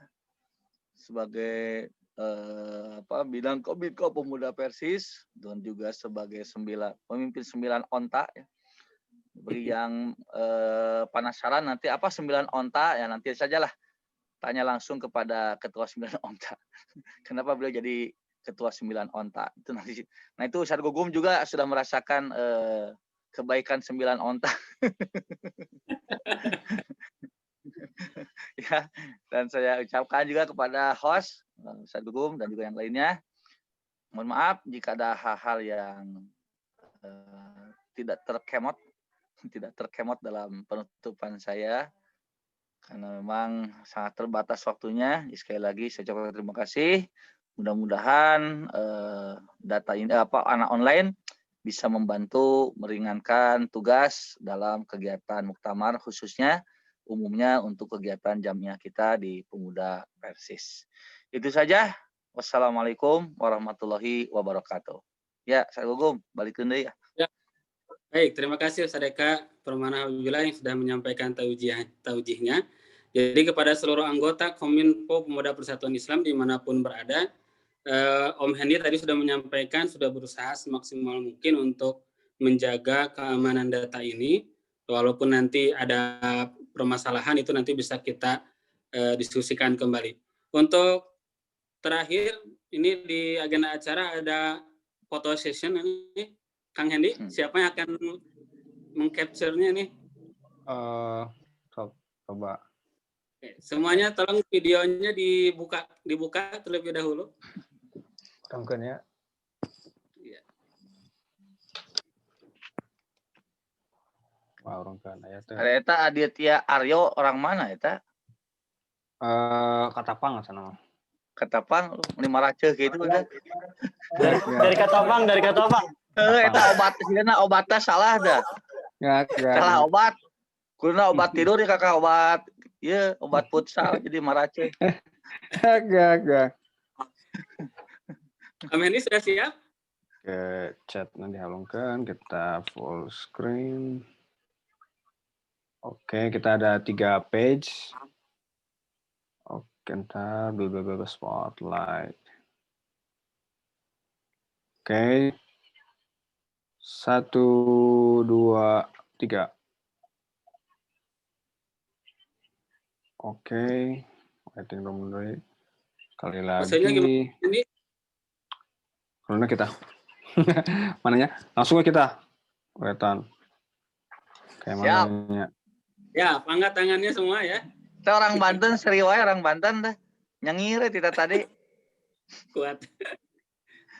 sebagai bidang Kominfo Pemuda Persis dan juga sebagai pemimpin 9 onta ya. Bagi yang penasaran nanti apa 9 onta ya nanti sajalah tanya langsung kepada ketua 9 onta. Kenapa beliau jadi ketua 9 onta? Itu nanti. Nah itu Ustaz Gugum juga sudah merasakan kebaikan 9 onta. Ya, dan saya ucapkan juga kepada host Ustaz Gugum dan juga yang lainnya. Mohon maaf jika ada hal-hal yang tidak terkemot dalam penutupan saya karena memang sangat terbatas waktunya. Sekali lagi saya ucapkan terima kasih. Mudah-mudahan data ini anak online bisa membantu meringankan tugas dalam kegiatan muktamar khususnya umumnya untuk kegiatan jamiah kita di Pemuda Persis. Itu saja. Wassalamualaikum warahmatullahi wabarakatuh. Ya, saya Gugum, balik dulu ya. Baik, terima kasih Ustaz Eka Permana Habibullah yang sudah menyampaikan taujihnya. Jadi kepada seluruh anggota Kominfo Pemuda Persatuan Islam dimanapun berada, Om Hendy tadi sudah menyampaikan, sudah berusaha semaksimal mungkin untuk menjaga keamanan data ini. Walaupun nanti ada permasalahan itu nanti bisa kita diskusikan kembali. Untuk terakhir, ini di agenda acara ada foto session ini. Kang Hendy, siapa yang akan meng-capture-nya nih? Coba. Oke, semuanya tolong videonya dibuka terlebih dahulu. Mungkin ya. Iya. Wah, orang kan ya teh. Eta Aditya Aryo orang mana eta? Katapang sana. Katapang 500 gitu kan. Dari Katapang. Eta obatnya salah dah. Ya. Salah obat. Kuna obat tidur ya kakak obat. Iya, obat futsal jadi marace. Gak. Om Hendy sudah siap? Ke chat nanti halungkan, kita full screen. Oke, kita ada 3 page. Oke, ntar spotlight. Oke. 1, 2, 3. Oke. Waiting room dulu. Kali lagi. Maksudnya gimana ini? Mana kita? Mananya? Langsung ke kita. Kelihatan. Kayak mananya. Ya, angkat tangannya semua ya. Kita orang Banten, seriwaya orang Banten dah. Nyengir kita tadi. Kuat.